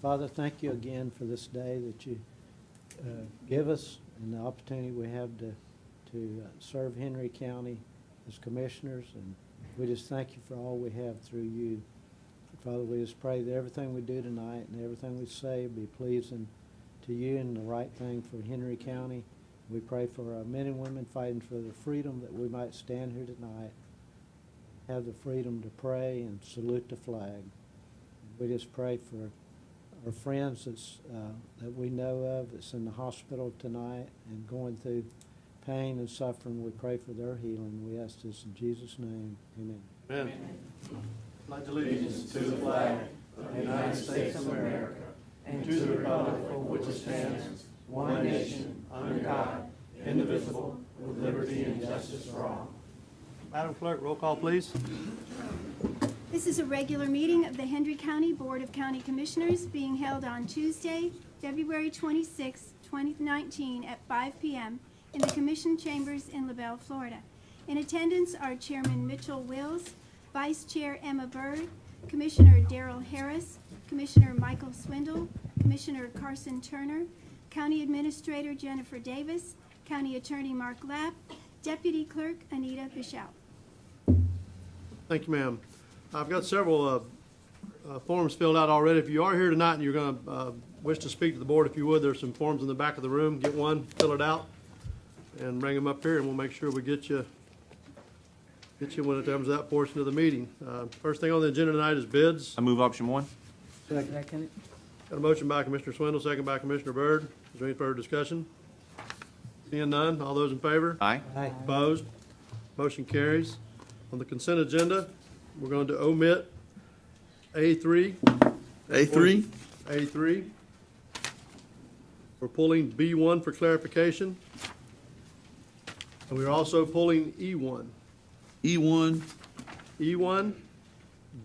Father, thank you again for this day that you give us and the opportunity we have to serve Henry County as commissioners, and we just thank you for all we have through you. Father, we just pray that everything we do tonight and everything we say be pleasing to you and the right thing for Henry County. We pray for our men and women fighting for the freedom that we might stand here tonight, have the freedom to pray and salute the flag. We just pray for our friends that we know of that's in the hospital tonight and going through pain and suffering. We pray for their healing. We ask this in Jesus' name. Amen. Amen. Pledge allegiance to the flag of the United States of America and to the republic for which it stands, one nation, under God, indivisible, with liberty and justice for all. Madam Clerk, roll call, please. This is a regular meeting of the Hendry County Board of County Commissioners being held on Tuesday, February 26, 2019 at 5 p.m. in the Commission Chambers in LaBelle, Florida. In attendance are Chairman Mitchell Wills, Vice Chair Emma Bird, Commissioner Darrell Harris, Commissioner Michael Swindle, Commissioner Carson Turner, County Administrator Jennifer Davis, County Attorney Mark Lapp, Deputy Clerk Anita Bichelle. Thank you, ma'am. I've got several forms filled out already. If you are here tonight and you're going to wish to speak to the board, if you would, there's some forms in the back of the room. Get one, fill it out, and bring them up here, and we'll make sure we get you when it comes to that portion of the meeting. First thing on the agenda tonight is bids. I move option one. Second. Got a motion by Commissioner Swindle, second by Commissioner Byrd. Is there any further discussion? Seeing none, all those in favor? Aye. Aye. Opposed? Motion carries. On the consent agenda, we're going to omit A3. A3? A3. We're pulling B1 for clarification. And we're also pulling E1. E1. E1,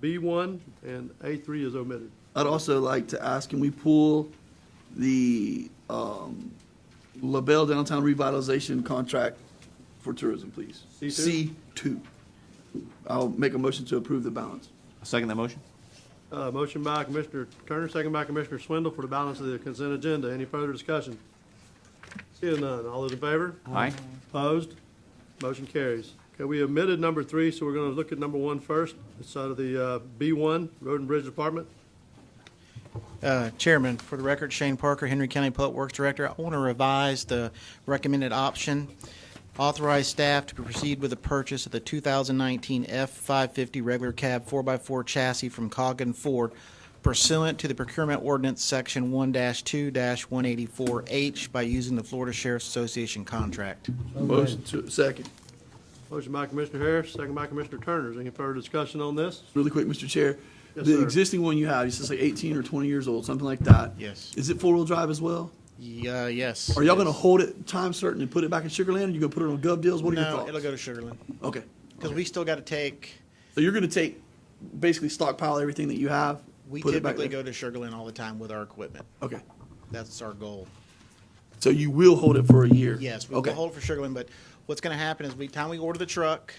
B1, and A3 is omitted. I'd also like to ask, can we pull the LaBelle Downtown Revitalization Contract for tourism, please? C2? C2. I'll make a motion to approve the balance. I second that motion. Motion by Commissioner Turner, second by Commissioner Swindle for the balance of the consent agenda. Any further discussion? Seeing none, all those in favor? Aye. Opposed? Motion carries. Okay, we omitted number 3, so we're going to look at number 1 first. It's out of the B1, Road and Bridge Department. Chairman, for the record, Shane Parker, Henry County Public Works Director. I want to revise the recommended option. Authorize staff to proceed with the purchase of the 2019 F550 regular cab 4x4 chassis from Coggin Ford pursuant to the procurement ordinance section 1-2-184H by using the Florida Sheriff's Association contract. Motion to, second. Motion by Commissioner Harris, second by Commissioner Turner. Is there any further discussion on this? Really quick, Mr. Chair. Yes, The sir. existing one you have, it's just like 18 or 20 years old, something like that. Yes. Is it four-wheel drive as well? Yes. Are y'all going to hold it time certain and put it back in Sugar Land? Or you going to put it on Gov Deals? What are your No, thoughts? it'll go to Sugarland. Okay. Because we still got to take, So you're going to take, basically stockpile everything that you have? we put it back typically there? go to Sugarland all the time with our equipment. Okay. That's our goal. So you will hold it for a year? Yes, we Okay. will hold it for Sugarland, but what's going to happen is time we order the truck,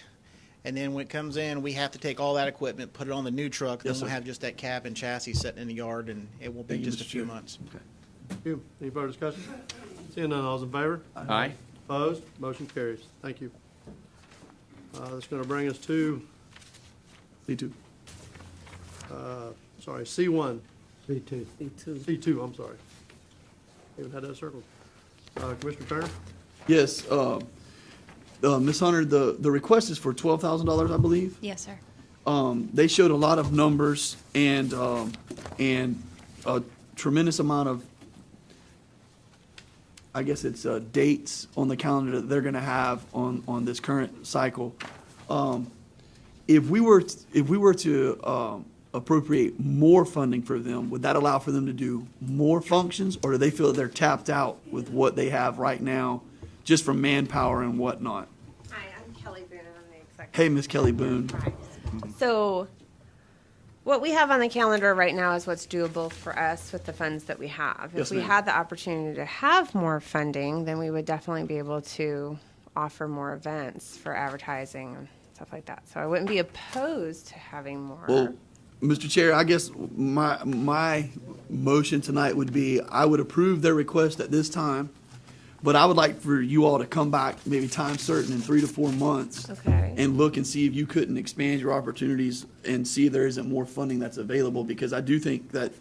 and then when it comes in, we have to take all that equipment, put it on the new truck, then Yes, we'll sir. have just that cab and chassis sitting in the yard, and it will be Thank you, just a Mr. few Chair. months. Okay. Thank you. Any further discussion? Seeing none, all those in favor? Aye. Opposed? Motion carries. Thank you. That's going to bring us to, C2. C1. C2. C2, I'm sorry. Even had that circled. Commissioner Turner? Yes, Ms. Hunter, the request is for $12,000, I believe. Yes, sir. They showed a lot of numbers and a tremendous amount of, I guess it's dates on the calendar that they're going to have on this current cycle. If we were to appropriate more funding for them, would that allow for them to do more functions, or do they feel that they're tapped out with what they have right now, just from manpower and whatnot? Hi, I'm Kelly Boone. I'm the executive. Hey, Miss Kelly Boone. Hi. So what we have on the calendar right now is what's doable for us with the funds that we have. Yes, If we ma'am. had the opportunity to have more funding, then we would definitely be able to offer more events for advertising and stuff like that. So I wouldn't be opposed to having more. Well, Mr. Chair, I guess my motion tonight would be, I would approve their request at this time, but I would like for you all to come back maybe time certain in 3 to 4 months. Okay. And look and see if you couldn't expand your opportunities and see if there isn't more funding that's available, because I do think that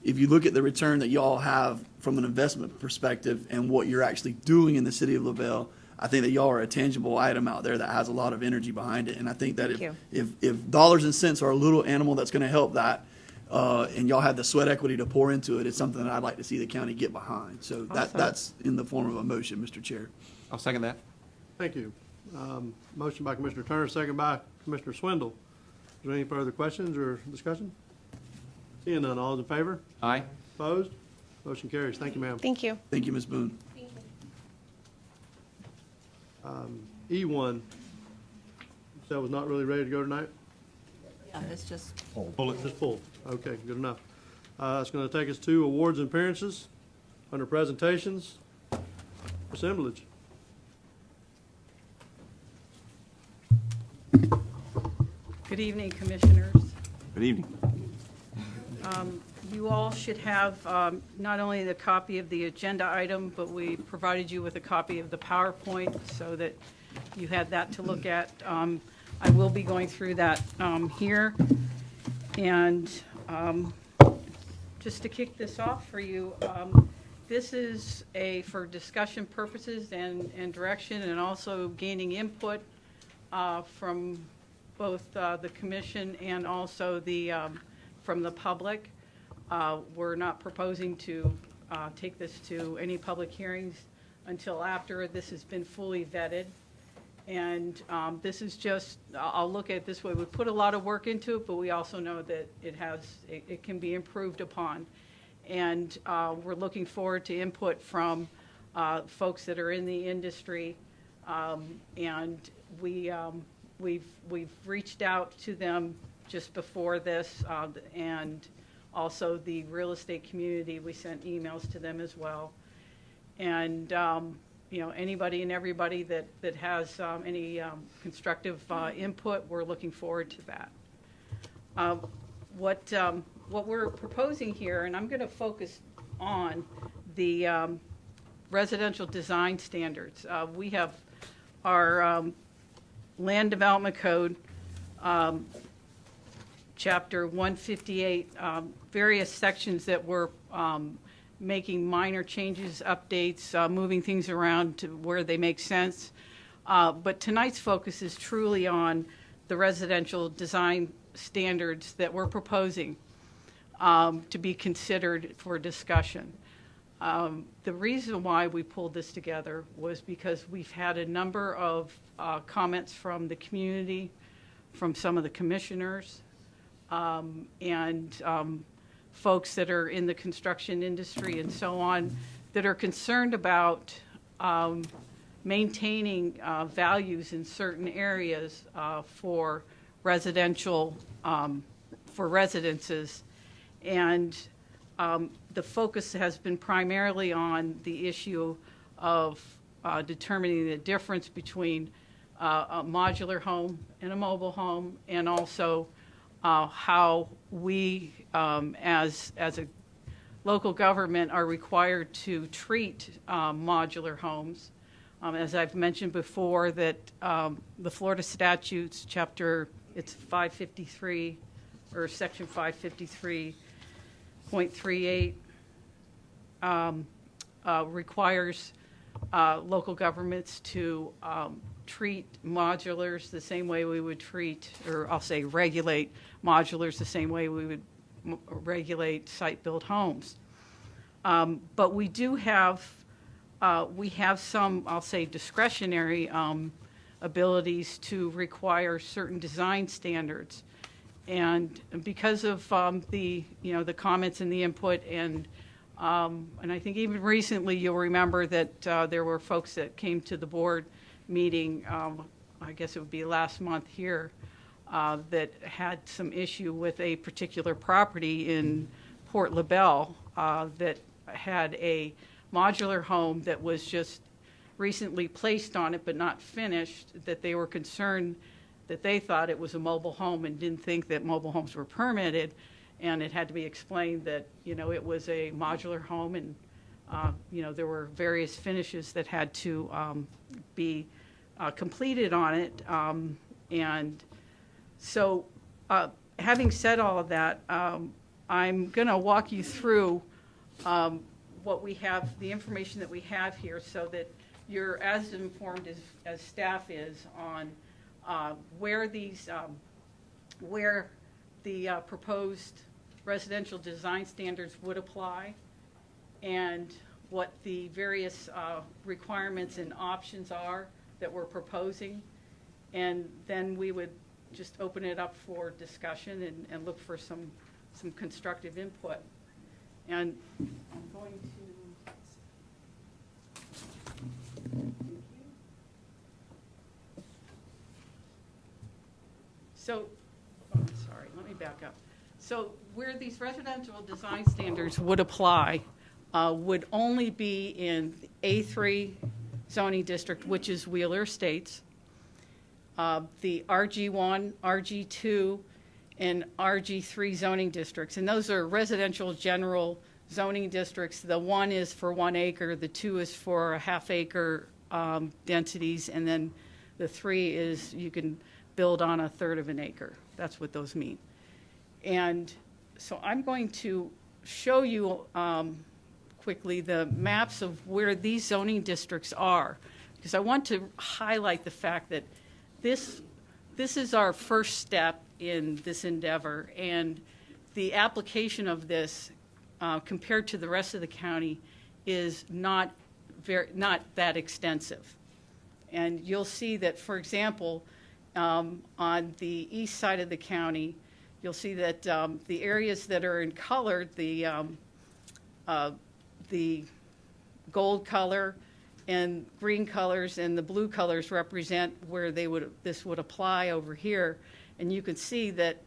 if you look at the return that y'all have from an investment perspective and what you're actually doing in the city of LaBelle, I think that y'all are a tangible item out there that has a lot of energy behind it. And I think that Thank if dollars and cents are a little animal that's going to help that, and y'all have the sweat equity to pour into it, it's something that I'd like to see the county get behind. So that's in the form of a motion, Mr. Chair. I'll second that. Thank you. Motion by Commissioner Turner, second by Commissioner Swindle. Is there any further questions or discussion? Seeing none, all those in favor? Aye. Opposed? Motion carries. Thank you, ma'am. Thank you. Thank you, Ms. Boone. E1, that was not really ready to go tonight? Yeah, it's just, Pull it. Just pull. Okay, good enough. It's going to take us to awards and appearances, under presentations, assemblage. good evening, Commissioners. Good evening. You all should have not only the copy of the agenda item, but we provided you with a copy of the PowerPoint so that you had that to look at. I will be going through that here. And just to kick this off for you, this is for discussion purposes and direction, and also gaining input from both the commission and also from the public. We're not proposing to take this to any public hearings until after this has been fully vetted. And this is just, I'll look at it this way, we put a lot of work into it, but we also know that it can be improved upon. And we're looking forward to input from folks that are in the industry. And we've reached out to them just before this, and also the real estate community, we sent emails to them as well. And anybody and everybody that has any constructive input, we're looking forward to that. What we're proposing here, and I'm going to focus on the residential design standards. We have our Land Development Code, Chapter 158, various sections that we're making minor changes, updates, moving things around to where they make sense. But tonight's focus is truly on the residential design standards that we're proposing to be considered for discussion. The reason why we pulled this together was because we've had a number of comments from the community, from some of the commissioners, and folks that are in the construction industry and so on, that are concerned about maintaining values in certain areas for residential, for residences. And the focus has been primarily on the issue of determining the difference between a modular home and a mobile home, and also how we, as a local government, are required to treat modular homes. As I've mentioned before, that the Florida statutes, it's 553, or section 553.38, requires local governments to treat modulars the same way we would treat, or I'll say regulate modulars the same way we would regulate site-built homes. But we do have, some, I'll say, discretionary abilities to require certain design standards. And because of the comments and the input, and I think even recently you'll remember that there were folks that came to the board meeting, I guess it would be last month here, that had some issue with a particular property in Port LaBelle that had a modular home that was just recently placed on it but not finished, that they were concerned that they thought it was a mobile home and didn't think that mobile homes were permitted. And it had to be explained that, it was a modular home, and, there were various finishes that had to be completed on it. And so, having said all of that, I'm going to walk you through what we have, the information that we have here, so that you're as informed as staff is on where these, where the proposed residential design standards would apply, and what the various requirements and options are that we're proposing. And then we would just open it up for discussion and look for some constructive input. And I'm going to... So, sorry, let me back up. So where these residential design standards would apply would only be in A3 zoning district, which is Wheeler Estates, the RG1, RG2, and RG3 zoning districts. And those are residential general zoning districts. The 1 is for 1 acre, the 2 is for a half acre densities, and then the 3 is you can build on a third of an acre. That's what those mean. And so I'm going to show you quickly the maps of where these zoning districts are, because I want to highlight the fact that this is our first step in this endeavor, and the application of this compared to the rest of the county is not that extensive. And you'll see that, for example, on the east side of the county, you'll see that the areas that are in color, the gold color and green colors and the blue colors represent where this would apply over here. And you can see that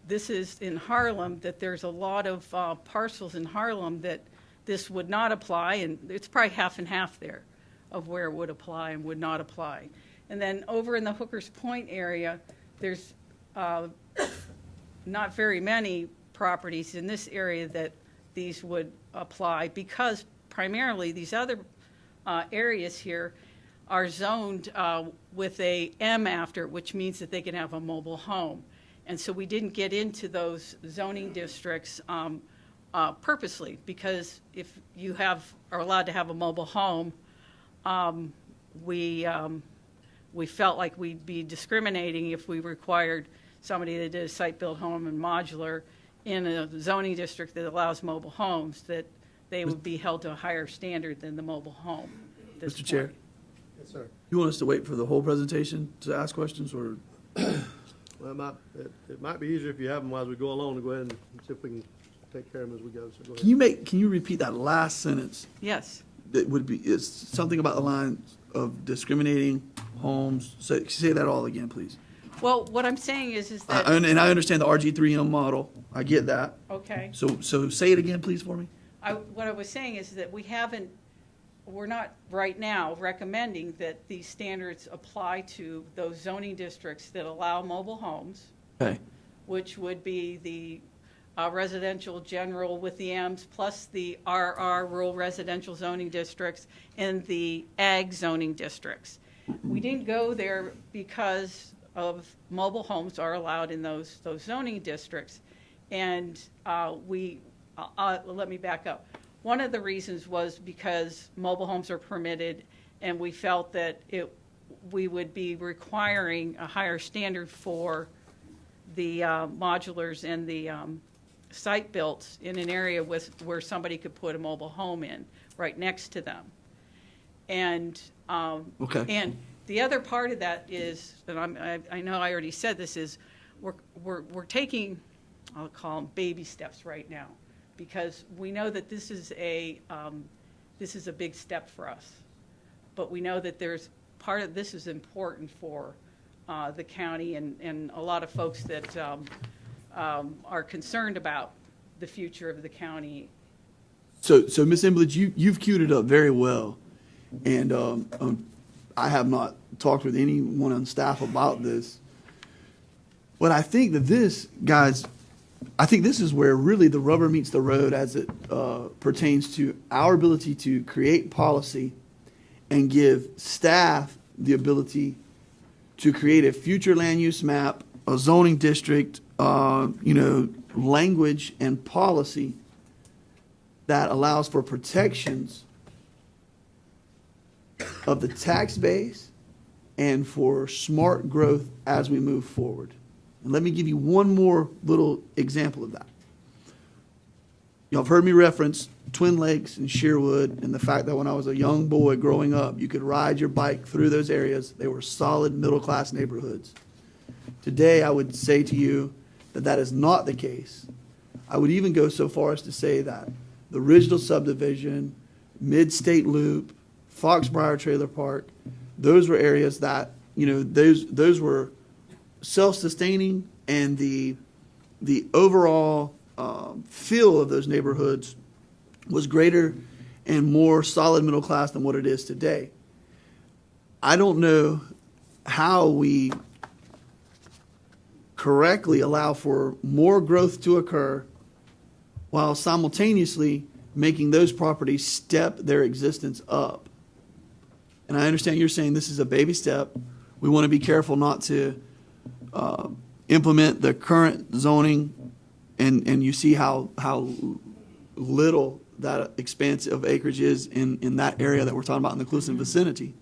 this is in Harlem, that there's a lot of parcels in Harlem that this would not apply, and it's probably half and half there of where it would apply and would not apply. And then over in the Hookers Point area, there's not very many properties in this area that these would apply, because primarily these other areas here are zoned with a M after it, which means that they can have a mobile home. And so we didn't get into those zoning districts purposely, because if you are allowed to have a mobile home, we felt like we'd be discriminating if we required somebody that did a site-built home and modular in a zoning district that allows mobile homes, that they would be held to a higher standard than the mobile home at this Mr. Chair, point. Yes, sir. you want us to wait for the whole presentation to ask questions, or? Well, it might be easier if you have them as we go along, to go ahead and see if we can take care of them as we go. So go ahead. Can you repeat that last sentence? Yes. That would be, it's something about the line of discriminating homes. Say that all again, please. Well, what I'm saying is that, And I understand the RG3M model. I get that. okay. So say it again, please, for me. What I was saying is that we're not right now recommending that these standards apply to those zoning districts that allow mobile homes, Okay. which would be the residential general with the M's, plus the RR rural residential zoning districts and the ag zoning districts. We didn't go there because of mobile homes are allowed in those zoning districts. And let me back up. One of the reasons was because mobile homes are permitted, and we felt that we would be requiring a higher standard for the modulars and the site built in an area where somebody could put a mobile home in right next to them. And Okay. and the other part of that is, and I know I already said this, is we're taking, I'll call them baby steps right now, because we know that this is a big step for us, but we know that there's part of this is important for the county and a lot of folks that are concerned about the future of the county. So Ms. Embledge, you've queued it up very well, and I have not talked with anyone on staff about this. But I think that this, guys, I think this is where really the rubber meets the road as it pertains to our ability to create policy and give staff the ability to create a future land use map, a zoning district, language and policy that allows for protections of the tax base and for smart growth as we move forward. And let me give you one more little example of that. Y'all have heard me reference Twin Lakes and Sherwood and the fact that when I was a young boy growing up, you could ride your bike through those areas. They were solid middle-class neighborhoods. Today, I would say to you that that is not the case. I would even go so far as to say that the original subdivision, Mid-State Loop, Foxbriar Trailer Park, those were areas that, those were self-sustaining, and the overall feel of those neighborhoods was greater and more solid middle class than what it is today. I don't know how we correctly allow for more growth to occur while simultaneously making those properties step their existence up. And I understand you're saying this is a baby step. We want to be careful not to implement the current zoning, and you see how little that expanse of acreage is in that area that we're talking about in the Cluson vicinity.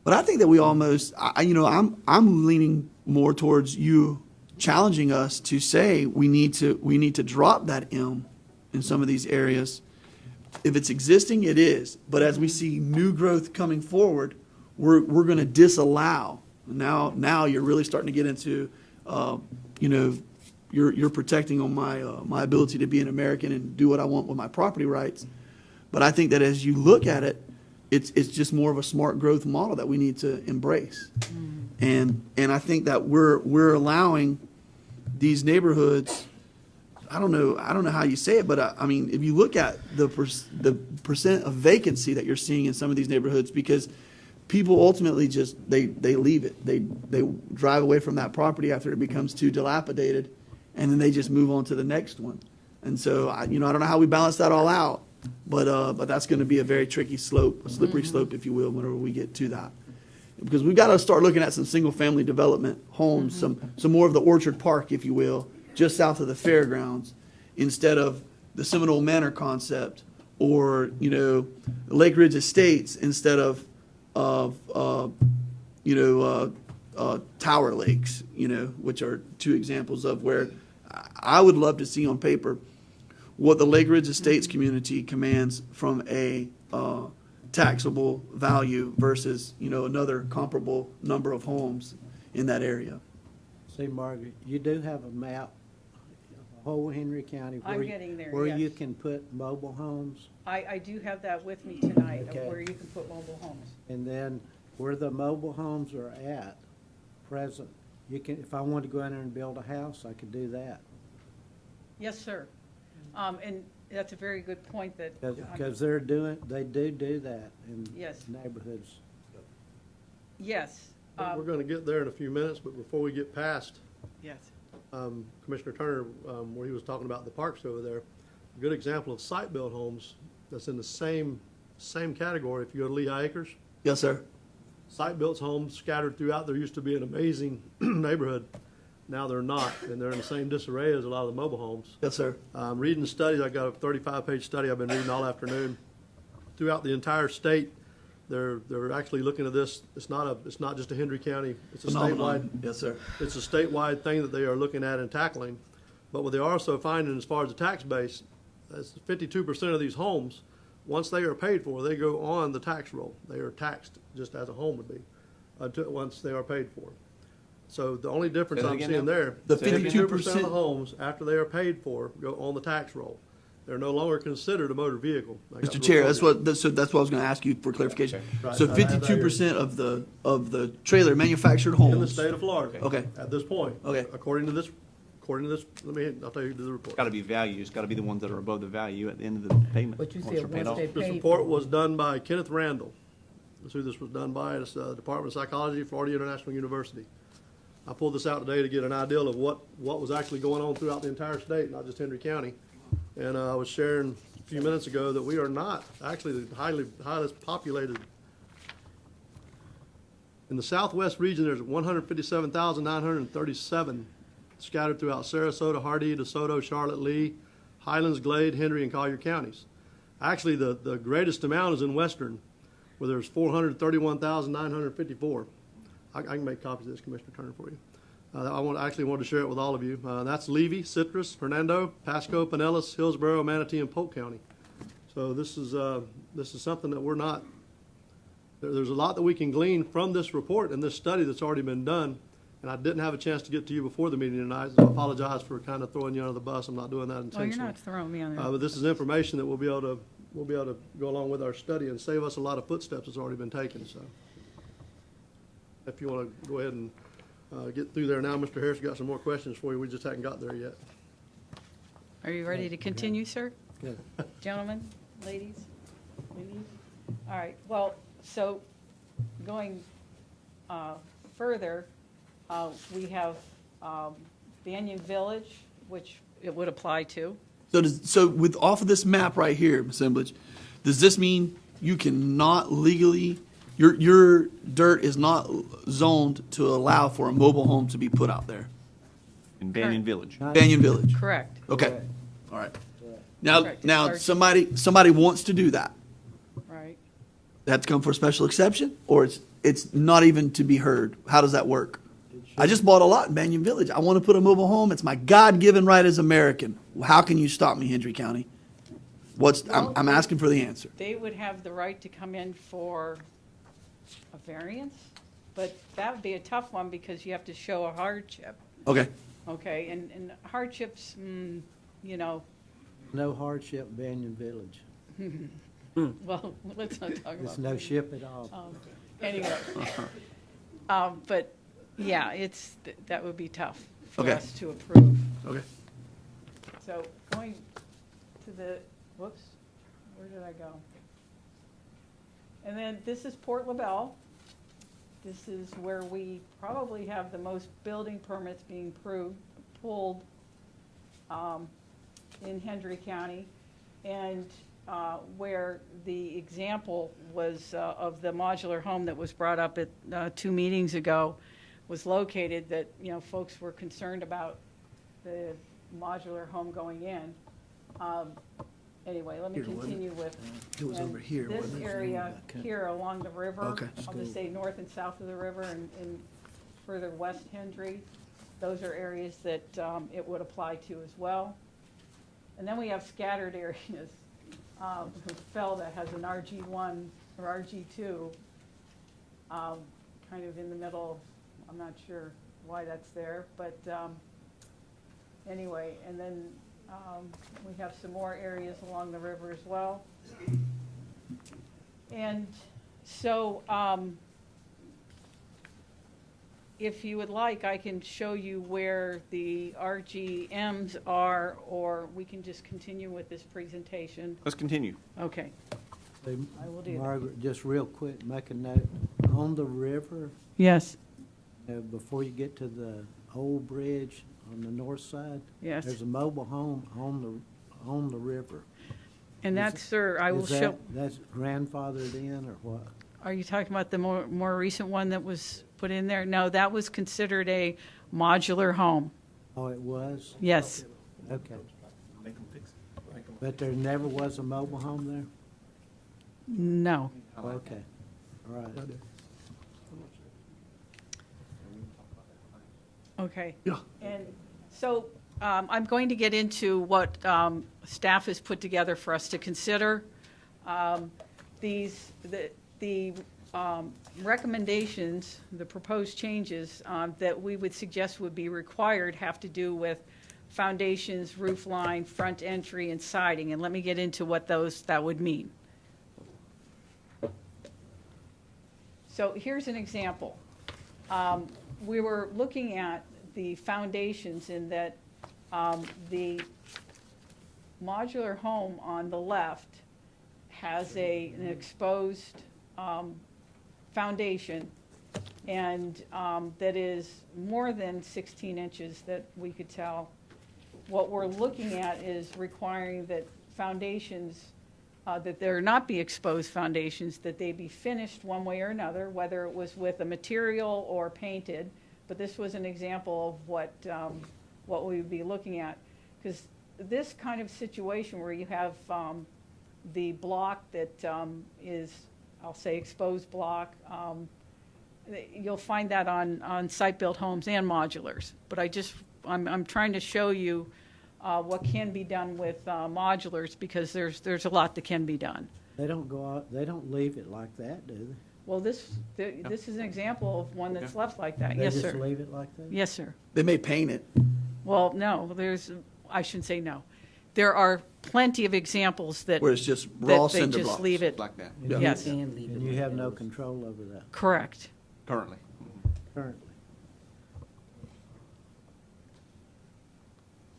But I think that we almost, I'm leaning more towards you challenging us to say we need to drop that M in some of these areas. If it's existing, it is. But as we see new growth coming forward, we're going to disallow. Now you're really starting to get into, you're protecting on my ability to be an American and do what I want with my property rights. But I think that as you look at it, it's just more of a smart growth model that we need to embrace. And I think that we're allowing these neighborhoods. I don't know how you say it, but I mean, if you look at the percent of vacancy that you're seeing in some of these neighborhoods, because people ultimately just they leave it. They drive away from that property after it becomes too dilapidated, and then they just move on to the next one. And so I don't know how we balance that all out, but that's going to be a very tricky slope, a slippery slope, if you will, whenever we get to that. Because we've got to start looking at some single-family development homes, some more of the Orchard Park, if you will, just south of the fairgrounds, instead of the Seminole Manor concept, or Lake Ridge Estates instead of Tower Lakes, which are two examples of where I would love to see on paper what the Lake Ridge Estates community commands from a taxable value versus another comparable number of homes in that area. See, Margaret, you do have a map, the whole Henry County. I'm getting there, Where you yes. can put mobile homes, I do have that with me tonight, Okay. of where you can put mobile homes. and then where the mobile homes are at present, you can, if I wanted to go in there and build a house, I could do that. Yes, sir. And that's a very good point that. Because they do that in Yes. neighborhoods. Yes, We're going to get there in a few minutes, but before we get past yes. Commissioner Turner, where he was talking about the parks over there, a good example of site-built homes that's in the same category. If you go to Lehigh Acres, Yes, sir. site-built homes scattered throughout. There used to be an amazing neighborhood. Now they're not, and they're in the same disarray as a lot of the mobile homes. Yes, sir. Reading studies, I got a 35-page study I've been reading all afternoon. Throughout the entire state, they're actually looking at this. It's not just a Hendry County. It's a statewide. Yes, sir. It's a statewide thing that they are looking at and tackling. But what they are also finding, as far as the tax base, is 52% of these homes, once they are paid for, they go on the tax roll. They are taxed just as a home would be, once they are paid for. So the only difference Say that I'm again seeing now? there, The 52% of 52%. the homes, after they are paid for, go on the tax roll. They're no longer considered a motor vehicle. Mr. Chair, that's what I was going to ask you for clarification. Right. So I have that here. 52% of the trailer manufactured In the homes. state of Florida. Okay. At this point. Okay. According to this, I'll tell you the report. It's got to be value. It's got to be the ones that are above the value at the end of the payment. But you once said they're paid once off. they This paid report for was done by Kenneth Randall. That's who this was done by. It's the Department of Psychology, Florida International University. I pulled this out today to get an idea of what was actually going on throughout the entire state, not just Henry County. And I was sharing a few minutes ago that we are not actually the highest populated. In the southwest region, there's 157,937 scattered throughout Sarasota, Hardee, DeSoto, Charlotte, Lee, Highlands, Glade, Henry, and Collier counties. Actually, the greatest amount is in Western, where there's 431,954. I can make copies of this, Commissioner Turner, for you. I actually wanted to share it with all of you. That's Levy, Citrus, Hernando, Pasco, Pinellas, Hillsborough, Manatee, and Polk County. So this is something that we're not. There's a lot that we can glean from this report and this study that's already been done. And I didn't have a chance to get to you before the meeting tonight, so I apologize for kind of throwing you under the bus. I'm not doing that Well, intentionally. you're not throwing me on there. But this is information that we'll be able to go along with our study and save us a lot of footsteps that's already been taken. So, if you want to go ahead and get through there now, Mr. Harris, got some more questions for you. We just haven't got there yet. Are you ready to continue, sir? Good. Gentlemen, ladies? All right, well, so going further, we have Banyan Village, which it would apply to. So with off of this map right here, Ms. Emblidge, does this mean you cannot legally, your dirt is not zoned to allow for a mobile home to be put out there? In Banyan Village. Banyan Village? Correct. Okay, Correct. all right. Correct. Now, It's somebody wants to do that. Right. They have to come for a special exception, or it's not even to be heard? How does that work? I just bought a lot in Banyan Village. I want to put a mobile home. It's my God-given right as American. How can you stop me, Hendry County? I'm asking for the answer. They would have the right to come in for a variance, but that would be a tough one because you have to show a hardship. Okay, Okay, and hardships, you know, No hardship, Banyan Village. well, let's not talk about There's no that. ship at all. Anyway, but yeah, that would be tough for Okay. us to approve. okay. So going to the, whoops, where did I go? And then this is Port LaBelle. This is where we probably have the most building permits being pulled in Hendry County. And where the example was of the modular home that was brought up at 2 meetings ago was located, that, you know, folks were concerned about the modular home going in. Anyway, let me Here, wasn't it? continue with. It was and over here, This wasn't it? area here along the river. Okay. I'll just say north and south of the river and further west Hendry. Those are areas that it would apply to as well. And then we have scattered areas. Felda has an RG1 or RG2, kind of in the middle. I'm not sure why that's there, but anyway, and then we have some more areas along the river as well. And so if you would like, I can show you where the RGMs are, or we can just continue with this presentation. Let's continue. Okay. Hey, I will do that. Margaret, just real quick, make a note. On the river, Yes, before you get to the old bridge on the north side, yes. there's a mobile home on the river. And Is that's, sir, I will show, That's grandfathered in or what? are you talking about the more recent one that was put in there? No, that was considered a modular home. Oh, it was? Yes. Okay. But there never was a mobile home there? No. Okay, all right. Okay. Yeah. And so I'm going to get into what staff has put together for us to consider. The recommendations, the proposed changes that we would suggest would be required have to do with foundations, roof line, front entry, and siding. And let me get into what that would mean. So here's an example. We were looking at the foundations in that the modular home on the left has an exposed foundation, and that is more than 16 inches that we could tell. What we're looking at is requiring that foundations, that there not be exposed foundations, that they be finished one way or another, whether it was with a material or painted. But this was an example of what we would be looking at. Because this kind of situation where you have the block that is, I'll say, exposed block, you'll find that on site-built homes and modulars. But I'm trying to show you what can be done with modulars, because there's a lot that can be done. They don't go out, they don't leave it like that, do they? Well, this is an example of one that's left like that. They Yes, just sir. leave it like that? Yes, sir. They may paint it. Well, no, I shouldn't say no. There are plenty of examples that Where it's just raw that they cinder just blocks. leave it. Like that, Yeah. Yes, And you have no control over that correct. currently. currently.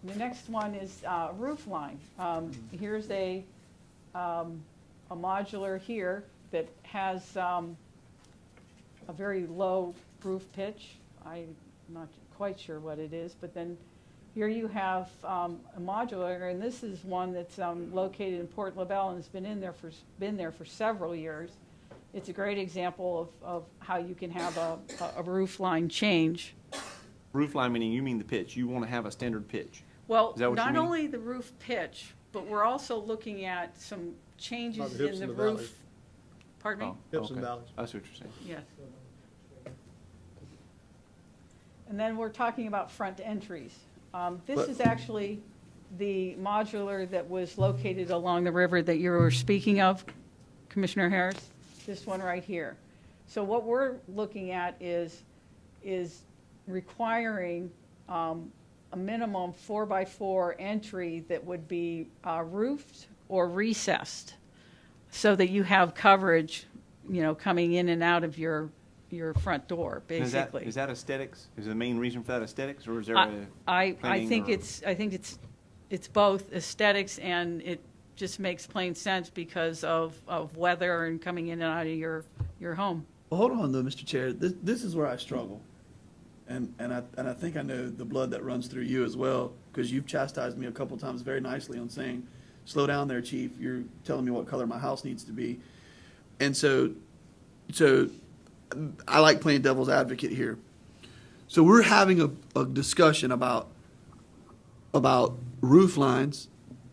The next one is roof line. Here's a modular here that has a very low roof pitch. I'm not quite sure what it is, but then here you have a modular, and this is one that's located in Port LaBelle and has been there for several years. It's a great example of how you can have a roof line change. Roof line, meaning you mean the pitch. You want to have a standard pitch. Well, Is that what you not mean? only the roof pitch, but we're also looking at some changes About the hips in the and the valleys. roof. Pardon me? Hips and okay. valleys. I see what you're saying. Yes. And then we're talking about front entries. This But- is actually the modular that was located along the river that you were speaking of, Commissioner Harris, this one right here. So what we're looking at is requiring a minimum 4x4 entry that would be roofed or recessed, so that you have coverage, coming in and out of your front door, And basically. Is that aesthetics? Is the main reason for that aesthetics, or is there I planning think or- I think it's both aesthetics, and it just makes plain sense because of weather and coming in and out of your home. Well, hold on though, Mr. Chair. This is where I struggle. And I think I know the blood that runs through you as well, because you've chastised me a couple times very nicely on saying, slow down there, chief. You're telling me what color my house needs to be. And so I like playing devil's advocate here. So we're having a discussion about roof lines,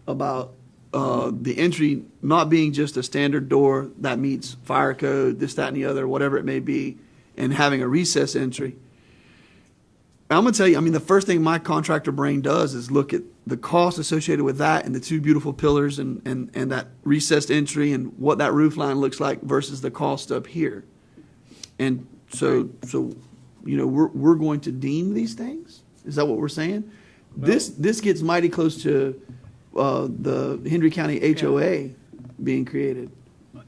about the entry not being just a standard door that meets fire code, this, that, and the other, whatever it may be, and having a recess entry. I'm going to tell you, the first thing my contractor brain does is look at the cost associated with that and the two beautiful pillars and that recessed entry and what that roof line looks like versus the cost up here. And so we're going to deem these things? Is that what we're saying? This gets mighty close to the Henry County HOA being created.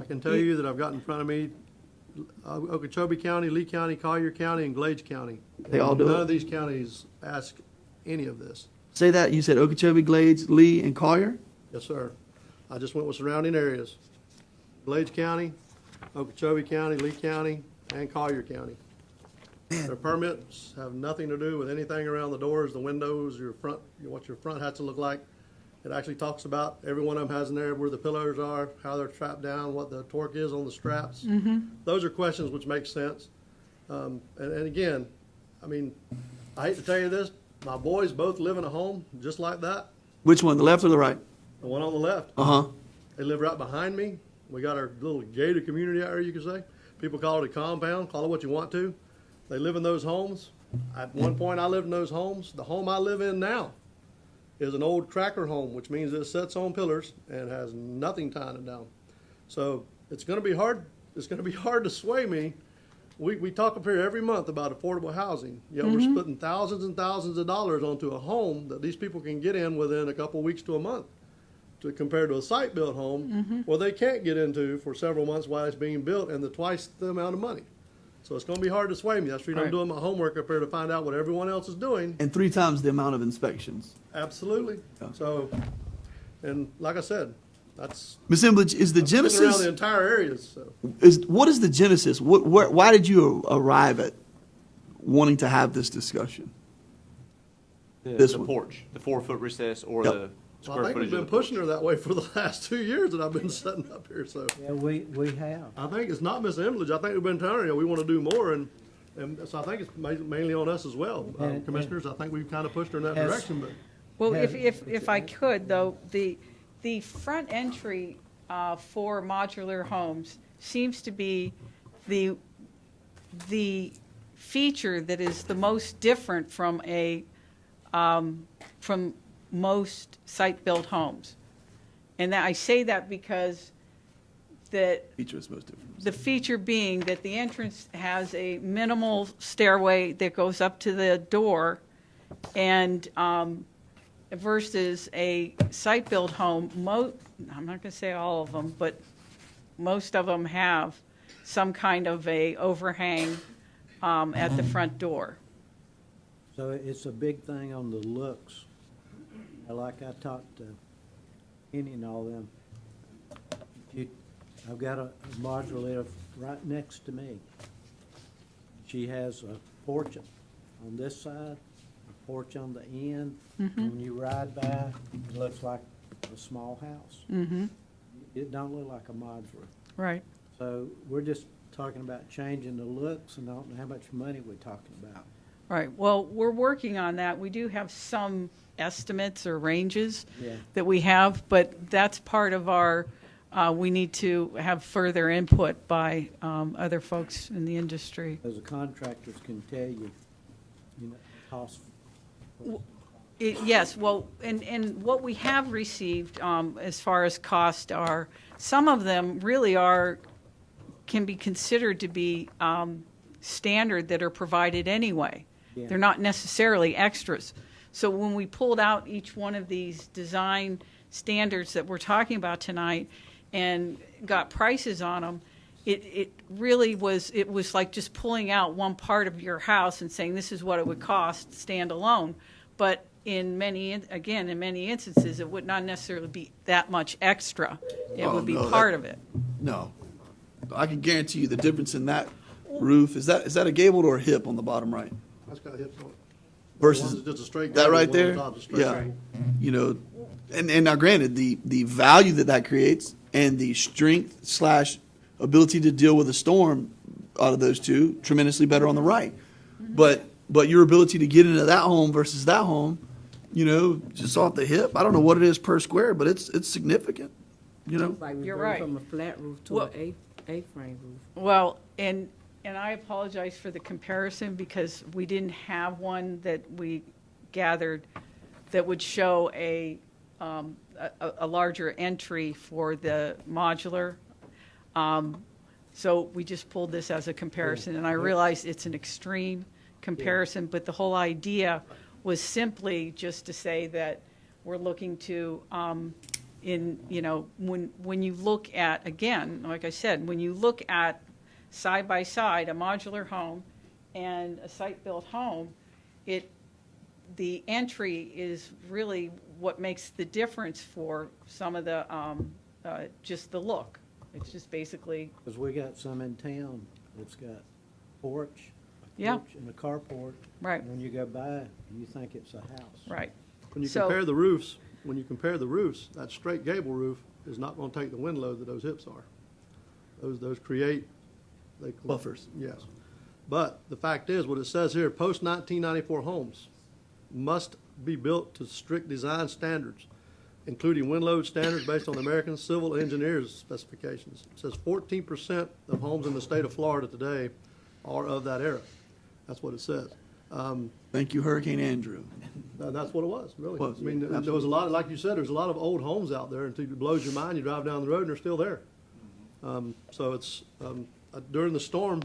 I can tell you that I've got in front of me Okeechobee County, Lee County, Collier County, and Glades County. They all do None it? of these counties ask any of this. Say that, you said Okeechobee, Glades, Lee, and Collier? Yes, sir. I just went with surrounding areas. Glades County, Okeechobee County, Lee County, and Collier County. Their permits have nothing to do with anything around the doors, the windows, what your front has to look like. It actually talks about, every one of them has in there where the pillars are, how they're strapped down, what the torque is on the straps. Those are questions which make sense. And again, I hate to tell you this, my boys both live in a home just like that. Which one, the left or the right? The one on the left, Uh-huh. they live right behind me. We got our little gated community out here, you could say. People call it a compound, call it what you want to. They live in those homes. At one point, I lived in those homes. The home I live in now is an old tracker home, which means it sits on pillars and has nothing tying it down. So it's going to be hard. It's going to be hard to sway me. We talk up here every month about affordable housing. Yet we're putting thousands and thousands of dollars onto a home that these people can get in within a couple weeks to a month, compared to a site-built home where they can't get into for several months while it's being built and twice the amount of money. So it's going to be hard to sway me. That's the reason I'm doing my homework up here to find out what everyone else is doing. And 3 times the amount of inspections. Absolutely. Yeah. So, and like I said, That's Ms. Embledge, is the been around the genesis, entire area, so. what is the genesis? Why did you arrive at wanting to have this discussion? This The one. porch, the 4-foot recess or Yep. the Well, square I think we've footage been of the porch. pushing her that way for the last 2 years that I've been sitting up here, so. Yeah, we have. I think it's not Miss Emledge. I think we've been telling her, we want to do more, and so I think it's mainly on us as well. And- Commissioners, I think we've kind of pushed her in that Has- direction, but. Well, Have- if I could, though, the front entry for modular homes seems to be the feature that is the most different from from most site-built homes. And I say that because Feature is most different. the feature being that the entrance has a minimal stairway that goes up to the door, and versus a site-built home, I'm not going to say all of them, but most of them have some kind of a overhang at the front door. So it's a big thing on the looks. Like I talked to Kenny and all them. I've got a modular right next to me. She has a porch on this side, a porch on the end. When you ride by, it looks like a small house. Mm-hmm. It don't look like a modular. Right. So we're just talking about changing the looks, and I don't know how much money we're talking about. Right. Well, we're working on that. We do have some estimates or ranges Yeah. that we have, but that's part of our, we need to have further input by other folks in the industry. Because the contractors can tell you, cost. Yes, well, and what we have received as far as cost are, some of them really can be considered to be standard that are provided anyway. Yeah. They're not necessarily extras. So when we pulled out each one of these design standards that we're talking about tonight and got prices on them, it really was, it was like just pulling out one part of your house and saying this is what it would cost standalone. But in many instances, it would not necessarily be that much extra. It Oh, would be no, part of it. No. I can guarantee you the difference in that roof, is that a gabled or a hip on the bottom right? That's got hips on it. Versus One's just a straight that gable, right one on there? top is straight Yeah. gable. You know, and now granted, the value that creates and the strength / ability to deal with a storm out of those two, tremendously better on the right. But your ability to get into that home versus that home, just off the hip, I don't know what it is per square, but it's significant, Like we You're go right. from a flat roof to Well- an A-frame roof. Well, and I apologize for the comparison because we didn't have one that we gathered that would show a larger entry for the modular. So we just pulled this as a comparison, and I realize it's an extreme comparison, but the whole idea was simply just to say that we're looking to, when you look at, again, like I said, when you look at side by side, a modular home and a site-built home, the entry is really what makes the difference for some of the, just the look. It's just basically, Because we got some in town that's got porch, Yeah. and a carport. Right. When you go by, you think it's a house. right. When you So- compare the roofs, that straight gable roof is not going to take the wind load that those hips are. Those create. Buffers. Yes. But the fact is, what it says here, post-1994 homes must be built to strict design standards, including wind load standards based on American Civil Engineers specifications. It says 14% of homes in the state of Florida today are of that era. That's what it says. Thank you, Hurricane Andrew. That's what it was, really. Was, I mean, yeah, there was a lot, like you said, there's a lot of old homes out there, and it blows your mind. You drive down the road, and they're still there. So it's, during the storm,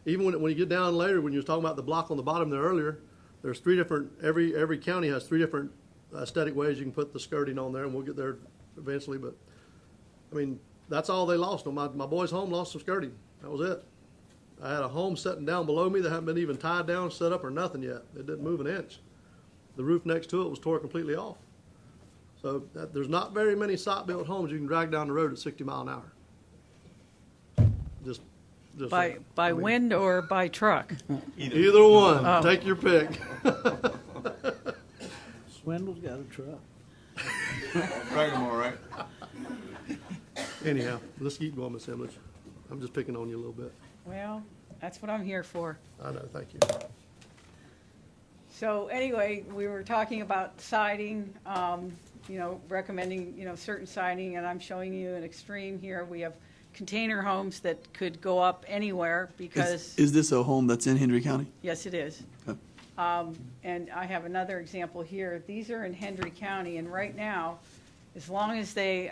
even when you get down later, when you was talking about the block on the bottom there earlier, there's three different, every county has three different aesthetic ways you can put the skirting on there, and we'll get there eventually, but, I mean, that's all they lost. My boy's home lost some skirting. That was it. I had a home sitting down below me that hadn't been even tied down, set up, or nothing yet. It didn't move an inch. The roof next to it was tore completely off. So there's not very many site-built homes you can drag down the road at 60 mile an hour. Just By I mean, wind or by truck? Either one, Oh. take your pick. Swindle's got a truck. Drag them all right. Anyhow, let's keep going, Ms. Hemlich. I'm just picking on you a little bit. Well, that's what I'm here for. I know, thank you. So anyway, we were talking about siding, recommending, certain siding, and I'm showing you an extreme here. We have container homes that could go up anywhere because, Is this a home that's in Henry County? yes, it is. Okay. And I have another example here. These are in Hendry County, and right now, as long as they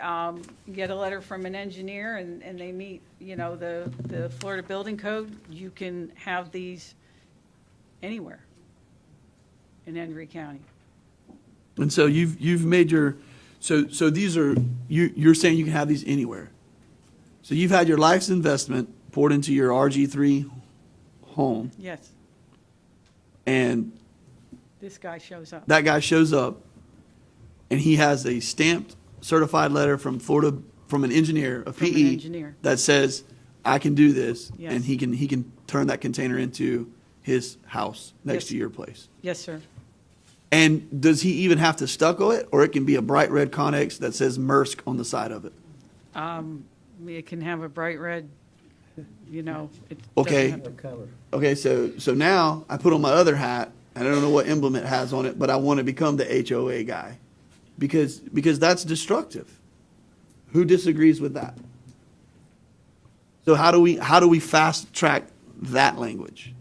get a letter from an engineer and they meet, the Florida Building Code, you can have these anywhere in Hendry County. And so you've made your, so these are, you're saying you can have these anywhere. So you've had your life's investment poured into your RG3 home, Yes, and this guy shows up. that guy shows up, and he has a stamped certified letter from Florida, from an engineer, a From an PE, engineer. that says, I can do this, Yes. and he can turn that container into his house next Yes. to your place. Yes, sir. And does he even have to stucco it, or it can be a bright red Connex that says Maersk on the side of it? It can have a bright red, it doesn't Okay. have to- What color? Okay, so now I put on my other hat, and I don't know what emblem it has on it, but I want to become the HOA guy, because that's destructive. Who disagrees with that? So how do we fast track that language?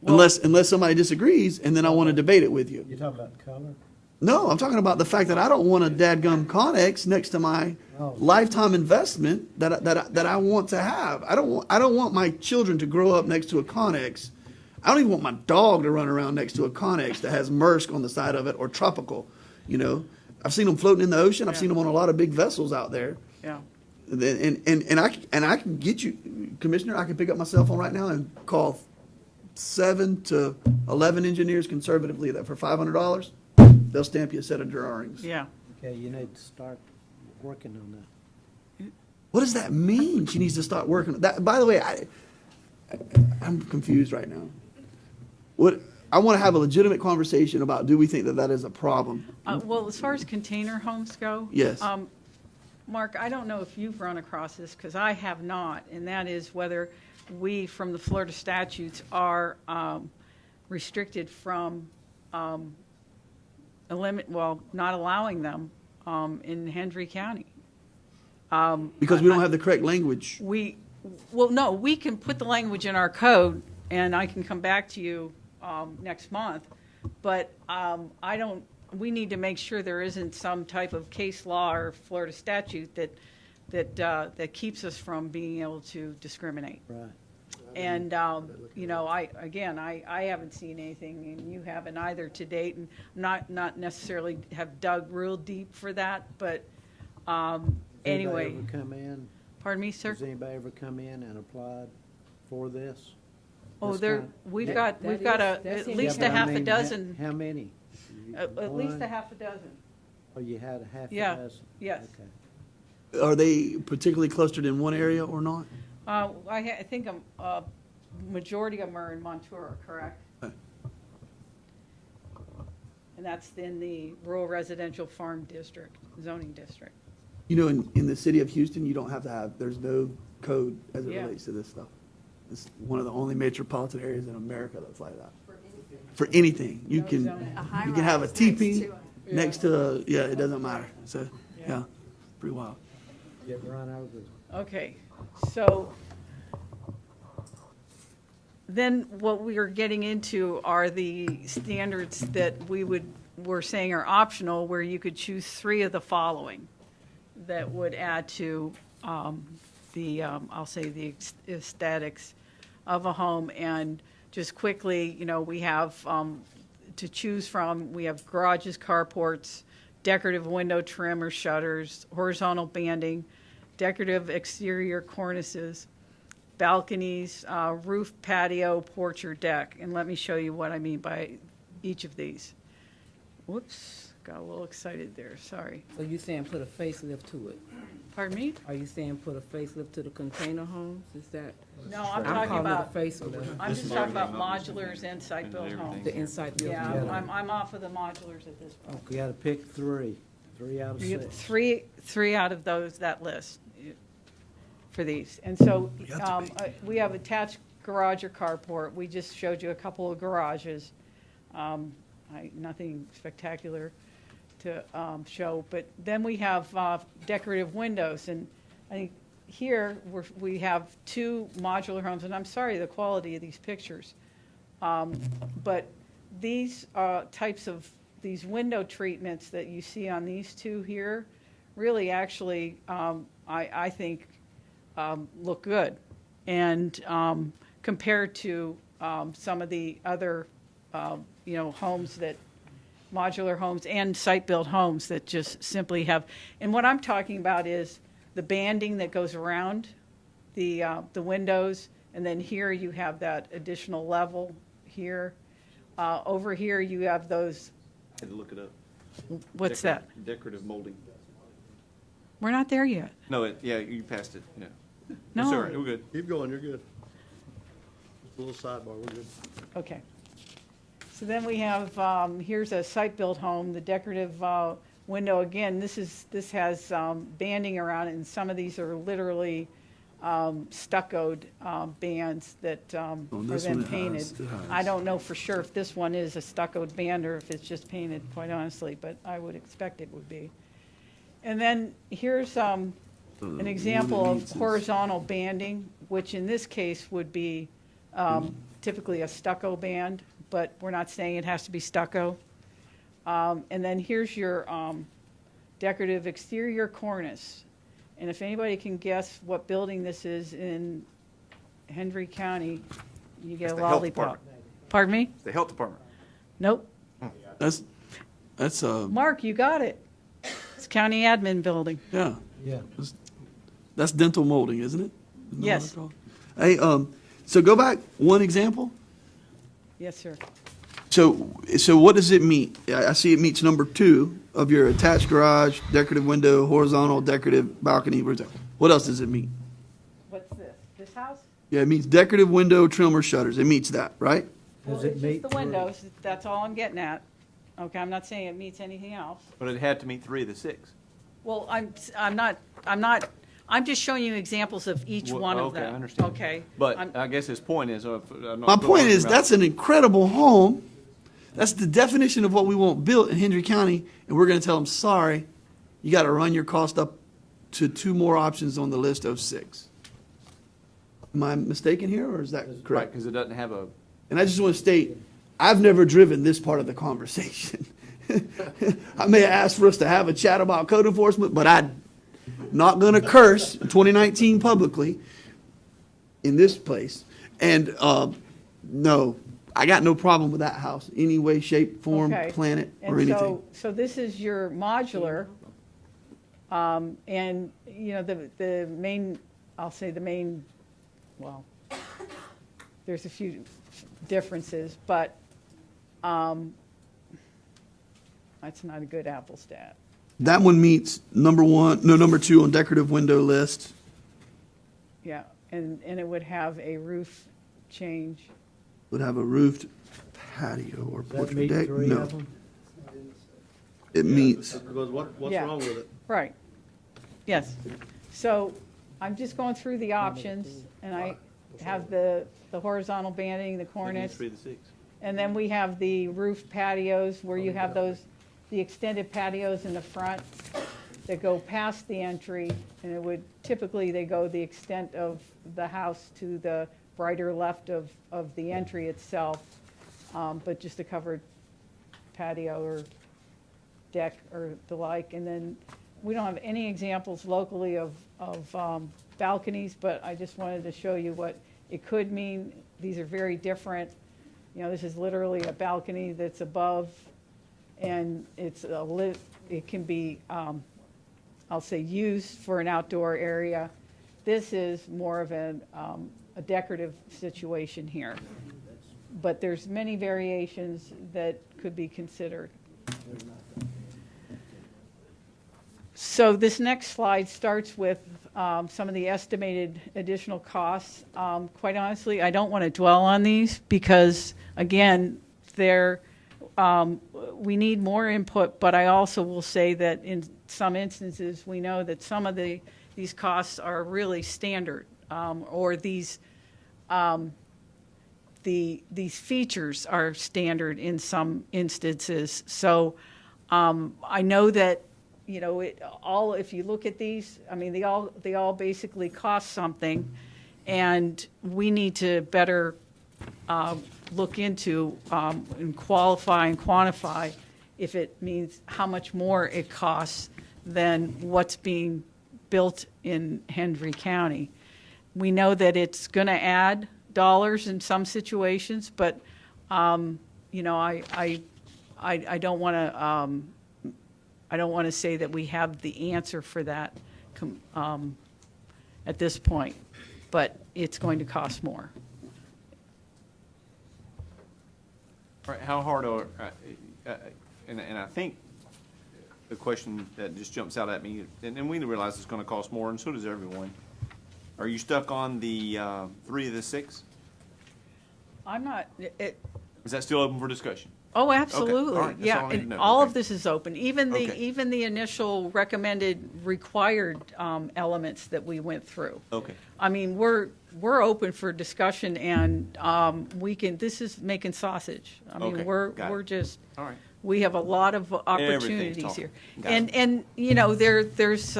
Well- Unless somebody disagrees, and then I want to debate it with you. You talking about color? No, I'm talking about the fact that I don't want a dadgum Connex next to my Oh. lifetime investment that I want to have. I don't want my children to grow up next to a Connex. I don't even want my dog to run around next to a Connex that has Maersk on the side of it or tropical. I've seen them floating in the ocean. I've Yeah. seen them on a lot of big vessels out there. Yeah. And I can get you, Commissioner. I can pick up my cell phone right now and call 7 to 11 engineers conservatively that for $500 they'll stamp you a set of drawings. Yeah. Okay, you need to start working on that. What does that mean? She needs to start working. That, by the way, I'm confused right now. I want to have a legitimate conversation about, do we think that is a problem? Well, as far as container homes go. Yes. Mark, I don't know if you've run across this, because I have not, and that is whether we, from the Florida statutes, are restricted from not allowing them in Hendry County. Because we don't have the correct language. No, we can put the language in our code, and I can come back to you next month, but we need to make sure there isn't some type of case law or Florida statute that keeps us from being able to discriminate. Right. And, I haven't seen anything, and you haven't either to date, and not necessarily have dug real deep for that, but anyway. Anybody ever come in? Pardon me, sir? Has anybody ever come in and applied for this? Oh, This there, kind? we've That- got that at is- least Yeah, a but I half a mean, dozen, How many? at least a One? half a dozen. Oh, you had a half a Yeah, dozen? yes. Okay. Are they particularly clustered in one area or not? I think a majority of them are in Montour, correct? Okay. And that's in the rural residential farm district, zoning district. In the city of Houston, you don't have to have, there's no code as it Yeah. relates to this stuff. It's one of the only metropolitan areas in America that's like that. For anything, you No can, zoning. you can have a teepee next to, it doesn't matter. So, yeah, pretty wild. Get run over. Okay, so then what we are getting into are the standards that we're saying are optional, where you could choose 3 of the following that would add to I'll say the aesthetics of a home. And just quickly, we have to choose from, we have garages, carports, decorative window trim or shutters, horizontal banding, decorative exterior cornices, balconies, roof, patio, porch, or deck. And let me show you what I mean by each of these. Whoops, got a little excited there, sorry. So you saying put a facelift to it? Pardon me? Are you saying put a facelift to the container homes? Is that? No, I'm I'm talking calling it about, a facelift, I'm just talking about modulars and site-built homes. the inside building. Yeah, I'm off of the modulars at this point. We gotta pick three out of You have six. three out of that list for these. And so we have attached garage or carport. We just showed you a couple of garages. Nothing spectacular to show. But then we have decorative windows. And I think here we have two modular homes. And I'm sorry, the quality of these pictures. But these types of these window treatments that you see on these two here really actually, I think, look good. And compared to some of the other, homes that, modular homes and site-built homes that just simply have, and what I'm talking about is the banding that goes around the windows, and then here you have that additional level here. Over here you have those, Had to look it up. what's that? Decorative molding. We're not there yet. No, yeah, you passed it, yeah. No. It's all right, we're good. Keep going, you're good. Just a little sidebar, we're good. Okay. So then we have, here's a site-built home, the decorative window. Again, this has banding around it, and some of these are literally stuccoed bands that are this then one it painted. has- it has. I don't know for sure if this one is a stuccoed band or if it's just painted, quite honestly, but I would expect it would be. And then here's an example one that of meets is- horizontal banding, which in this case would be typically a stucco band, but we're not saying it has to be stucco. And then here's your decorative exterior cornice. And if anybody can guess what building this is in Hendry County, you get It's a the health lollipop. department. Pardon me? It's the health department. Nope. That's Mark, you got it. It's county admin building. yeah. Yeah. That's dental molding, isn't it? Isn't that what Yes. it's called? Hey, so go back one example. Yes, sir. So what does it meet? I see it meets number 2 of your attached garage, decorative window, horizontal, decorative balcony. What else does it meet? What's this? This house? Yeah, it meets decorative window, trim, or shutters. It meets that, right? Well, Does it it's meet just the three? windows. That's all I'm getting at. Okay, I'm not saying it meets anything else. But it had to meet 3 of the 6. Well, I'm just showing you examples of each Well, one of okay, them. I understand. Okay. But I'm- I guess his point is, My point is, that's an incredible home. That's the definition of what we want built in Hendry County, and we're going to tell them, sorry, you got to run your cost up to 2 more options on the list of 6. Am I mistaken here, or is that Right, correct? because it doesn't have a, And I just want to state, I've never driven this part of the conversation. I may have asked for us to have a chat about code enforcement, but I'm not going to curse in 2019 publicly in this place. And no, I got no problem with that house, any way, shape, form, Okay. planet, or And anything. so this is your modular, and, the main, I'll say the main, well, there's a few differences, but that's not a good apple stat. That one meets number 2 on decorative window list. Yeah, and it would have a roof change. Would have a roofed patio or Does that porch meet deck. 3 No, of them? it meets. Because what's Yeah. wrong with it? Right. Yes. So I'm just going through the options, and I have the horizontal banding, the it meets cornice, 3 of the 6. and then we have the roof patios where you have the extended patios in the front that go past the entry, and it would, typically, they go the extent of the house to the brighter left of the entry itself, but just a covered patio or deck or the like. And then we don't have any examples locally of balconies, but I just wanted to show you what it could mean. These are very different. This is literally a balcony that's above, and it can be, I'll say, used for an outdoor area. This is more of a decorative situation here. But there's many variations that could be considered. So this next slide starts with some of the estimated additional costs. Quite honestly, I don't want to dwell on these because, again, we need more input, but I also will say that in some instances, we know that some of these costs are really standard, or these features are standard in some instances. So I know that, you know, if you look at these, I mean, they all basically cost something, and we need to better look into and qualify and quantify if it means how much more it costs than what's being built in Hendry County. We know that it's going to add dollars in some situations, but you know, I don't want to say that we have the answer for that at this point, but it's going to cost more. All right, how hard are, and I think the question that just jumps out at me, and we realize it's going to cost more, and so does everyone. Are you stuck on the 3 of the 6? I'm not. Is that still open for discussion? Oh, absolutely. All right, that's Yeah, all I need to and know. all Okay. of this is open. Even the initial recommended required elements that we went through. Okay. I mean, we're open for discussion, and we can. This is making sausage. I mean, Okay, we're got it. just. All right. We have a lot of opportunities talking. here, Got it. and you know there's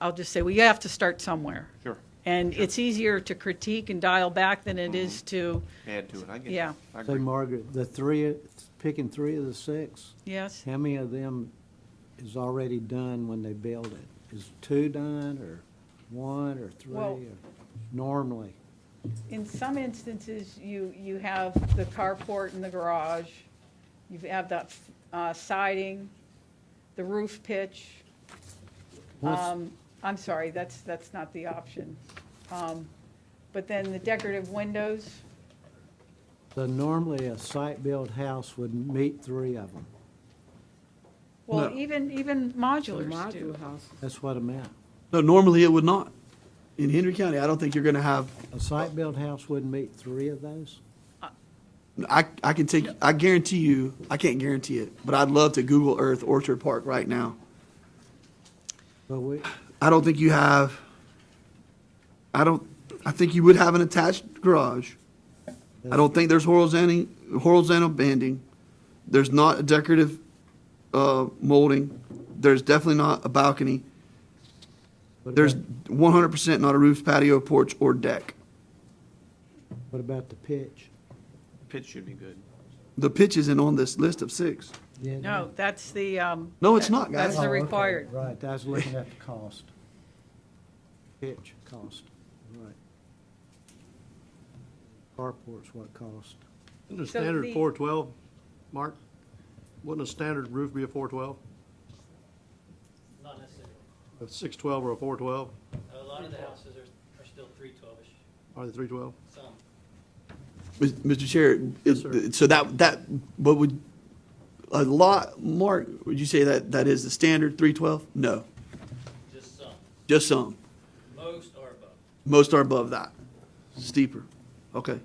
I'll just say we have to start somewhere. Sure. And it's easier to critique and dial back than it is to, Add to it. I get Yeah. that. I Say, agree. Margaret, picking 3 of the 6, yes? how many of them is already done when they build it? Is 2 done, or 1, or 3, Well- or normally? In some instances, you have the carport and the garage, you have that siding, the roof pitch. What's- I'm sorry, that's not the option. But then the decorative windows, So normally a site-built house would meet 3 of them. well, No. even modulars do. Modular house. That's what I meant. No, normally it would not. In Henry County, I don't think you're going to have, A site-built house wouldn't meet 3 of those? I guarantee you, I can't guarantee it, but I'd love to Google Earth Orchard Park right now. But I don't think you have, I think you would have an attached garage. I don't think there's horizontal banding. There's not a decorative molding. There's definitely not a balcony. what There's about- 100% not a roof, patio, porch, or deck. What about the pitch? Pitch should be good. The pitch isn't on this list of 6. Yeah, No, that's the. No, it's not, guys. That's the Oh, okay, required. Right, I was looking at the cost. Pitch cost, right. Carport's what cost? Isn't a So standard the- 412, Mark? Wouldn't a standard roof be a 412? Not necessarily. A 612 or a 412? A lot of the houses are still 312-ish, Are they 312? some. Mr. Chair, sir. so but would, a lot, Mark, would you say that is the standard 312? No, Just some. just some. Most are above. Most are above that. Steeper. Okay.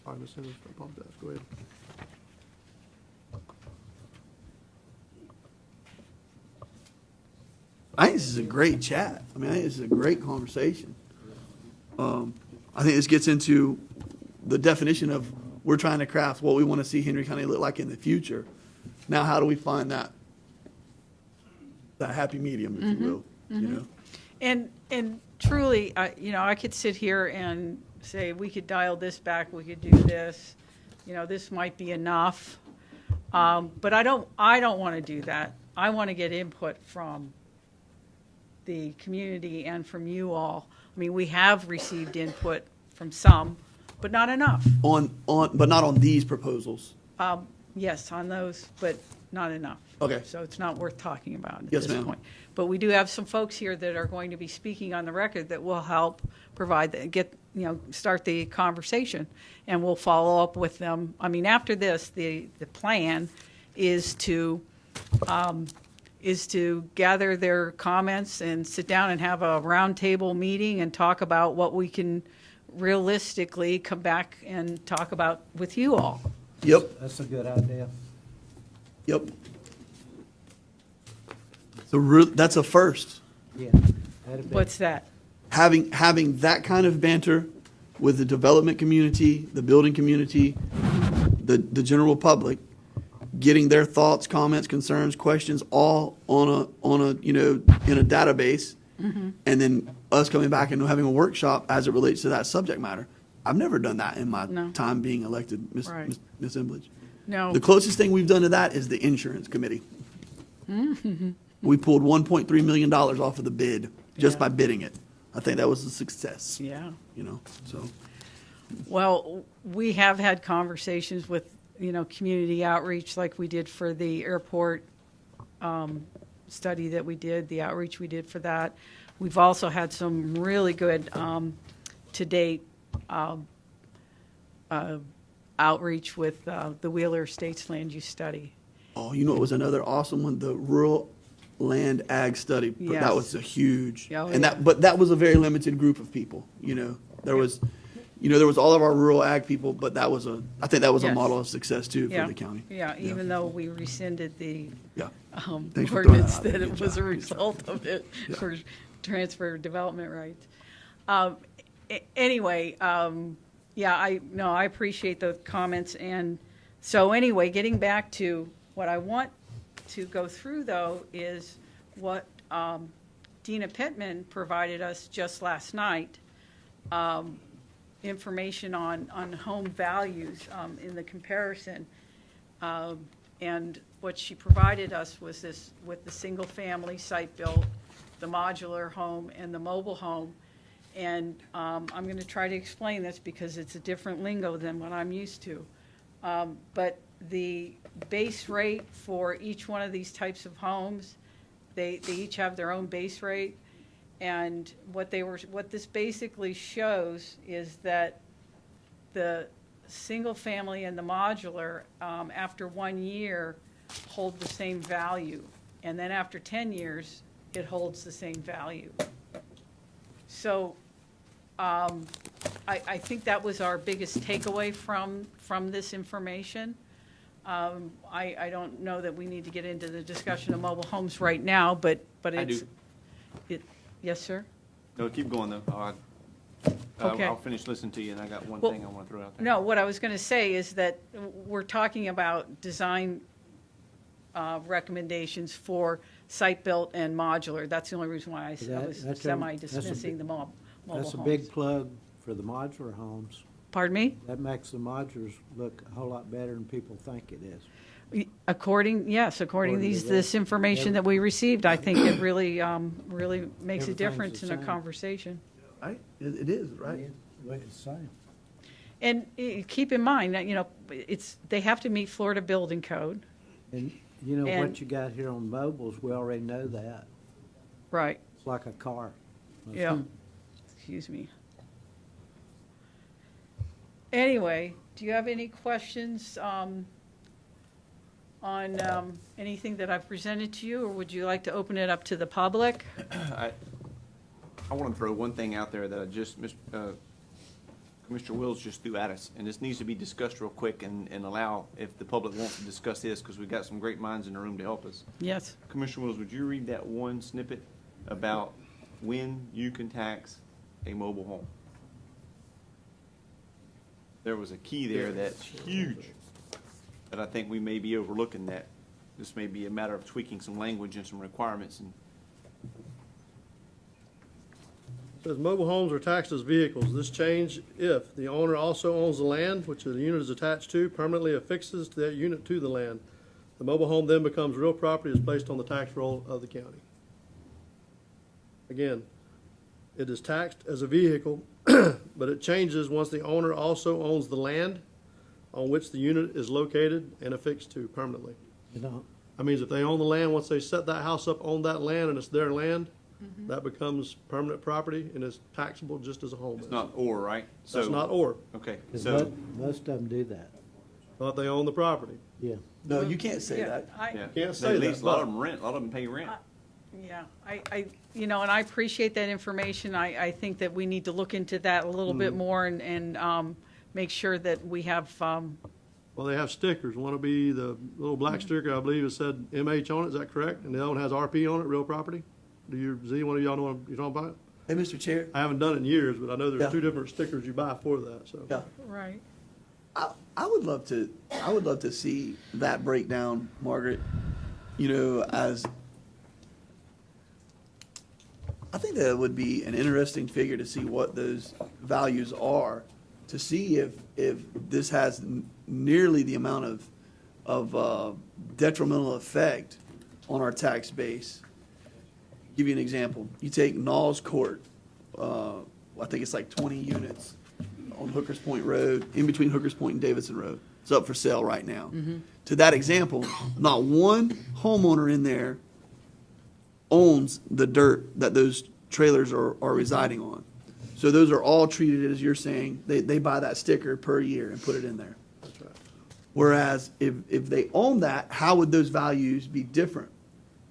Sorry, Ms. Henderson, I apologize. Go ahead. I think this is a great chat. I mean, I think this is a great conversation. I think this gets into the definition of we're trying to craft what we want to see Henry County look like in the future. Now, how do we find that happy medium, if you will? You know, And truly, you know, I could sit here and say, we could dial this back, we could do this, you know, this might be enough. But I don't want to do that. I want to get input from the community and from you all. I mean, we have received input from some, but not enough. but not on these proposals. Yes, on those, but not enough. Okay. So it's not worth talking about at Yes, this ma'am. point. But we do have some folks here that are going to be speaking on the record that will help provide, start the conversation, and we'll follow up with them. I mean, after this, the plan is to gather their comments and sit down and have a roundtable meeting and talk about what we can realistically come back and talk about with you all. Yep, That's a good idea. yep. That's a first. Yeah. That'd be- What's that? Having that kind of banter with the development community, the building community, the general public, getting their thoughts, comments, concerns, questions, all on a in a database, Mm-hmm. and then us coming back and having a workshop as it relates to that subject matter. I've never done that in my No. time being elected, Ms. Right. Ms. Embledge. No. The closest thing we've done to that is the insurance committee. Mm-hmm. We pulled $1.3 million off of the bid just Yeah. by bidding it. I think that was a success. Yeah. So Well, we have had conversations with, community outreach like we did for the airport study that we did, the outreach we did for that. We've also had some really good to-date outreach with the Wheeler Estates Land Use Study. Oh, it was another awesome one, the rural land ag study. Yes. That was a huge, Oh, and yeah. but that was a very limited group of people. There was all of our rural ag people, but I think that was a Yes. model of success too Yeah. for the county. Yeah, even though we rescinded the Yeah. Thanks for throwing ordinance out that there. it Good was a job. result of it Yeah. for transfer of development rights. Anyway, I appreciate the comments. And so anyway, getting back to what I want to go through though is what Dina Pittman provided us just last night. Information on home values in the comparison. And what she provided us was this with the single-family site-built, the modular home, and the mobile home. And I'm going to try to explain this because it's a different lingo than what I'm used to. But the base rate for each one of these types of homes, they each have their own base rate. And what this basically shows is that the single family and the modular, after 1 year, hold the same value. And then after 10 years, it holds the same value. So I think that was our biggest takeaway from this information. I don't know that we need to get into the discussion of mobile homes right now, but I it's. do. Yes, sir? No, keep going though. Okay. I'll finish listening to you, and I got one Well, thing I want to throw out there. No, what I was going to say is that we're talking about design recommendations for site-built and modular. That's the only reason why I was That's a semi-dismissing the mobile homes. That's a big plug for the modular homes. Pardon me? That makes the modulars look a whole lot better than people think it is. According to this information that we received, I think it really, really makes a Everything's difference the in a same. conversation. Right? It is, right? It's the same. And keep in mind that, they have to meet Florida Building Code. And And- what you got here on mobiles, we already know that. Right. It's like a car. Yeah. Excuse me. Anyway, do you have any questions on anything that I've presented to you, or would you like to open it up to the public? I want to throw one thing out there that Commissioner Wills just threw at us, and this needs to be discussed real quick and allow, if the public wants to discuss this, because we've got some great minds in the room to help us. Yes. Commissioner Wills, would you read that one snippet about when you can tax a mobile home? There was a key there that's huge, that I think we may be overlooking, that this may be a matter of tweaking some language and some requirements. And Says mobile homes are taxed as vehicles. This change, if the owner also owns the land which the unit is attached to, permanently affixes that unit to the land. The mobile home then becomes real property, is placed on the tax roll of the county. Again, it is taxed as a vehicle, but it changes once the owner also owns the land on which the unit is located and affixed to permanently. You know, That means if they own the land, once they set that house up on that land and it's their land, that becomes permanent property and is taxable just as a home is. It's not or, right? That's So- not or, Okay, 'Cause so, most of them do that, but they own the property. yeah. No, you can't say Yeah, that. yeah. Can't They say lease, that, a lot but- of them rent, a lot of them pay rent. Yeah, and I appreciate that information. I think that we need to look into that a little bit more and make sure that we have, Well, they have stickers. One will be the little black sticker, I believe it said MH on it, is that correct? And the other one has RP on it, real property? Does any one of y'all know what you're talking about? Hey, Mr. Chair. I haven't done it in years, but I know Yeah. there's two different stickers you buy for that, so. Yeah. right. I would love to see that breakdown, Margaret, as I think that would be an interesting figure to see what those values are, to see if this has nearly the amount of detrimental effect on our tax base. Give you an example. You take Knowles Court, I think it's like 20 units on Hookers Point Road, in between Hookers Point and Davidson Road. It's up for sale right now. To that example, not one homeowner in there owns the dirt that those trailers are residing on. So those are all treated as you're saying, they buy that sticker per year and put it in there. That's right. Whereas if they own that, how would those values be different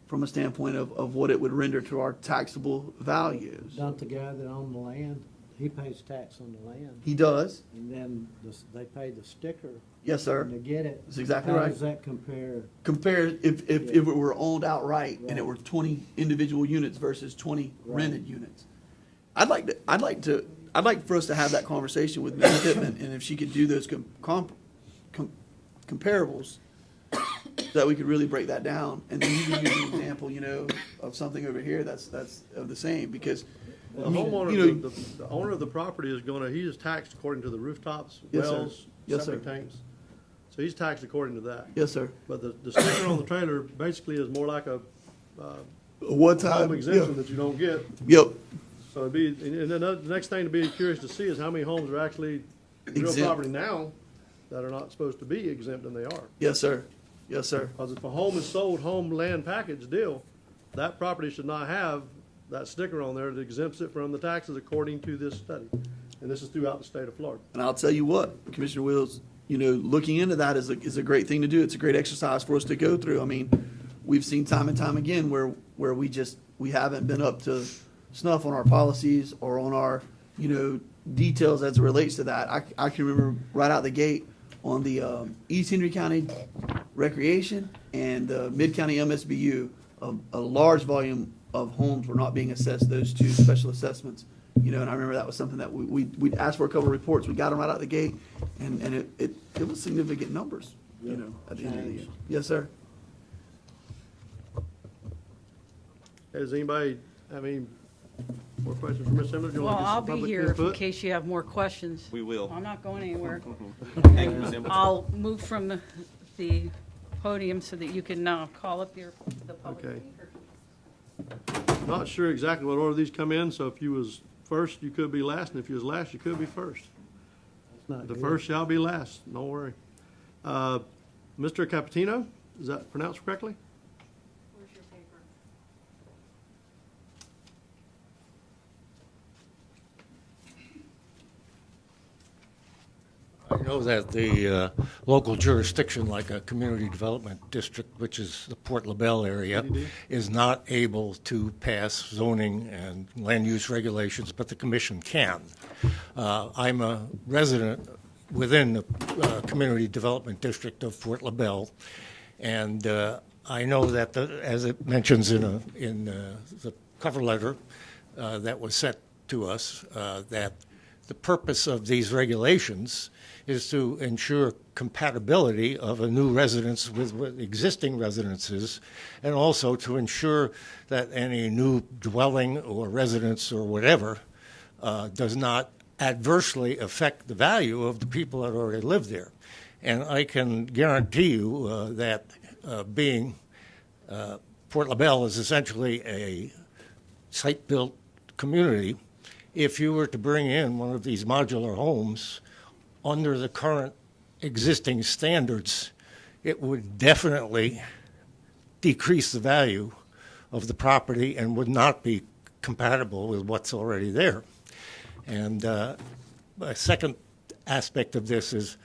from a standpoint of what it would render to our taxable values? Don't the guy that owned the land, he pays tax on the land, He does. and then they pay the sticker Yes, sir. when they get it. That's exactly How right. does that compare? Compare if it were owned outright and it were 20 individual units versus 20 rented units. I'd like for us to have that conversation with Ms. Pittman, and if she could do those comparables, so that we could really break that down. And then you can use an example, of something over here that's of the same, because The I mean, homeowner, the owner of the property he is taxed according to the rooftops, Yes, sir. wells, Yes, septic sir. tanks. So he's taxed according to that. Yes, sir. But the sticker on the trailer basically is more like a One time. home exemption that you don't get. Yep. So it'd be, and then the next thing to be curious to see is how many homes are actually real Exempt. property now that are not supposed to be exempt, and they are. Yes, sir. Yes, sir. Because if a home is sold, home land package deal, that property should not have that sticker on there that exempts it from the taxes according to this study. And this is throughout the state of Florida. And I'll tell you what, Commissioner Wills, looking into that is a great thing to do. It's a great exercise for us to go through. I mean, we've seen time and time again where we haven't been up to snuff on our policies or on our, details as it relates to that. I can remember right out the gate on the East Henry County Recreation and Mid-County MSBU, a large volume of homes were not being assessed, those two special assessments. And I remember that was something that we'd asked for a couple of reports. We got them right out the gate, and it was significant numbers, at the end of the year. Yes, sir. Does anybody have any more questions for Ms. Simmons? You Well, wanna get some I'll be public here in input? case you have more questions. We will. I'm not going anywhere. Thank you, Ms. Emmons. I'll move from the podium so that you can call up the public. Okay. speaker. Not sure exactly what order these come in, so if you was first, you could be last, and if you was last, you could be first. That's not The good. first shall be last, don't worry. Mr. Capitino, is that pronounced correctly? Where's your paper? I know that the local jurisdiction, like a community development district, which is the Port LaBelle area, CDD? is not able to pass zoning and land use regulations, but the commission can. I'm a resident within the community development district of Port LaBelle, and I know that, as it mentions in the cover letter that was sent to us, that the purpose of these regulations is to ensure compatibility of a new residence with existing residences, and also to ensure that any new dwelling or residence or whatever does not adversely affect the value of the people that already live there. And I can guarantee you that being Port LaBelle is essentially a site-built community, if you were to bring in one of these modular homes under the current existing standards, it would definitely decrease the value of the property and would not be compatible with what's already there. And a second aspect of this is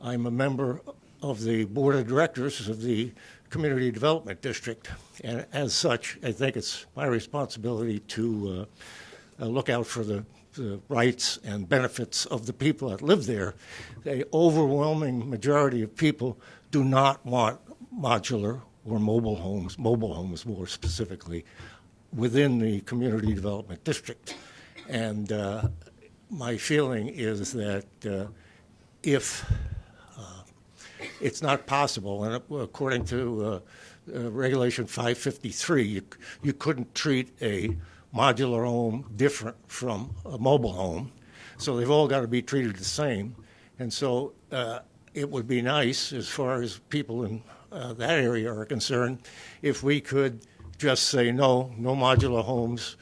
I'm a member of the board of directors of the Community Development District. And as such, I think it's my responsibility to look out for the rights and benefits of the people that live there. The overwhelming majority of people do not want modular or mobile homes more specifically, within the Community Development District. And my feeling is that if it's not possible, and according to Regulation 553, you couldn't treat a modular home different from a mobile home, so they've all got to be treated the same. And so it would be nice, as far as people in that area are concerned, if we could just say no modular homes,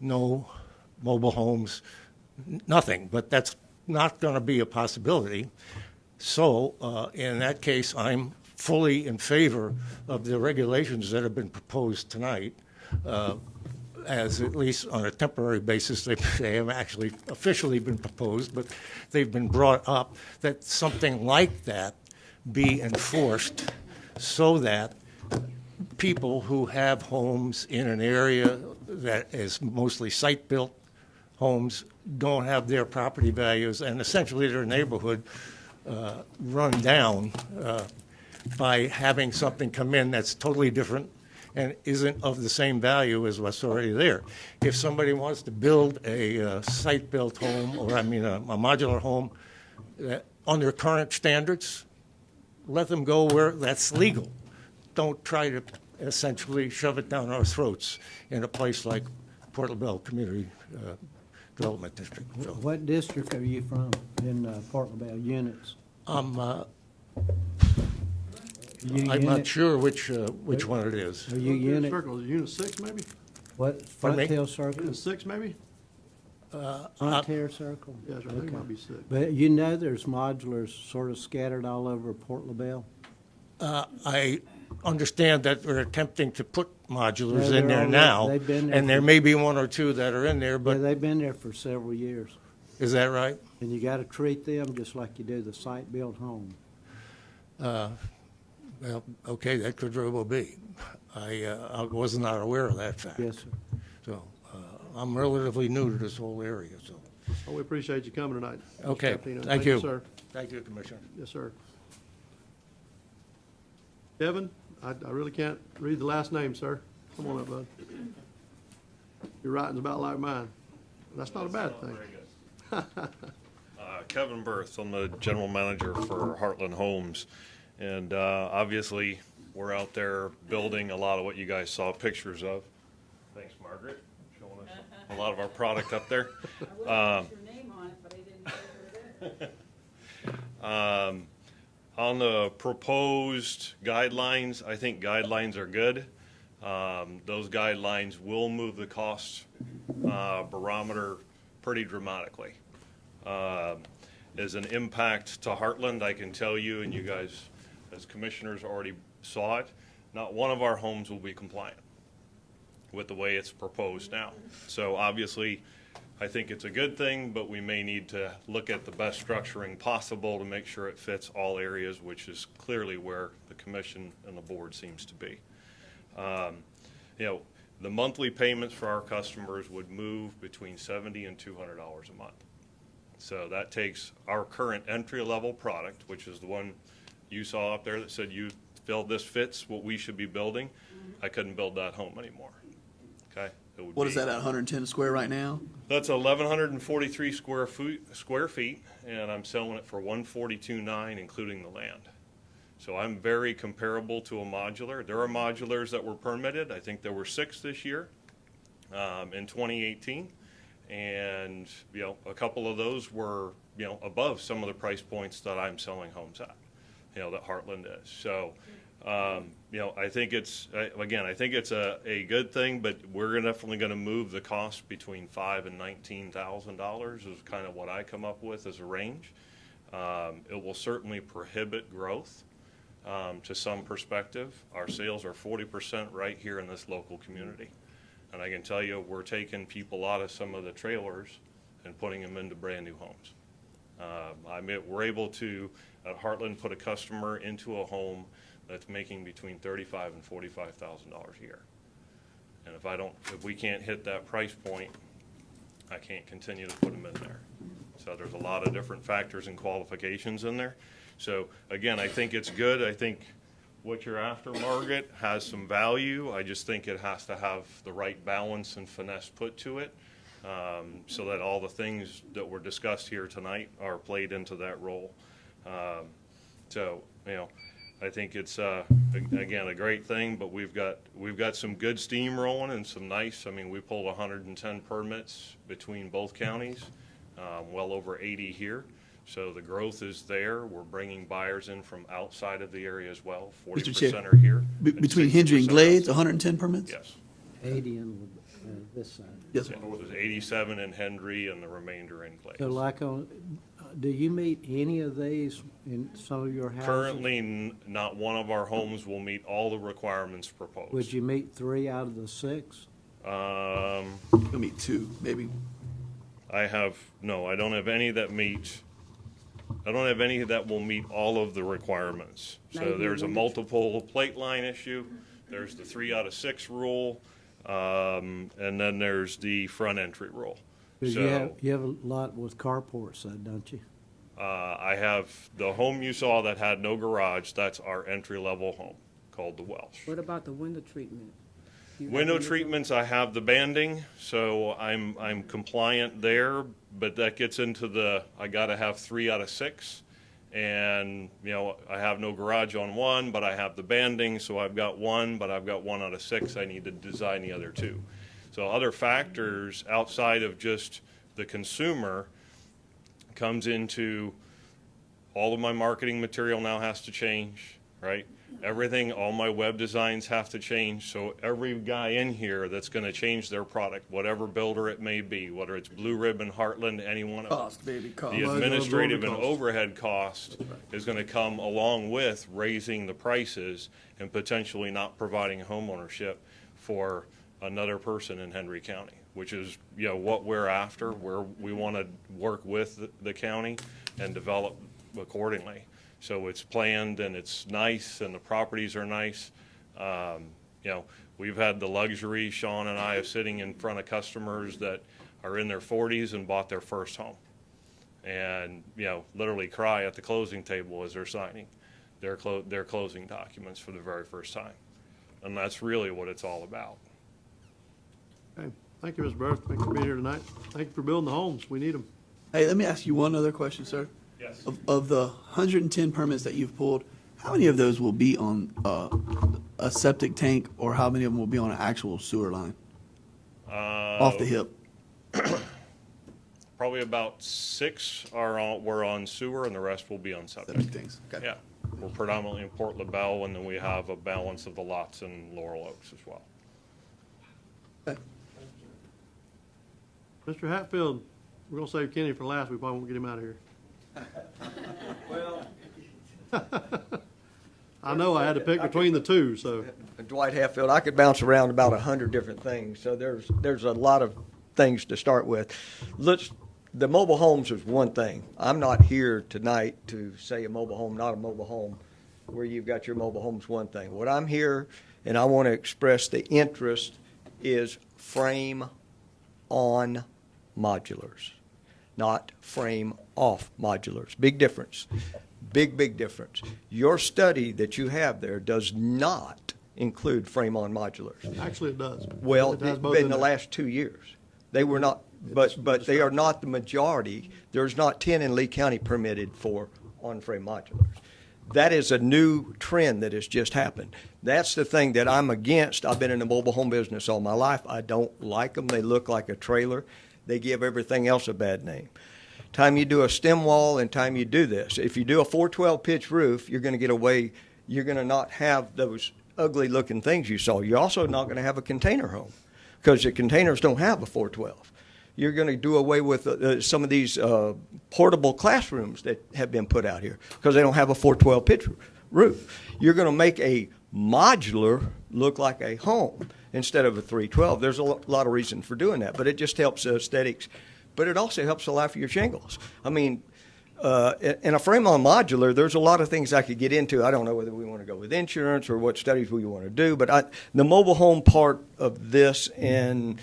no mobile homes, nothing. But that's not going to be a possibility. So in that case, I'm fully in favor of the regulations that have been proposed tonight, as at least on a temporary basis. They haven't actually officially been proposed, but they've been brought up, that something like that be enforced so that people who have homes in an area that is mostly site-built homes don't have their property values and essentially their neighborhood run down by having something come in that's totally different and isn't of the same value as what's already there. If somebody wants to build a site-built home, or a modular home, under current standards, let them go where that's legal. Don't try to essentially shove it down our throats in a place like Port LaBelle Community Development District. So, What district are you from in Port LaBelle units? I'm You not unit- sure which one it is. Are you unit, Circle, is it Unit 6 maybe? what, Pardon me? Front Hill Circle? Unit 6 maybe? Frontier Circle? Yeah, I think it might be 6. But you know there's modulars sort of scattered all over Port LaBelle? I understand that we're attempting to put modulars Yeah, in they're there already- now, they've been there and there for- may be one or two that are in there, But but they've been there for several years. is that right? And you gotta treat them just like you do the site-built home. Well, okay, that could very well be. I was not aware of that fact. Yes, sir. So I'm relatively new to this whole area, so. Well, we appreciate you coming tonight. Mr. Okay, Capitino. thank you. Sir. Thank you, Commissioner. Yes, sir. Kevin, I really can't read the last name, sir. Come on up, bud. Your writing's about like mine. That's not a bad thing. Kevin Berth, I'm the general manager for Heartland Homes. And obviously, we're out there building a lot of what you guys saw pictures of. Thanks, Margaret, showing us a lot of our product up there. your name on it, but I didn't On the proposed guidelines, I think guidelines are good. Those guidelines will move the cost barometer pretty dramatically. As an impact to Heartland, I can tell you, and you guys as commissioners already saw it, not one of our homes will be compliant with the way it's proposed now. So obviously, I think it's a good thing, but we may need to look at the best structuring possible to make sure it fits all areas, which is clearly where the commission and the board seems to be. The monthly payments for our customers would move between $70 and $200 a month. So that takes our current entry-level product, which is the one you saw up there that said you feel this fits what we should be building. I couldn't build that home anymore. Okay? What is that at 110 square right now? That's 1,143 square feet, and I'm selling it for $142,900, including the land. So I'm very comparable to a modular. There are modulars that were permitted. I think there were 6 this year in 2018. And, a couple of those were, above some of the price points that I'm selling homes at, that Heartland is. So, I think it's, again, I think it's a good thing, but we're definitely going to move the cost between $5,000 and $19,000 is kind of what I come up with as a range. It will certainly prohibit growth to some perspective. Our sales are 40% right here in this local community. And I can tell you, we're taking people out of some of the trailers and putting them into brand-new homes. We're able to, at Heartland, put a customer into a home that's making between $35,000 and $45,000 a year. And if we can't hit that price point, I can't continue to put them in there. So there's a lot of different factors and qualifications in there. So again, I think it's good. I think what you're after, Margaret, has some value. I just think it has to have the right balance and finesse put to it, so that all the things that were discussed here tonight are played into that role. So, you know, I think it's, again, a great thing, but we've got some good steam rolling and some nice, I mean, we pulled 110 permits between both counties, well over 80 here. So the growth is there. We're bringing buyers in from outside of the area as well. 40% are here. Between 60% Hendry and Glades, outside. 110 permits? Yes. 80 on this side. Yes, sir. There's 87 in Hendry and the remainder in Glades. So like do you meet any of these in some of your houses? Currently, not one of our homes will meet all the requirements proposed. Would you meet 3 out of the 6? You'll meet 2, maybe. I don't have any that will meet all of the requirements. So there's a multiple plate line issue, there's the 3 out of 6 rule, and then there's the front entry rule. Because So, you have a lot with carports, don't you? I have the home you saw that had no garage, that's our entry-level home, called the Welsh. What about the window treatment? Do you have Window window treatments, I have the banding, so I'm compliant there, but that gets into I gotta have 3 out of 6. And, you know, I have no garage on one, but I have the banding, so I've got 1, but I've got 1 out of 6. I need to design the other 2. So other factors outside of just the consumer comes into all of my marketing material now has to change, right? Everything, all my web designs have to change. So every guy in here that's going to change their product, whatever builder it may be, whether it's Blue Ribbon, Heartland, any one of them. Cost, baby, cost. The administrative and overhead cost is going to come along with raising the prices and potentially not providing homeownership for another person in Hendry County, which is, you know, what we're after, where we want to work with the county and develop accordingly. So it's planned and it's nice and the properties are nice. You know, we've had the luxury, Sean and I, of sitting in front of customers that are in their 40s and bought their first home. And, you know, literally cry at the closing table as they're signing their closing documents for the very first time. And that's really what it's all about. Okay, thank you, Mr. Burth. Thank you for being here tonight. Thank you for building the homes. We need them. Hey, let me ask you one other question, sir. Yes. Of the 110 permits that you've pulled, how many of those will be on a septic tank, or how many of them will be on an actual sewer line? Off the hip. Probably about 6 were on sewer and the rest will be on septic. Septic tanks. Okay. Yeah, we're predominantly in Port LaBelle, and then we have a balance of the lots in Laurel Oaks as well. Okay. Mr. Hatfield, we're gonna save Kenny for last. We probably won't get him out of here. I know I had to pick between the two, so. Dwight Hatfield, I could bounce around about 100 different things, so there's a lot of things to start with. The mobile homes is one thing. I'm not here tonight to say a mobile home, not a mobile home, where you've got your mobile home's one thing. What I'm here, and I want to express the interest, is frame-on modulars, not frame-off modulars. Big difference. Big difference. Your study that you have there does not include frame-on modulars. Actually, it does. Well, It has both in the there. last 2 years. They were not, but they are not the majority. There's not 10 in Lee County permitted for on-frame modulars. That is a new trend that has just happened. That's the thing that I'm against. I've been in the mobile home business all my life. I don't like them. They look like a trailer. They give everything else a bad name. Time you do a stem wall and time you do this. If you do a 412 pitch roof, you're going to get away. You're going to not have those ugly looking things you saw. You're also not going to have a container home because the containers don't have a 412. You're going to do away with some of these portable classrooms that have been put out here because they don't have a 412 pitch roof. You're going to make a modular look like a home. instead of a 312. There's a lot of reason for doing that, but it just helps the aesthetics. But it also helps the life of your shingles. I mean, in a frame-on modular, there's a lot of things I could get into. I don't know whether we want to go with insurance or what studies we want to do, but the mobile home part of this and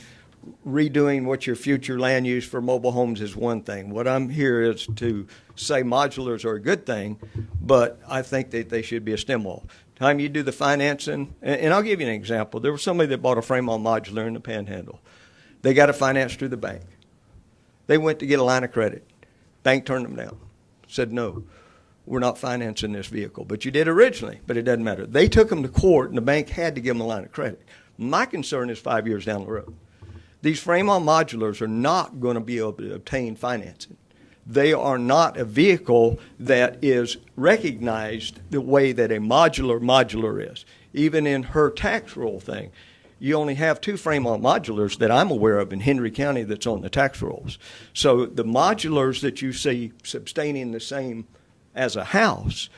redoing what your future land use for mobile homes is one thing. What I'm here is to say modulars are a good thing, but I think that they should be a stem wall. Time you do the financing, and I'll give you an example. There was somebody that bought a frame-on modular in the Panhandle. They got it financed through the bank. They went to get a line of credit. Bank turned them down. Said, no, we're not financing this vehicle. But you did originally, but it doesn't matter. They took them to court, and the bank had to give them a line of credit. My concern is 5 years down the road. These frame-on modulars are not going to be able to obtain financing. They are not a vehicle that is recognized the way that a modular is. Even in her tax roll thing, you only have 2 frame-on modulars that I'm aware of in Henry County that's on the tax rolls. So the modulars that you see sustaining the same as a house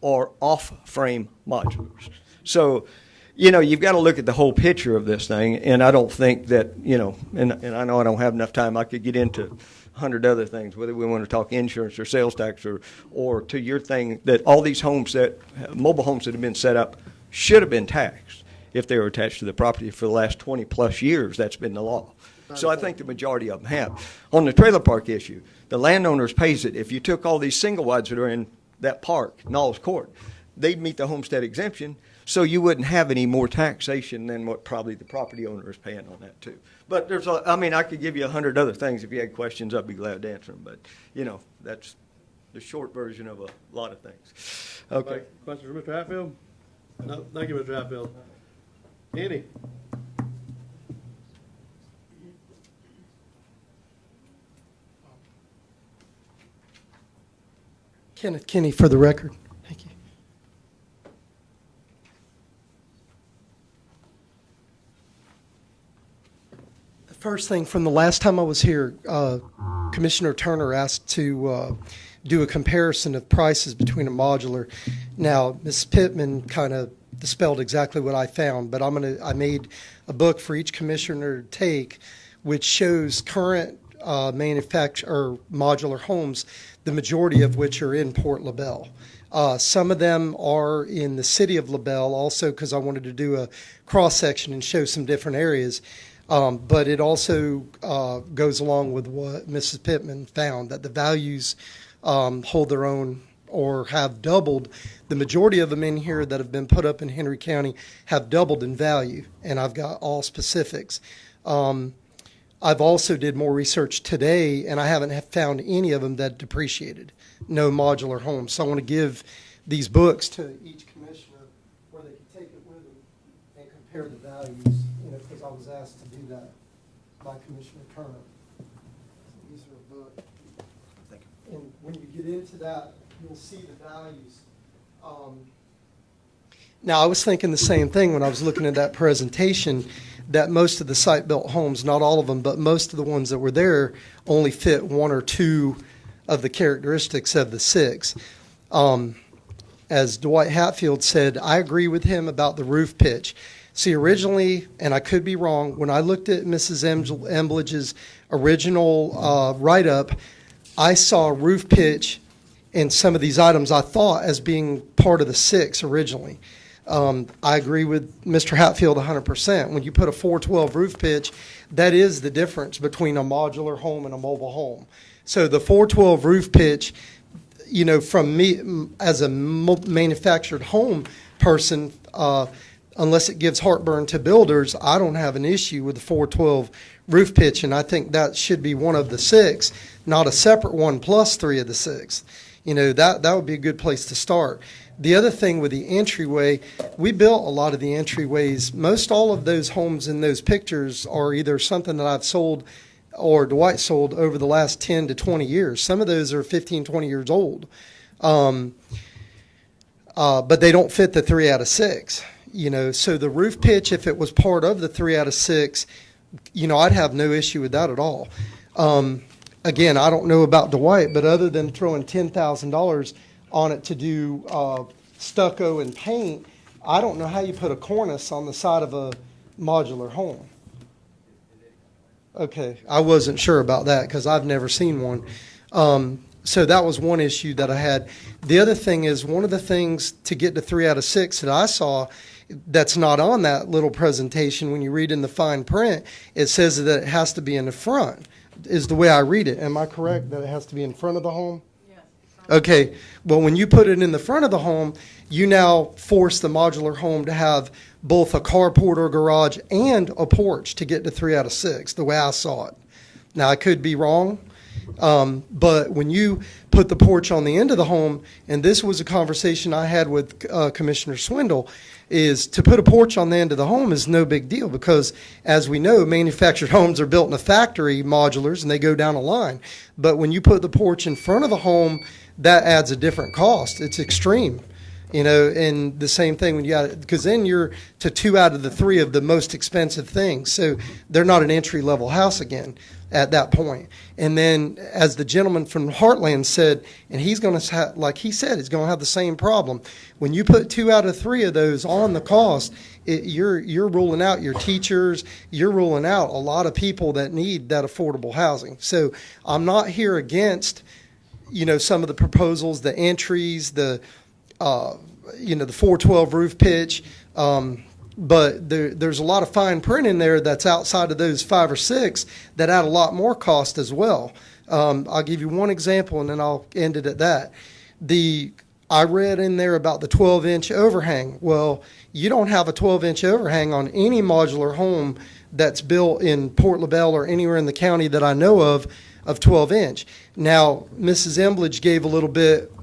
are off-frame modulars. So, you know, you've got to look at the whole picture of this thing, and I don't think that, you know, and I know I don't have enough time. I could get into 100 other things, whether we want to talk insurance or sales tax or to your thing, that all these homes mobile homes that have been set up should have been taxed if they were attached to the property for the last 20 plus years. That's been the law. So I think the majority of them have. On the trailer park issue, the landowners pays it. If you took all these single wides that are in that park, Knowles Court, they'd meet the homestead exemption, so you wouldn't have any more taxation than what probably the property owner is paying on that too. But I could give you 100 other things. If you had questions, I'd be glad to answer them. But, you know, that's the short version of a lot of things. Okay. Questions for Mr. Hatfield? No, thank you, Mr. Hatfield. Andy? Kenneth Kinney for the record. Thank you. The first thing from the last time I was here, Commissioner Turner asked to do a comparison of prices between a modular. Now, Ms. Pittman kind of dispelled exactly what I found, but I made a book for each commissioner to take, which shows current modular homes, the majority of which are in Port LaBelle. Some of them are in the city of LaBelle also, because I wanted to do a cross-section and show some different areas. But it also goes along with what Mrs. Pittman found, that the values hold their own or have doubled. The majority of them in here that have been put up in Henry County have doubled in value, and I've got all specifics. I've also did more research today, and I haven't found any of them that depreciated, no modular homes. So I want to give these books to each commissioner where they can take it with them and compare the values, you know, because I was asked to do that by Commissioner Turner. So these are a book. Thank you. And when you get into that, you'll see the values. Now, I was thinking the same thing when I was looking at that presentation, that most of the site-built homes, not all of them, but most of the ones that were there only fit 1 or 2 of the characteristics of the 6. As Dwight Hatfield said, I agree with him about the roof pitch. See, originally, and I could be wrong, when I looked at Mrs. Embledge's original write-up, I saw roof pitch in some of these items I thought as being part of the 6 originally. I agree with Mr. Hatfield 100%. When you put a 412 roof pitch, that is the difference between a modular home and a mobile home. So the 412 roof pitch, you know, from me as a manufactured home person, unless it gives heartburn to builders, I don't have an issue with the 412 roof pitch, and I think that should be one of the 6, not a separate one plus 3 of the 6. You know, that would be a good place to start. The other thing with the entryway, we built a lot of the entryways. Most all of those homes in those pictures are either something that I've sold or Dwight sold over the last 10 to 20 years. Some of those are 15, 20 years old. But they don't fit the 3 out of 6. You know, so the roof pitch, if it was part of the 3 out of 6, you know, I'd have no issue with that at all. Again, I don't know about Dwight, but other than throwing $10,000 on it to do stucco and paint, I don't know how you put a cornice on the side of a modular home. Okay, I wasn't sure about that because I've never seen one. So that was one issue that I had. The other thing is, one of the things to get to 3 out of 6 that I saw that's not on that little presentation, when you read in the fine print, it says that it has to be in the front, is the way I read it. Am I correct that it has to be in front of the home? Yes. Okay, well, when you put it in the front of the home, you now force the modular home to have both a carport or garage and a porch to get to 3 out of 6, the way I saw it. Now, I could be wrong, but when you put the porch on the end of the home, and this was a conversation I had with Commissioner Swindle, is to put a porch on the end of the home is no big deal because, as we know, manufactured homes are built in a factory, modulars, and they go down a line. But when you put the porch in front of the home, that adds a different cost. It's extreme. You know, and the same thing when you got, because then you're to 2 out of the 3 of the most expensive things. So they're not an entry level house again at that point. And then, as the gentleman from Heartland said, and he's going to have, like he said, he's going to have the same problem. When you put 2 out of 3 of those on the cost, you're ruling out your teachers. You're ruling out a lot of people that need that affordable housing. So I'm not here against, you know, some of the proposals, the entries, the 412 roof pitch, but there's a lot of fine print in there that's outside of those 5 or 6 that add a lot more cost as well. I'll give you one example, and then I'll end it at that. I read in there about the 12-inch overhang. Well, you don't have a 12-inch overhang on any modular home that's built in Port LaBelle or anywhere in the county that I know of 12-inch. Now, Mrs. Embledge gave a little bit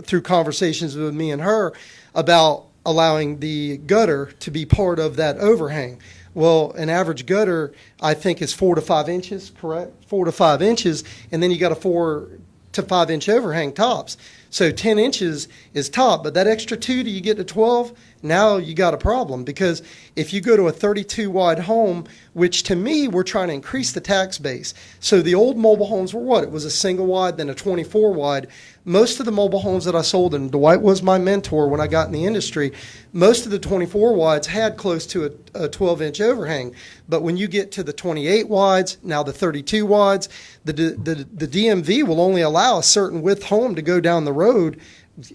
through conversations with me and her about allowing the gutter to be part of that overhang. Well, an average gutter, I think, is 4 to 5 inches, correct? 4 to 5 inches, and then you got a 4 to 5 inch overhang tops. So 10 inches is top, but that extra 2 till you get to 12, now you got a problem. Because if you go to a 32 wide home, which to me, we're trying to increase the tax base. So the old mobile homes were what? It was a single wide, then a 24 wide. Most of the mobile homes that I sold, and Dwight was my mentor when I got in the industry, most of the 24 wides had close to a 12-inch overhang. But when you get to the 28 wides, now the 32 wides, the DMV will only allow a certain width home to go down the road.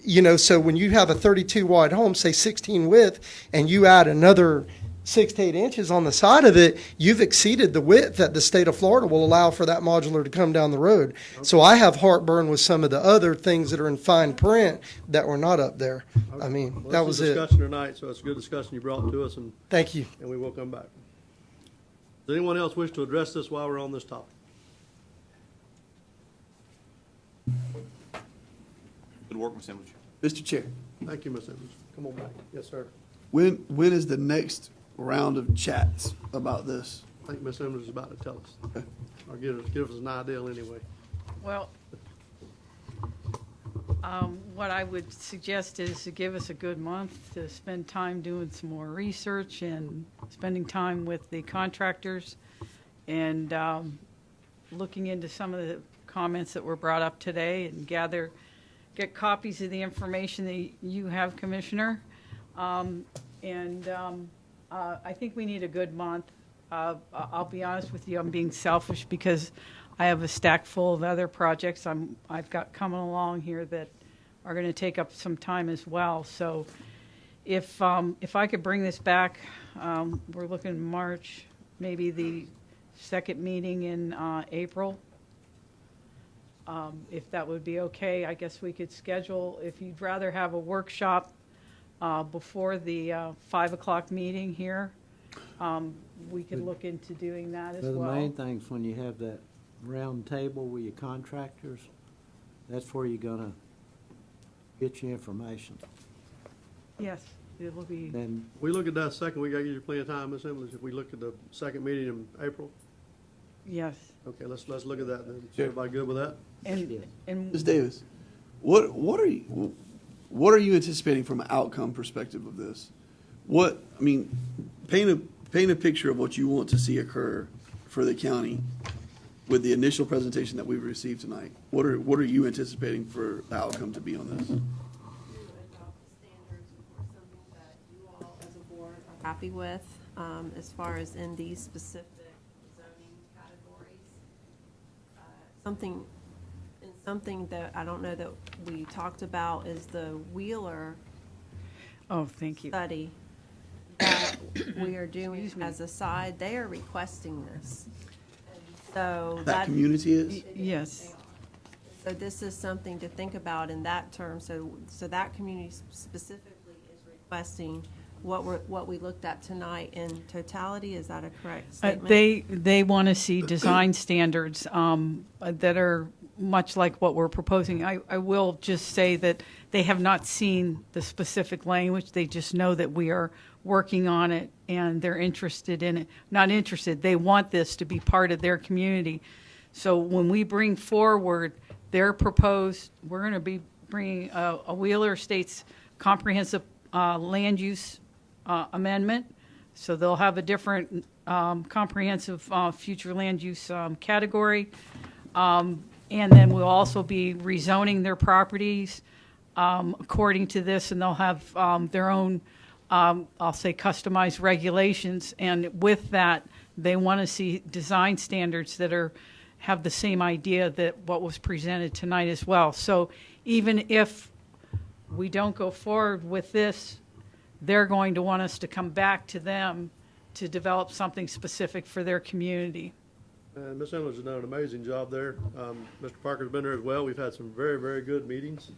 You know, so when you have a 32 wide home, say 16 width, and you add another 6 to 8 inches on the side of it, you've exceeded the width that the state of Florida will allow for that modular to come down the road. Okay. So I have heartburn with some of the other things that are in fine print that were not up there. Okay. I mean, well, that was it. Discussion tonight, so it's a good discussion you brought to us, and thank you. And we will come back. Does anyone else wish to address this while we're on this topic? Good work, Ms. Embledge. Mr. Chair, Thank you, Ms. Evans. Come on back. Yes, sir. when is the next round of chats about this? I think Ms. Evans is about to tell us. Okay. Or give us an idea anyway. Well, what I would suggest is to give us a good month to spend time doing some more research and spending time with the contractors and looking into some of the comments that were brought up today and get copies of the information that you have, Commissioner. I think we need a good month. I'll be honest with you, I'm being selfish because I have a stack full of other projects I've got coming along here that are going to take up some time as well. So if I could bring this back, we're looking March, maybe the second meeting in April. If that would be okay, I guess we could schedule, if you'd rather have a workshop before the 5 o'clock meeting here, we could look into doing that as well. The main thing's when you have that round table with your contractors, that's where you're gonna get your information. Yes, it will be. Then We look at that second, we gotta give you plenty of time, Ms. Evans, if we look at the second meeting in April. Yes. Okay, let's look at that then. Is everybody good with that? And Ms. Davis, what are you anticipating from an outcome perspective of this? Paint a picture of what you want to see occur for the county with the initial presentation that we've received tonight. What are you anticipating for the outcome to be on this? Happy with. as far as in these specific zoning categories. Something that I don't know that we talked about is the Wheeler Oh, thank you. study that we are doing as a side. They are requesting this. So That community is? Yes. So this is something to think about in that term. So that community specifically is requesting what we looked at tonight in totality. Is that a correct statement? They want to see design standards that are much like what we're proposing. I will just say that they have not seen the specific language. They just know that we are working on it and they're interested in it. Not interested, they want this to be part of their community. So when we bring forward their proposed, we're going to be bringing a Wheeler Estates comprehensive land use amendment. So they'll have a different comprehensive future land use category. And then we'll also be rezoning their properties according to this, and they'll have their own, I'll say, customized regulations. And with that, they want to see design standards that have the same idea that what was presented tonight as well. So even if we don't go forward with this, they're going to want us to come back to them to develop something specific for their community. And Ms. Endler's done an amazing job there. Mr. Parker's been there as well. We've had some very, very good meetings.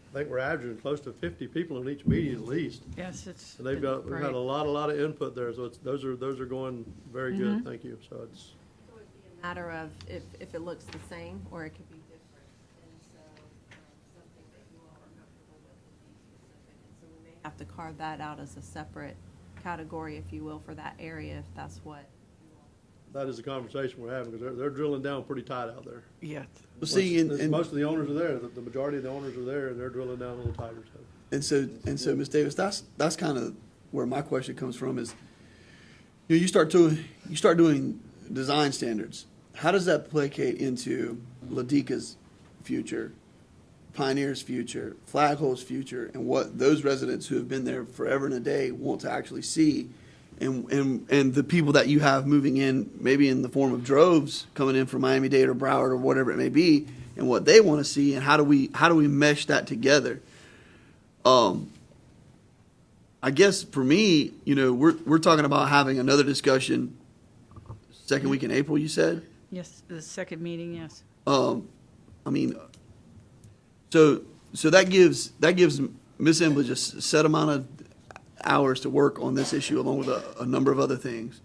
I think we're averaging close to 50 people in each meeting at least. Yes, it's. And we've had a lot of input there, so those are going very good. Thank you. So it's. So it'd be a matter of if it looks the same or it could be different. And so something that you all are comfortable with would be specific. And so we may have to carve that out as a separate category, if you will, for that area, if that's what. That is the conversation we're having, because they're drilling down pretty tight out there. Yeah. Well, see, Most of the owners are there. The majority of the owners are there, and they're drilling down a little tighter. So. And so, Ms. Davis, that's kind of where my question comes from is, you start doing design standards. How does that placate into Ladika's future, Pioneer's future, Flaghole's future, and what those residents who have been there forever and a day want to actually see? And the people that you have moving in, maybe in the form of droves coming in from Miami-Dade or Broward or whatever it may be, and what they want to see, and how do we mesh that together? I guess for me, we're talking about having another discussion second week in April. You said? Yes, the second meeting. Yes. I mean, so that gives Ms. Embla just a set amount of hours to work on this issue, along with a number of other things,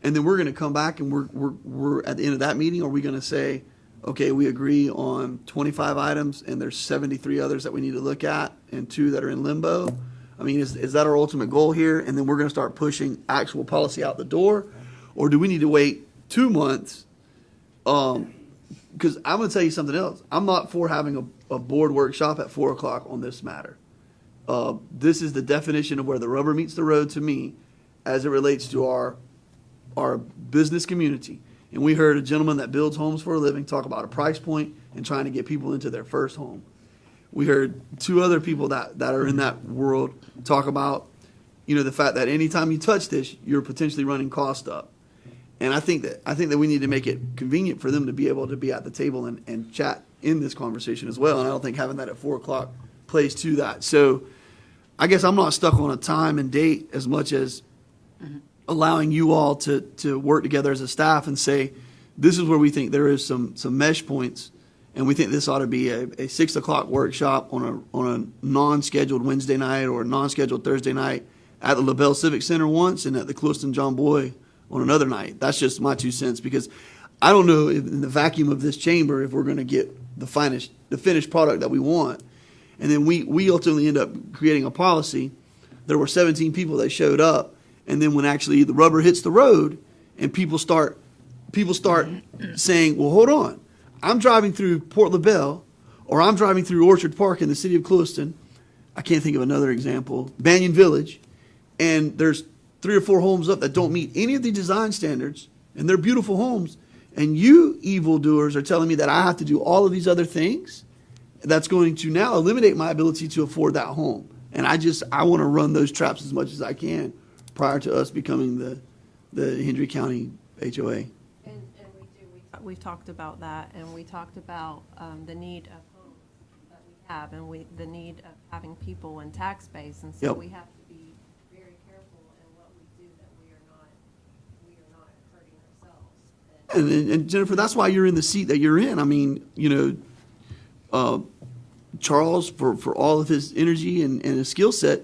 and then we're going to come back and we're at the end of that meeting. Are we going to say, okay, we agree on 25 items and there's 73 others that we need to look at and 2 that are in limbo? I mean, is that our ultimate goal here? And then we're going to start pushing actual policy out the door, or do we need to wait 2 months? Because I'm going to tell you something else. I'm not for having a board workshop at 4 o'clock on this matter. This is the definition of where the rubber meets the road to me as it relates to our business community. And we heard a gentleman that builds homes for a living talk about a price point and trying to get people into their first home. We heard 2 other people that are in that world talk about, the fact that anytime you touch this, you're potentially running cost up. And I think that we need to make it convenient for them to be able to be at the table and chat in this conversation as well. And I don't think having that at 4 o'clock plays to that. So I guess I'm not stuck on a time and date as much as allowing you all to work together as a staff and say, this is where we think there is some mesh points, and we think this ought to be a 6 o'clock workshop on a non-scheduled Wednesday night or a non-scheduled Thursday night at the LaBelle Civic Center once and at the Clewiston John Boy on another night. That's just my 2 cents, because I don't know if in the vacuum of this chamber if we're going to get the finished product that we want. And then we ultimately end up creating a policy. There were 17 people that showed up, and then when actually the rubber hits the road and people start saying, well, hold on, I'm driving through Port LaBelle, or I'm driving through Orchard Park in the city of Clewiston. I can't think of another example, Banyan Village, and there's 3 or 4 homes up that don't meet any of the design standards, and they're beautiful homes, and you evildoers are telling me that I have to do all of these other things that's going to now eliminate my ability to afford that home. And I want to run those traps as much as I can prior to us becoming the Hendry County HOA. And we do, we've talked about that, and we talked about the need of homes that we have, and the need of having people in tax base, and so Yep. we have to be very careful in what we do, that we are not hurting ourselves. And Jennifer, that's why you're in the seat that you're in. I mean, Charles, for all of his energy and his skill set,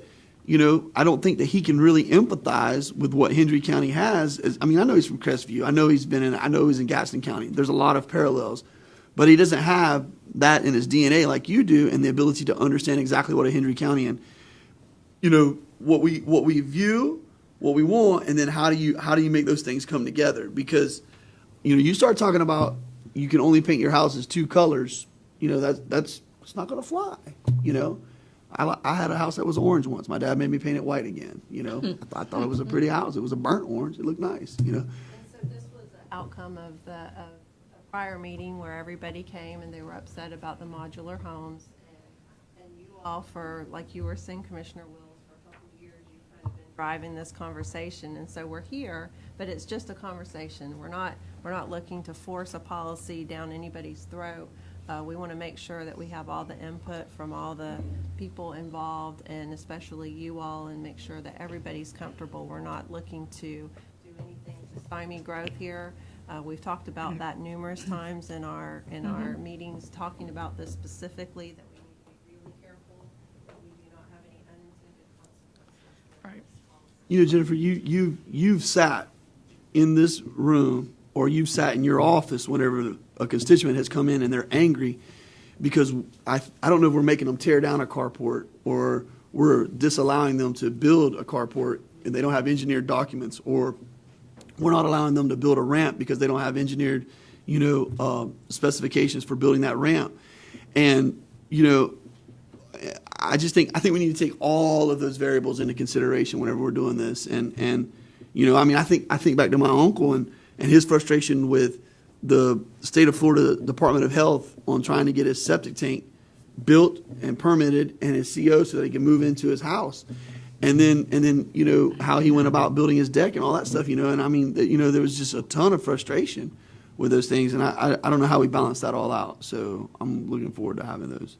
I don't think that he can really empathize with what Hendry County has. I mean, I know he's from Crestview. I know I know he's in Gaston County. There's a lot of parallels, but he doesn't have that in his DNA like you do, and the ability to understand exactly what a Hendry County and, what we view, what we want, and then how do you make those things come together? Because, you start talking about you can only paint your houses 2 colors, it's not going to fly, I had a house that was orange once. My dad made me paint it white again, I thought it was a pretty house. It was a burnt orange. It looked nice, And so this was the outcome of a prior meeting where everybody came and they were upset about the modular homes. And you all, like you were saying, Commissioner Wills, for a couple of years, you've kind of been driving this conversation. And so we're here, but it's just a conversation. We're not looking to force a policy down anybody's throat. We want to make sure that we have all the input from all the people involved, and especially you all, and make sure that everybody's comfortable. We're not looking to do anything to stymie growth here. We've talked about that numerous times in our meetings, talking about this specifically, that we need to be really careful that we do not have any unintended consequences. Right. Jennifer, you've sat in this room, or you've sat in your office whenever a constituent has come in and they're angry because I don't know if we're making them tear down a carport or we're disallowing them to build a carport and they don't have engineered documents, or we're not allowing them to build a ramp because they don't have engineered, specifications for building that ramp. And, I think we need to take all of those variables into consideration whenever we're doing this. And I think back to my uncle and his frustration with the state of Florida Department of Health on trying to get his septic tank built and permitted and his CO so that he can move into his house. And then how he went about building his deck and all that stuff, and I mean, there was just a ton of frustration with those things. And I don't know how we balance that all out. So I'm looking forward to having those,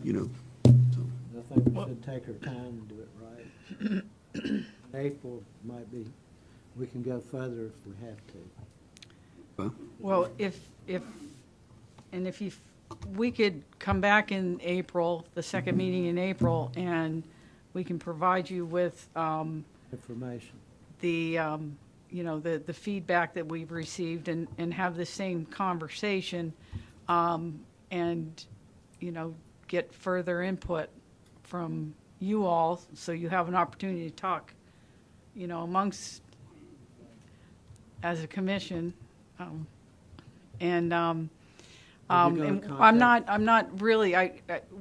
So. I think we should take our time and do it right. April might be, we can go further if we have to. Well, if we could come back in April, the second meeting in April, and we can provide you with Information. the feedback that we've received and have the same conversation, and get further input from you all, so you have an opportunity to talk, amongst as a commission. And I'm not really,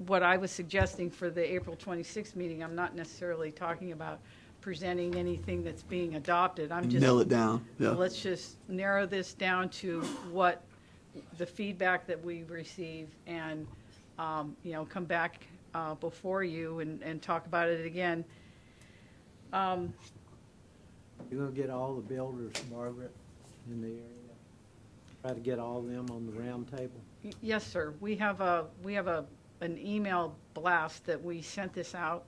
what I was suggesting for the April 26th meeting, I'm not necessarily talking about presenting anything that's being adopted. I'm just. Nail it down, yeah. Let's just narrow this down to what the feedback that we receive, and, come back before you and talk about it again. You're gonna get all the builders, Margaret, in the area? Try to get all of them on the round table? Yes, sir. We have an email blast that we sent this out,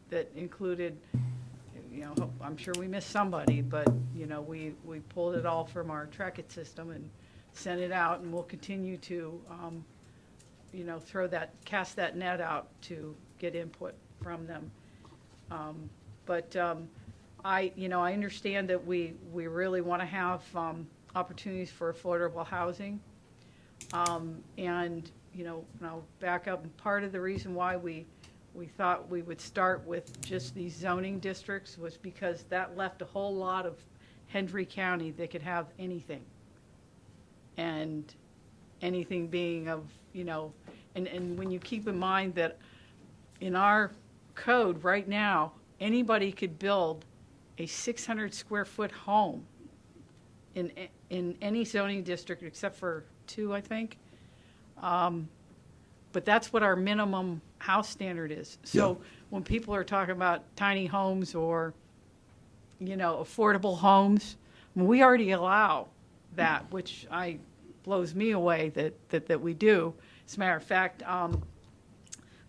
that included, I'm sure we missed somebody, but, we pulled it all from our Trackit system and sent it out, and we'll continue to, cast that net out to get input from them. I understand that we really want to have opportunities for affordable housing. And I'll back up. And part of the reason why we thought we would start with just these zoning districts was because that left a whole lot of Hendry County that could have anything. And anything being of, and when you keep in mind that in our code right now, anybody could build a 600 square foot home in any zoning district except for 2, I think. But that's what our minimum house standard is. So when people are talking about tiny homes or affordable homes. I mean, we already allow that, which blows me away that we do. As a matter of fact,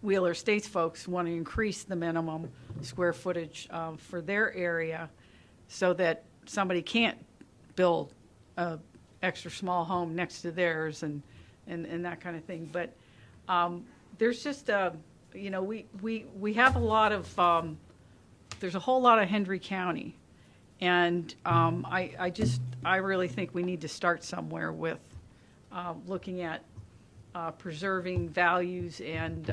Wheeler Estates folks want to increase the minimum square footage for their area so that somebody can't build a extra small home next to theirs and that kind of thing. But there's just we have a lot of there's a whole lot of Hendry County, and I really think we need to start somewhere with looking at preserving values and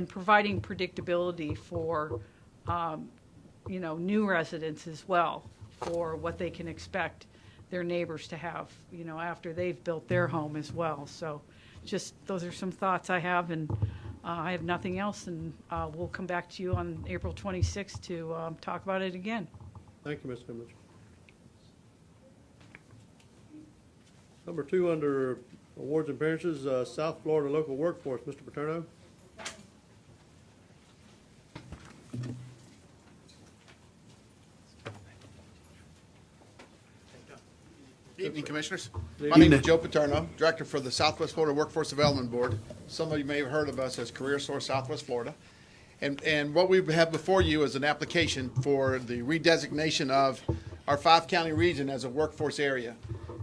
providing predictability for new residents as well, for what they can expect their neighbors to have after they've built their home as well. So just those are some thoughts I have, and I have nothing else, and we'll come back to you on April 26th to talk about it again. Thank you, Ms. Hemlich. Number 2 under awards and appearances, South Florida Local Workforce, Mr. Paterno. Evening, Commissioners. Good My name evening. is Joe Paterno, Director for the Southwest Florida Workforce Development Board. Some of you may have heard of us as Career Source Southwest Florida. And what we have before you is an application for the redesignation of our 5-county region as a workforce area.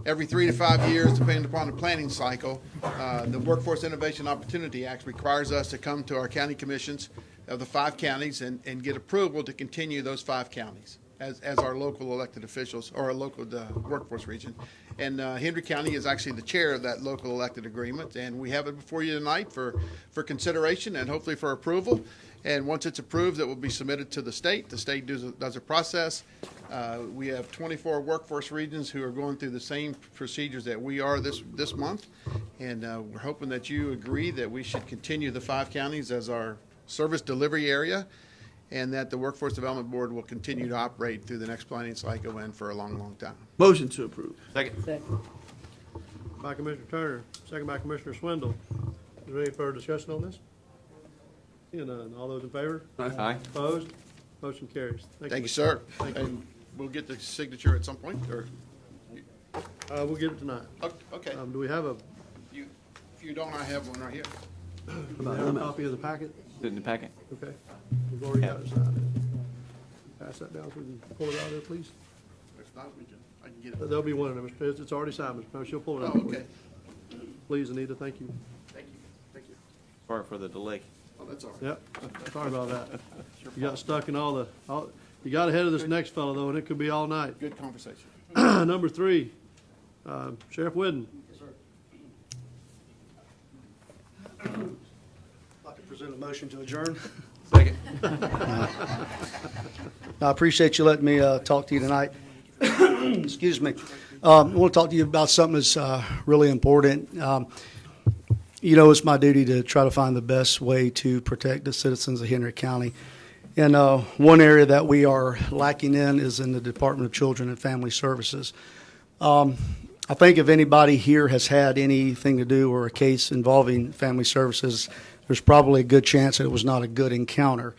Every 3 to 5 years, depending upon the planning cycle, the Workforce Innovation Opportunity Act requires us to come to our county commissions of the 5 counties and get approval to continue those 5 counties as our local elected officials, or our local workforce region. And Hendry County is actually the chair of that local elected agreement, and we have it before you tonight for consideration and hopefully for approval. And once it's approved, it will be submitted to the state. The state does a process. We have 24 workforce regions who are going through the same procedures that we are this month, and we're hoping that you agree that we should continue the 5 counties as our service delivery area, and that the Workforce Development Board will continue to operate through the next planning cycle and for a long, long time. Motion to approve. Second. By Commissioner Turner, second by Commissioner Swindle. Is there any further discussion on this? Seeing none. All those in favor? Aye. Opposed? Motion carries. Thank you, sir. Thank you. And we'll get the signature at some point, or? We'll get it tonight. Okay. Do we have a If you don't, I have one right here. copy of the packet? Is it in the packet? Okay. We've already got it signed. Pass that down so we can pull it out of there, please. If not, I can get it. There'll be one of them. It's already signed, Mr. President. She'll pull it out. Oh, for you. okay. Please, Anita, thank you. Thank you. Thank you. Sorry for the delay. Oh, that's all right. Yep, sorry about that. You got stuck in you got ahead of this next fellow, though, and it could be all night. Good conversation. Number 3, Sheriff Whidden. I'd like to present a motion to adjourn. Second. I appreciate you letting me talk to you tonight. Excuse me. I want to talk to you about something that's really important. It's my duty to try to find the best way to protect the citizens of Henry County. And one area that we are lacking in is in the Department of Children and Family Services. I think if anybody here has had anything to do or a case involving family services, there's probably a good chance that it was not a good encounter.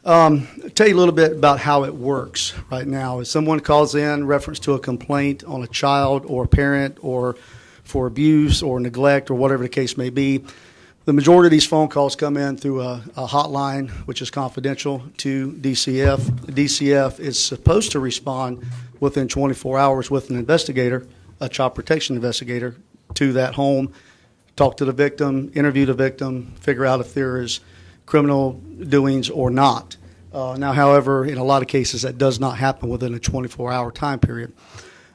I'll tell you a little bit about how it works right now. If someone calls in reference to a complaint on a child or a parent or for abuse or neglect or whatever the case may be, the majority of these phone calls come in through a hotline, which is confidential, to DCF. DCF is supposed to respond within 24 hours with an investigator, a child protection investigator, to that home, talk to the victim, interview the victim, figure out if there is criminal doings or not. Now, however, in a lot of cases, that does not happen within a 24-hour time period.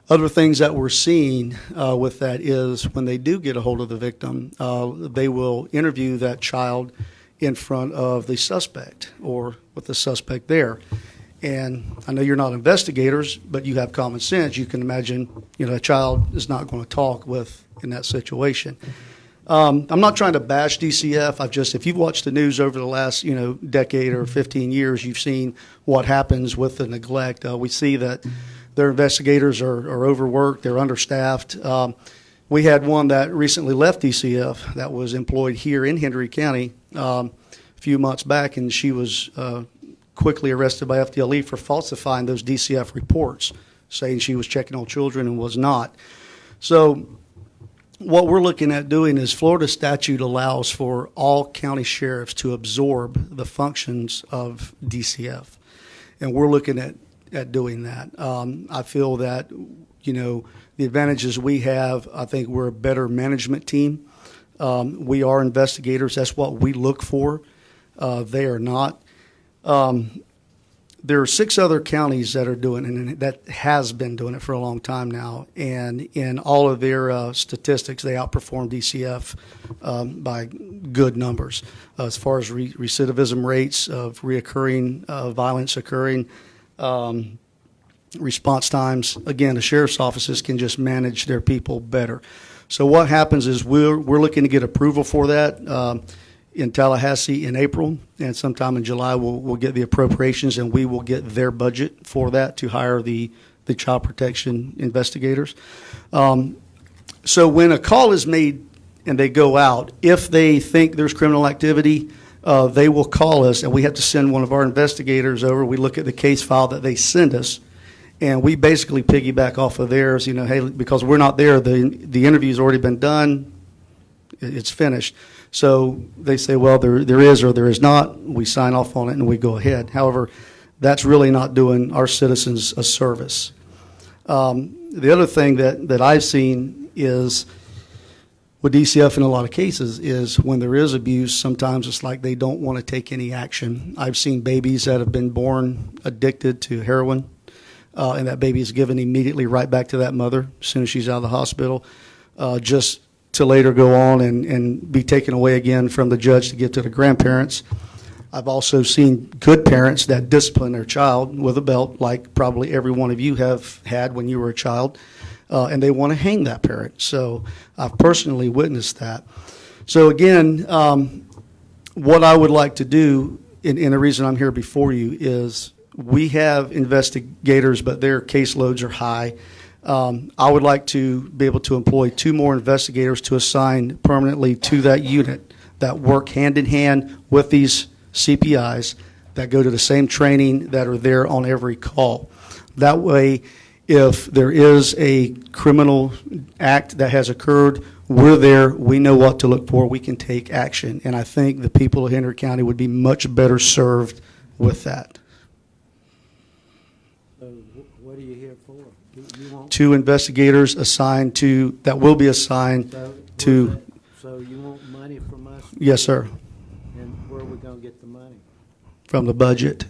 Other things that we're seeing with that is when they do get a hold of the victim, they will interview that child in front of the suspect or with the suspect there. And I know you're not investigators, but you have common sense. You can imagine, a child is not going to talk in that situation. I'm not trying to bash DCF. If you've watched the news over the last, decade or 15 years, you've seen what happens with the neglect. We see that their investigators are overworked, they're understaffed. We had one that recently left DCF that was employed here in Hendry County a few months back, and she was quickly arrested by FDLE for falsifying those DCF reports, saying she was checking on children and was not. So what we're looking at doing is Florida statute allows for all county sheriffs to absorb the functions of DCF. And we're looking at doing that. I feel that, the advantages we have, I think we're a better management team. We are investigators. That's what we look for. They are not. There are 6 other counties that are doing it, and that has been doing it for a long time now. And in all of their statistics, they outperform DCF by good numbers. As far as recidivism rates of reoccurring violence occurring, response times, again, the sheriff's offices can just manage their people better. So what happens is we're looking to get approval for that in Tallahassee in April, and sometime in July we'll get the appropriations, and we will get their budget for that to hire the child protection investigators. So when a call is made and they go out, if they think there's criminal activity, they will call us, and we have to send one of our investigators over. We look at the case file that they send us, and we basically piggyback off of theirs. Hey, because we're not there, the interview's already been done, it's finished. So they say, well, there is or there is not. We sign off on it and we go ahead. However, that's really not doing our citizens a service. The other thing that I've seen is with DCF in a lot of cases is when there is abuse, sometimes it's like they don't want to take any action. I've seen babies that have been born addicted to heroin, and that baby is given immediately right back to that mother as soon as she's out of the hospital, just to later go on and be taken away again from the judge to give to the grandparents. I've also seen good parents that discipline their child with a belt, like probably every one of you have had when you were a child, and they want to hang that parent. So I've personally witnessed that. So again, what I would like to do, and the reason I'm here before you, is we have investigators, but their caseloads are high. I would like to be able to employ 2 more investigators to assign permanently to that unit that work hand in hand with these CPIs that go to the same training, that are there on every call. That way, if there is a criminal act that has occurred, we're there, we know what to look for, we can take action. And I think the people of Henry County would be much better served with that. So what are you here for? You want, 2 investigators assigned to, that will be assigned to. So you want money from us? Yes, sir. And where are we going to get the money? From the budget.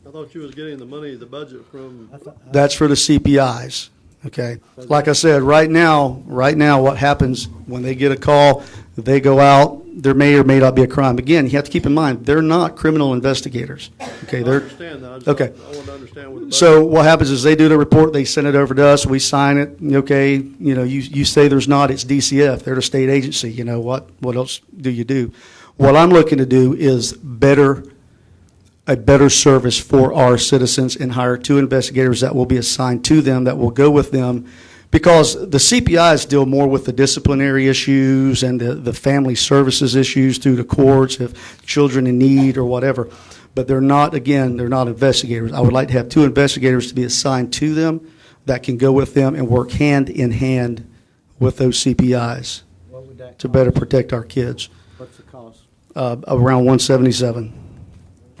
I thought you was getting the budget from. That's for the CPIs, okay? Like I said, right now, what happens when they get a call, they go out, there may or may not be a crime. Again, you have to keep in mind, they're not criminal investigators, okay? I understand that. I okay. want to understand what the budget. So what happens is they do the report, they send it over to us, we sign it, okay? You say there's not, it's DCF, they're the state agency, what else do you do? What I'm looking to do is a better service for our citizens and hire 2 investigators that will be assigned to them, that will go with them, because the CPIs deal more with the disciplinary issues and the family services issues through the courts, if children in need or whatever. But they're not investigators. I would like to have 2 investigators to be assigned to them that can go with them and work hand in hand with those CPIs to better protect our kids. What's the cost? Around $177.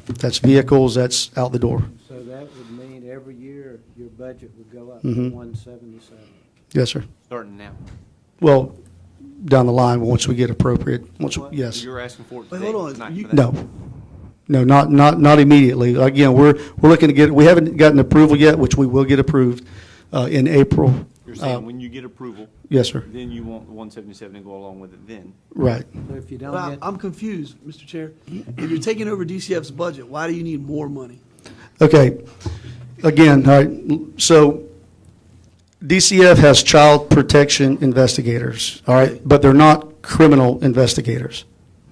That's vehicles, that's out the door. So that would mean every year your budget would go up Mhm. to 177. Yes, sir. Starting now. Well, down the line, once we get appropriate, yes. You're asking for it Wait, today, hold on. tonight You- for that? No, not immediately. Again, we're looking to get, we haven't gotten approval yet, which we will get approved in April. You're saying when you get approval? Yes, sir. Then you want the 177 to go along with it then? Right. So if you don't But get, I'm confused, Mr. Chair. If you're taking over DCF's budget, why do you need more money? Okay. Again, all right, so DCF has child protection investigators, all right, but they're not criminal investigators.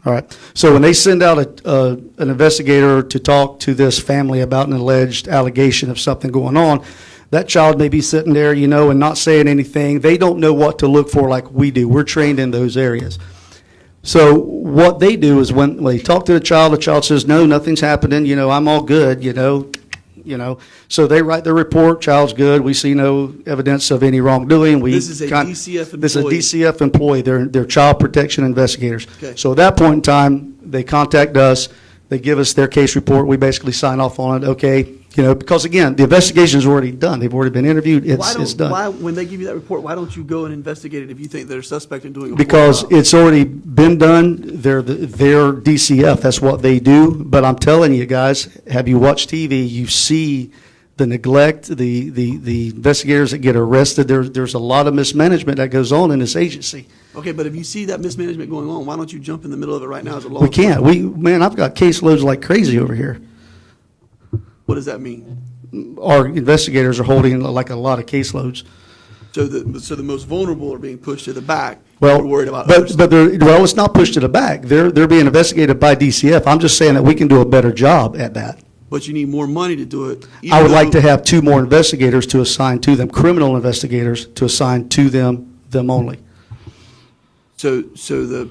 All right. So when they send out an investigator to talk to this family about an alleged allegation of something going on, that child may be sitting there, and not saying anything. They don't know what to look for like we do. We're trained in those areas. So what they do is when they talk to the child says, no, nothing's happening, I'm all good, So they write their report, child's good, we see no evidence of any wrongdoing. This is a DCF employee. This is a DCF employee, they're child protection investigators. Okay. So at that point in time, they contact us, they give us their case report, we basically sign off on it, okay, because again, the investigation's already done, they've already been interviewed, it's done. Why, when they give you that report, why don't you go and investigate it if you think they're suspect in doing a Because poor job? it's already been done, they're DCF, that's what they do, but I'm telling you guys, have you watched TV, you see the neglect, the investigators that get arrested, there's a lot of mismanagement that goes on in this agency. Okay, but if you see that mismanagement going on, why don't you jump in the middle of it right now as a law We can't, enforcement? I've got caseloads like crazy over here. What does that mean? Our investigators are holding like a lot of caseloads. So the most vulnerable are being pushed to the back. Well, We're worried about others. but it's not pushed to the back. They're being investigated by DCF. I'm just saying that we can do a better job at that. But you need more money to do it. I would like to have 2 more investigators to assign to them, criminal investigators to assign to them only. So the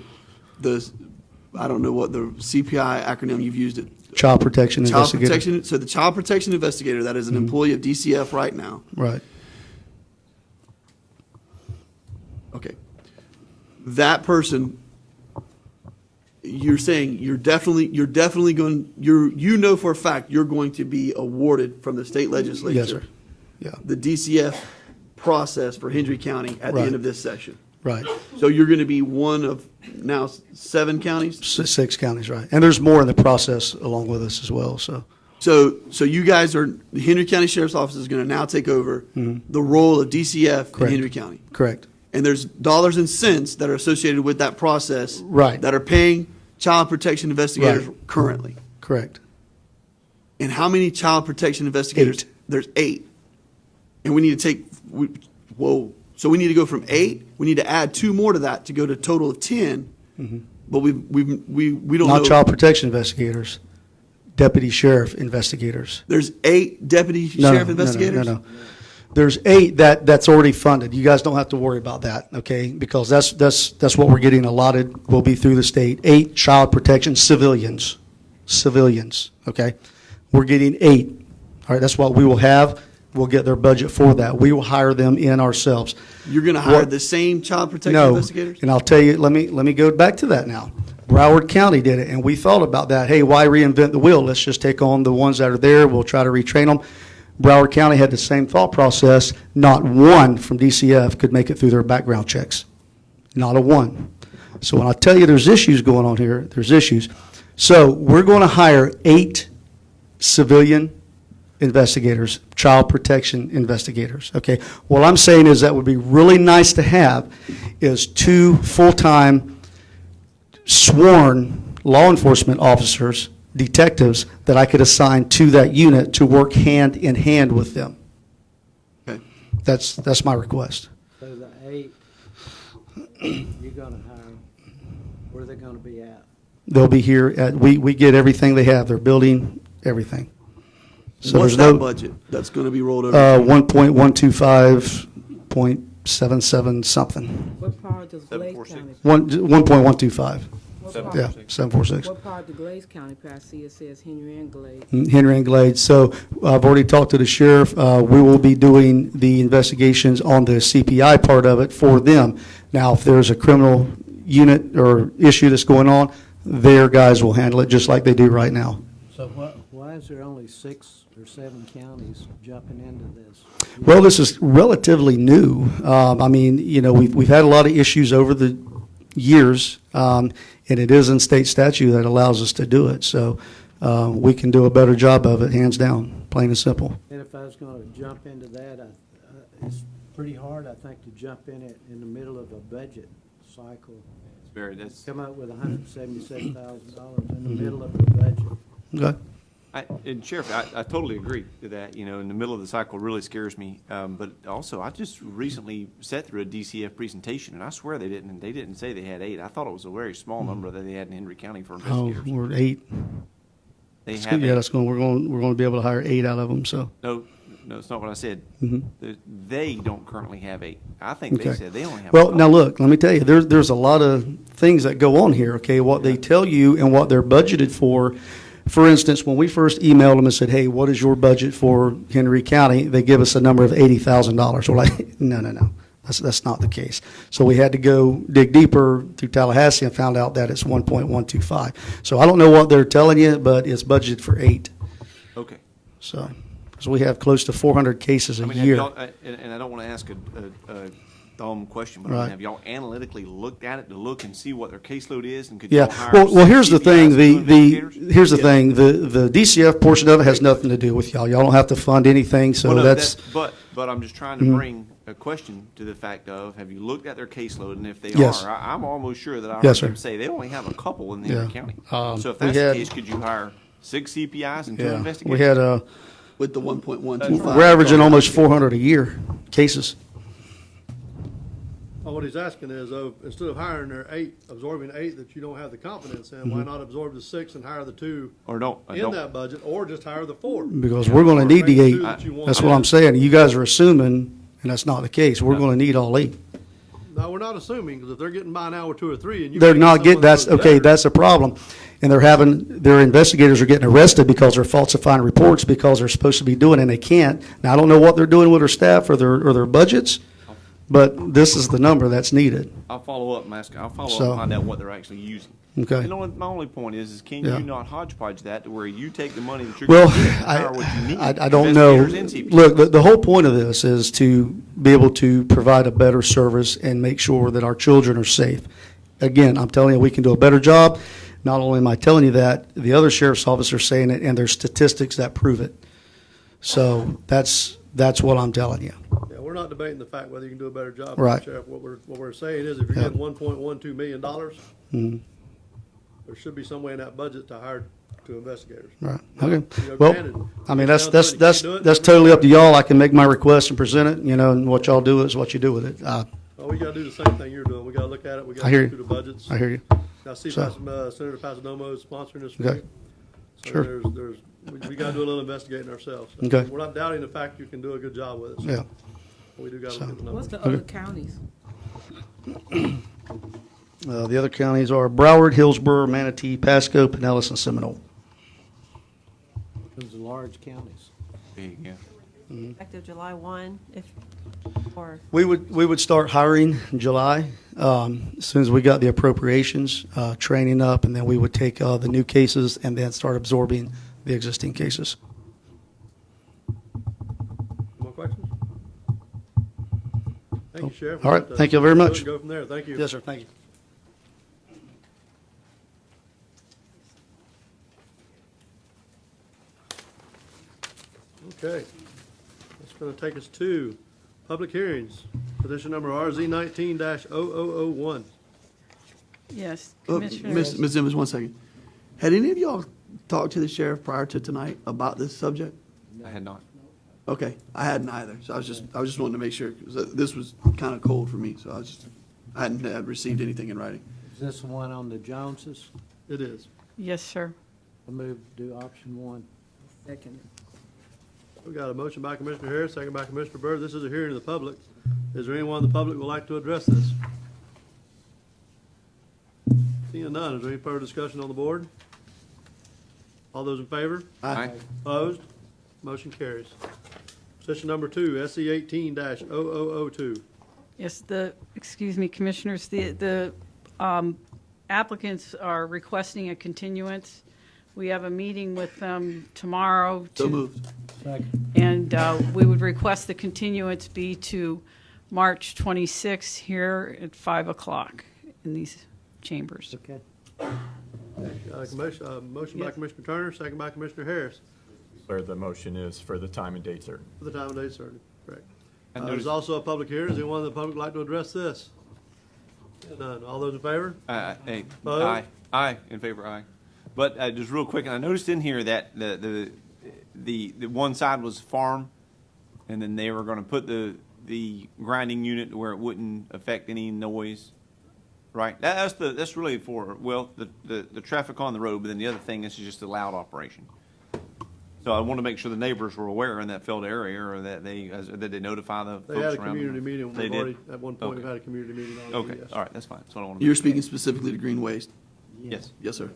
I don't know what the CPI acronym you've used it. Child protection Child investigator. protection. So the child protection investigator that is an employee of DCF right now. Right. Okay. That person, you're saying you're definitely going, you know for a fact you're going to be awarded from the state legislature. Yes, sir. Yeah. The DCF process for Hendry County at the Right. end of this session. Right. So you're going to be one of now 7 counties? 6 counties, right. And there's more in the process along with us as well, so. So you guys are, the Henry County Sheriff's Office is going to now take over the role of DCF in Correct. Henry County. Correct. And there's dollars and cents that are associated with that process. Right. That are paying child protection investigators Right. currently. Correct. And how many child protection investigators? 8. There's 8. And we need to take, whoa. So we need to go from 8. We need to add 2 more to that to go to a total of 10. But we don't know. Not child protection investigators, deputy sheriff investigators. There's 8 deputy sheriff investigators? No. There's 8 that's already funded. You guys don't have to worry about that, okay? Because that's what we're getting allotted, will be through the state. 8 child protection civilians, okay? We're getting 8. All right, that's what we will have. We'll get their budget for that. We will hire them in ourselves. You're going to hire the same child protection No, investigators? and I'll tell you, let me go back to that now. Broward County did it, and we thought about that. Hey, why reinvent the wheel? Let's just take on the ones that are there. We'll try to retrain them. Broward County had the same thought process. Not one from DCF could make it through their background checks. Not a one. So when I tell you there's issues going on here, there's issues. So we're going to hire 8 civilian investigators, child protection investigators, okay? What I'm saying is that would be really nice to have is 2 full-time sworn law enforcement officers, detectives, that I could assign to that unit to work hand in hand with them. Okay. That's my request. So the 8 you're gonna hire, where are they gonna be at? They'll be here at, we get everything they have, their building, everything. So What's there's that no, budget that's going to be rolled over? 1.125.77 something. What part does Glaze 746. County? 1.125. What Yeah, 746. What part of Glaze County pass? See, it says Henry and Glaze. Henry and Glade. So I've already talked to the sheriff. We will be doing the investigations on the CPI part of it for them. Now, if there's a criminal unit or issue that's going on, their guys will handle it just like they do right now. So why is there only 6 or 7 counties jumping into this? Well, this is relatively new. I mean, we've had a lot of issues over the years, and it is in state statute that allows us to do it. So we can do a better job of it, hands down, plain and simple. And if I was gonna jump into that, it's pretty hard, I think, to jump in it in the middle of a budget cycle. That's Come up with $177,000 in the middle of the budget. Okay. And Sheriff, I totally agree to that. In the middle of the cycle really scares me. But also, I just recently sat through a DCF presentation, and I swear they didn't say they had 8. I thought it was a very small number that they had in Henry County for Oh, investigators. we're 8. They That's have good. Yeah, 8. we're going to be able to hire 8 out of them, so. No, no, it's not what I said. Mhm. They don't currently have 8. I think they Okay. said they only have. Well, a now couple. look, let me tell you, there's a lot of things that go on here, okay? What they tell you and what they're budgeted for. For instance, when we first emailed them and said, hey, what is your budget for Henry County? They give us a number of $80,000. We're like, no. That's not the case. So we had to go dig deeper through Tallahassee and found out that it's 1.125. So I don't know what they're telling you, but it's budgeted for 8. Okay. So, because we have close to 400 cases a I mean, have year. y'all, and I don't want to ask a dumb question, but I mean, Right. have y'all analytically looked at it to look and see what their caseload is, and could Yeah, y'all hire? well, here's the CPIs thing, and two investigators? here's the thing, the DCF portion of it has nothing to do with y'all. Y'all don't have to fund anything, so Well, no, that's, but I'm just trying to Mhm. bring a question to the fact of, have you looked at their caseload, and if they Yes. are, I'm almost sure that I Yes, heard them sir. say they only have a couple in the Yeah. county. So if We that's had- the case, could you hire 6 CPIs and 2 yeah. investigators? We had, With the 1.125. we're averaging almost 400 a year cases. Well, what he's asking is, instead of hiring their 8, absorbing 8 that you don't have the confidence in, why Mhm. not absorb the 6 and hire the 2 Or don't. in that budget, or just hire the 4? Because we're gonna need the 8. That's what I'm saying. You guys are assuming, and that's not the case. We're gonna need all 8. No, we're not assuming, because if they're getting by now with 2 or 3, and you. They're can't not get getting, someone that's, goes okay, better, that's a problem. And their investigators are getting arrested because they're falsifying reports because they're supposed to be doing it and they can't. Now, I don't know what they're doing with their staff or their budgets, but this is the number that's needed. I'll follow up and ask. I'll follow up So- and find out what they're actually using. Okay. And my only point is can Yeah. you not hodgepodge that to where you take the money that you're Well, going to get and hire what you need? I don't know. investigators and CPIs? Look, the whole point of this is to be able to provide a better service and make sure that our children are safe. Again, I'm telling you, we can do a better job. Not only am I telling you that, the other sheriff's officers are saying it, and there's statistics that prove it. So that's what I'm telling you. Yeah, we're not debating the fact whether you can do a better job. Right. Sheriff, what we're saying is, if you're Yeah. getting $1.12 million, Mhm. there should be some way in that budget to hire 2 investigators. Right, You okay. know, Well, granted, I mean, if that's, you that's, can't that's, do it, that's totally up to y'all. I can make my request and present it, and what y'all do is what you do with it. Well, we gotta do the same thing you're doing. We gotta look at it. We I gotta hear go you. through the budgets. I hear you. Now, see, So- Senator Pasadomo is sponsoring this Okay. week. So Sure. we gotta do a little investigating ourselves. So Okay. We're not doubting the fact you can do a good job with it. So Yeah. We do gotta So- look at the What's numbers. the other counties? The other counties are Broward, Hillsborough, Manatee, Pasco, Pinellas, and Seminole. Those are large counties. Big, yeah. Effective July 1, or We would start hiring in July, as soon as we got the appropriations, training up, and then we would take the new cases and then start absorbing the existing cases. More questions? Thank you, Sheriff. All right, We'll thank you very much. Go from there. Thank you. Yes, sir, thank you. Okay. That's gonna take us to public hearings. Petition number RZ 19-0001. Yes, Ms. Commissioner. Ms. Simmons, one second. Had any of y'all talked to the sheriff prior to tonight about this subject? I had not. Okay, I hadn't either, so I was just wanting to make sure, because this was kind of cold for me, so I hadn't received anything in writing. Is this the one on the Joneses? It is. Yes, sir. I move to do option 1. Second. We got a motion by Commissioner Harris, second by Commissioner Byrd. This is a hearing of the public. Is there anyone in the public who would like to address this? Seeing none, is there any further discussion on the board? All those in favor? Aye. Opposed? Motion carries. Petition number 2, SC 18-0002. Yes, excuse me, Commissioners, the applicants are requesting a continuance. We have a meeting with them tomorrow. So moved. And we would request the continuance be to March 26th here at 5 o'clock in these chambers. Okay. Motion by Commissioner Turner, second by Commissioner Harris. Sir, the motion is for the time and date certain. For the time and date certain, correct. And There's also a public hearing. Is anyone in the public like to address this? None. All those in favor? Aye. Opposed? Aye, in favor, aye. But just real quick, and I noticed in here that the one side was farm, and then they were going to put the grinding unit where it wouldn't affect any noise, right? That's really for, well, the traffic on the road, but then the other thing is just a loud operation. So I want to make sure the neighbors were aware in that field area, or that they notify the folks They had a around community them. meeting. They We've did? already, at one point, Okay. we've had a community meeting on it. Okay, yes. all right, that's fine. That's what I want to You're make. speaking specifically to green waste? Yes. Yes, sir.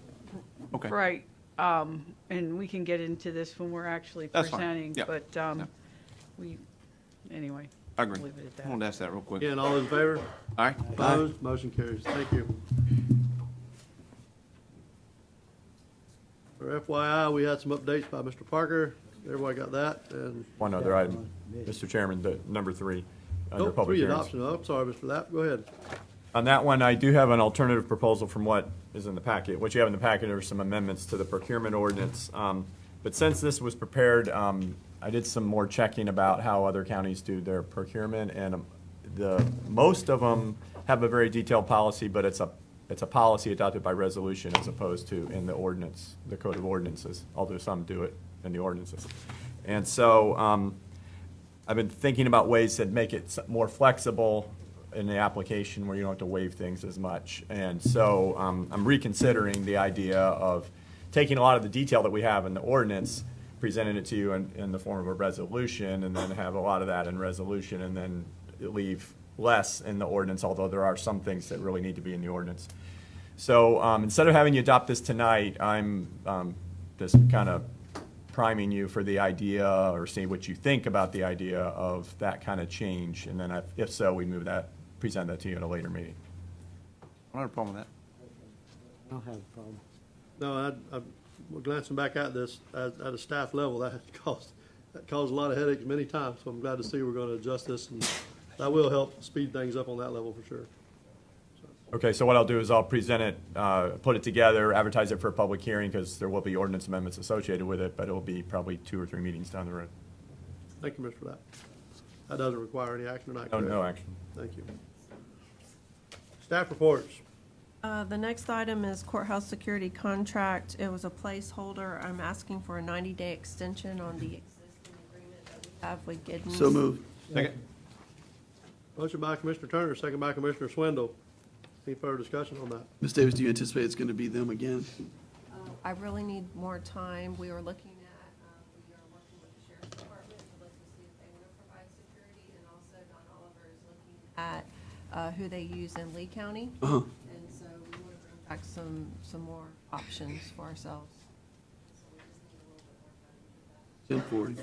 Okay. Right, and we can get into this when we're actually That's fine. presenting, Yeah. but, Yeah. anyway. I agree. I'll leave it at that. I wanted to ask that real quick. Again, all those in favor? All right. Opposed? Motion carries. Thank you. For FYI, we had some updates by Mr. Parker. Everybody got that? And One other item, Mr. Chairman, the number 3, under oh, public 3 hearings. adoption. Oh, I'm sorry, Mr. Lapp. Go ahead. On that one, I do have an alternative proposal from what is in the packet. What you have in the packet are some amendments to the procurement ordinance. But since this was prepared, I did some more checking about how other counties do their procurement, and most of them have a very detailed policy, but it's a policy adopted by resolution as opposed to in the ordinance, the code of ordinances, although some do it in the ordinances. And so I've been thinking about ways that make it more flexible in the application where you don't have to waive things as much. And so I'm reconsidering the idea of taking a lot of the detail that we have in the ordinance, presenting it to you in the form of a resolution, and then have a lot of that in resolution, and then leave less in the ordinance, although there are some things that really need to be in the ordinance. So instead of having you adopt this tonight, I'm just kind of priming you for the idea, or seeing what you think about the idea of that kind of change, and then if so, we present that to you at a later meeting. I don't have a problem with that. I don't have a problem. No, we're glancing back at this at a staff level. That caused a lot of headaches many times. So I'm glad to see we're going to adjust this, and that will help speed things up on that level for sure. Okay, so what I'll do is I'll present it, put it together, advertise it for a public hearing, because there will be ordinance amendments associated with it, but it'll be probably 2 or 3 meetings down the road. Thank you, Mr. Lapp. That doesn't require any action tonight. No, correct? no action. Thank you. Staff reports. The next item is courthouse security contract. It was a placeholder. I'm asking for a 90-day extension on the existing agreement that we have with Giddens. So moved. Second. Motion by Commissioner Turner, second by Commissioner Swindle. Any further discussion on that? Ms. Davis, do you anticipate it's going to be them again? I really need more time. We are looking at, we are working with the sheriff's department to look to see if they want to provide security, and also Don Oliver is looking at who they use in Lee County. Uh-huh. And so we want to bring back some more options for ourselves. So we just need a little bit more time to do that. 1040.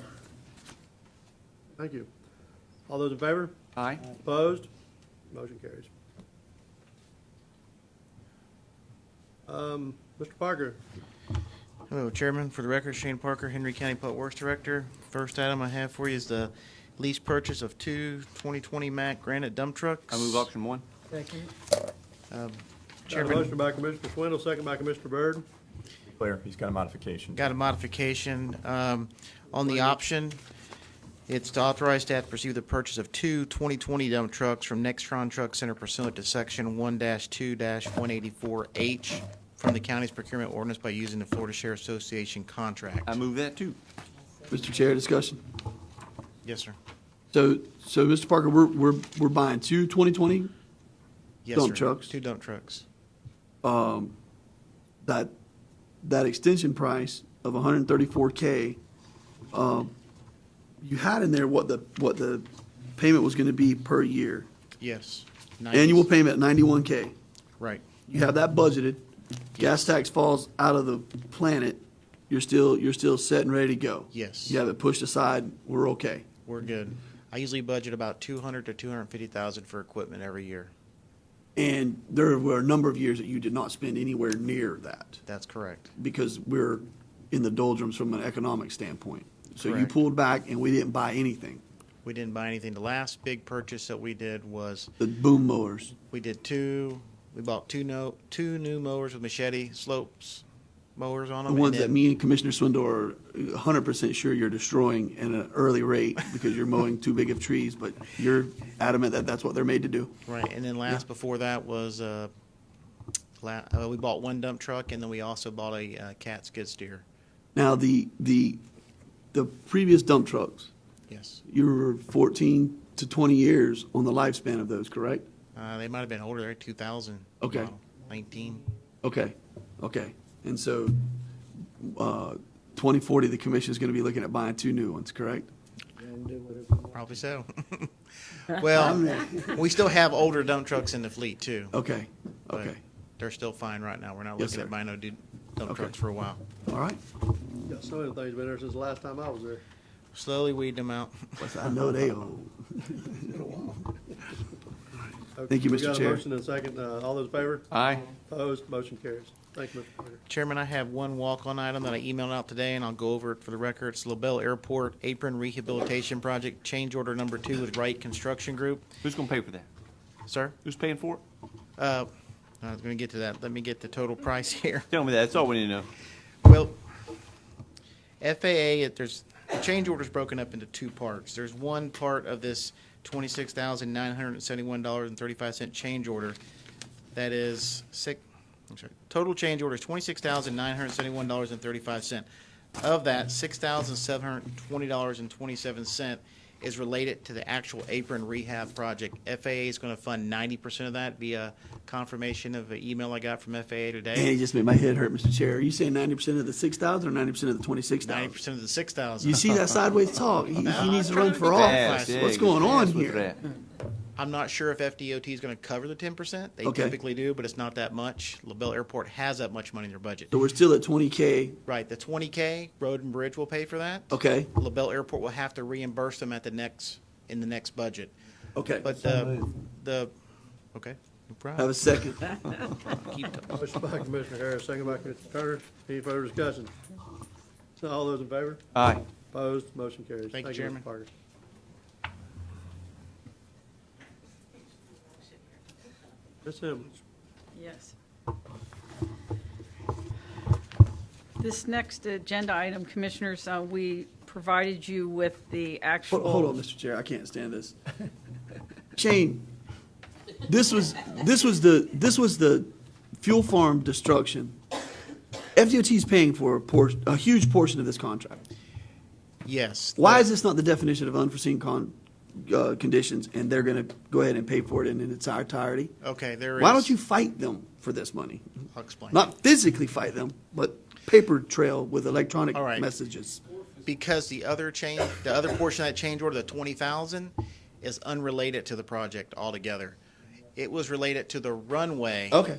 Thank you. All those in favor? Aye. Opposed? Motion carries. Mr. Parker, Hello, Chairman. For the record, Shane Parker, Henry County Public Works Director. First item I have for you is the lease purchase of 2 2020 Mack Granite dump trucks. I move option 1. got a Chairman, motion by Commissioner Swindle, second by Commissioner Byrd. Be clear, he's got a modification. got a modification on the option. It's to authorize staff to pursue the purchase of 2 2020 dump trucks from Nextron Truck Center pursuant to Section 1-2-184H from the county's procurement ordinance by using the Florida Sheriff Association contract. I move that too. Mr. Chair, discussion. Yes, sir. So Mr. Parker, we're buying 2 2020 Yes, dump sir. trucks. 2 dump trucks. That extension price of $134K, you had in there what the payment was going to be per year. Yes. Annual payment $91K. Right. You have that budgeted. Gas tax falls out of the planet. You're still set and ready to go. Yes. You have it pushed aside. We're okay. We're good. I usually budget about $200,000 to $250,000 for equipment every year. And there were a number of years that you did not spend anywhere near that That's correct. because we're in the doldrums from an economic standpoint. So you Correct. pulled back and we didn't buy anything. We didn't buy anything. The last big purchase that we did was The boom mowers. we bought two new mowers with machete slopes mowers on The them. ones that me and Commissioner Swindle are 100% sure you're destroying at an early rate because you're mowing too big of trees, but you're adamant that that's what they're made to do. Right, and then before that was we bought 1 dump truck, and then we also bought a cat skid steer. Now, the previous dump trucks, Yes, you were 14 to 20 years on the lifespan of those, correct? they might have been older. They're 2000. Okay. model, 19. Okay. And so, 20 2040, the commission is going to be looking at buying 2 new ones, correct? And do whatever you want. Probably so. Well, we still have older dump trucks in the fleet too. Okay, but okay. They're still fine right now. We're not Yes, looking at sir. buying no dump Okay. trucks for a while. All right. Yeah, some of the things been there since the last time I was there. Slowly weed them out. I know they old. Okay, Thank you, we Mr. got a Chair. motion and a second. All those in favor? Aye. Opposed? Motion carries. Thank you, Mr. Parker. Chairman, I have one walk-on item that I emailed out today, and I'll go over it for the record. It's LaBelle Airport Apron Rehabilitation Project, change order number 2 with Wright Construction Group. Who's gonna pay for that? Sir? Who's paying for it? I was going to get to that. Let me get the total price here. Tell me that. That's all we need to know. Well, FAA, the change order is broken up into 2 parts. There's one part of this $26,971.35 change order that is total change order is $26,971.35. Of that, $6,720.27 is related to the actual apron rehab project. FAA is going to fund 90% of that via confirmation of an email I got from FAA today. And it just made my head hurt, Mr. Chair. Are you saying 90% of the 6,000 or 90% of the 26,000? 90% of the 6,000. You see that sideways talk? He needs to run for Fast, office. What's going on here? I'm not sure if FDOT is going to cover the 10%. They Okay. typically do, but it's not that much. LaBelle Airport has that much money in their budget. So we're still at 20K. Right, the 20K, Road and Bridge will pay for that. Okay. LaBelle Airport will have to reimburse them in the next budget. Okay. But okay, no problem. Have a second. Keep t- Motion by Commissioner Harris, second by Commissioner Turner. Any further discussion? So all those in favor? Aye. Opposed? Motion carries. Thank you, Mr. Chairman. Parker. Ms. Simmons. Yes. This next agenda item, Commissioners, we provided you with the actual. Hold on, Mr. Chair. I can't stand this. Shane, this was the fuel farm destruction. FDOT is paying for a huge portion of this contract. Yes. Why is this not the definition of unforeseen conditions, and they're going to go ahead and pay for it in its entirety? Okay, there is. Why don't you fight them for this money? I'll explain. Not physically fight them, but paper trail with electronic All right. messages. Because the other portion of that change order, the 20,000, is unrelated to the project altogether. It was related to the runway. Okay.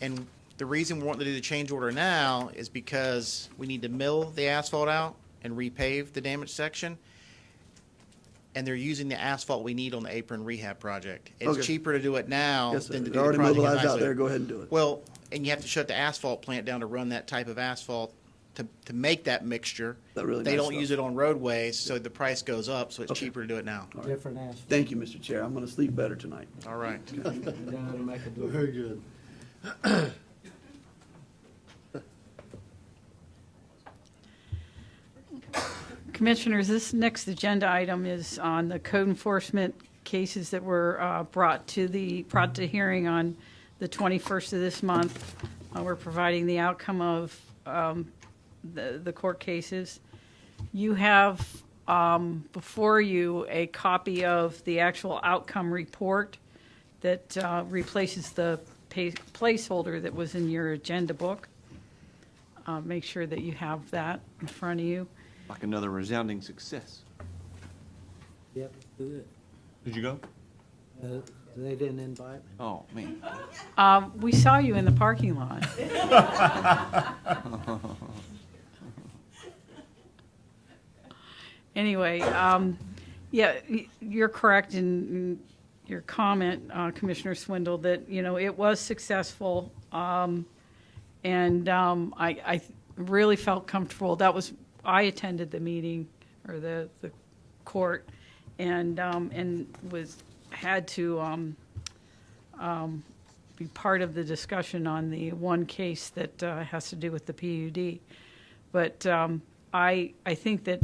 And the reason we want to do the change order now is because we need to mill the asphalt out and repave the damaged section. And they're using the asphalt we need on the apron rehab project. It's Okay. cheaper to do it now Yes, sir. than to do They're the already project. mobilized out nicely. there. Go ahead and do it. Well, and you have to shut the asphalt plant down to run that type of asphalt to make that mixture. That really They nice don't stuff. use it on roadways, so the price goes up, so it's cheaper to do it now. Different asphalt. Thank you, Mr. Chair. I'm going to sleep better tonight. All right. Down to make a difference. Very good. Commissioners, this next agenda item is on the code enforcement cases that were brought to hearing on the 21st of this month. We're providing the outcome of the court cases. You have before you a copy of the actual outcome report that replaces the placeholder that was in your agenda book. Make sure that you have that in front of you. Like another resounding success. Yep, good. Did you go? They didn't invite me. Oh, man. We saw you in the parking lot. Anyway, yeah, you're correct in your comment, Commissioner Swindle, that, it was successful. And I really felt comfortable. I attended the meeting or the court and had to be part of the discussion on the one case that has to do with the PUD. But I think that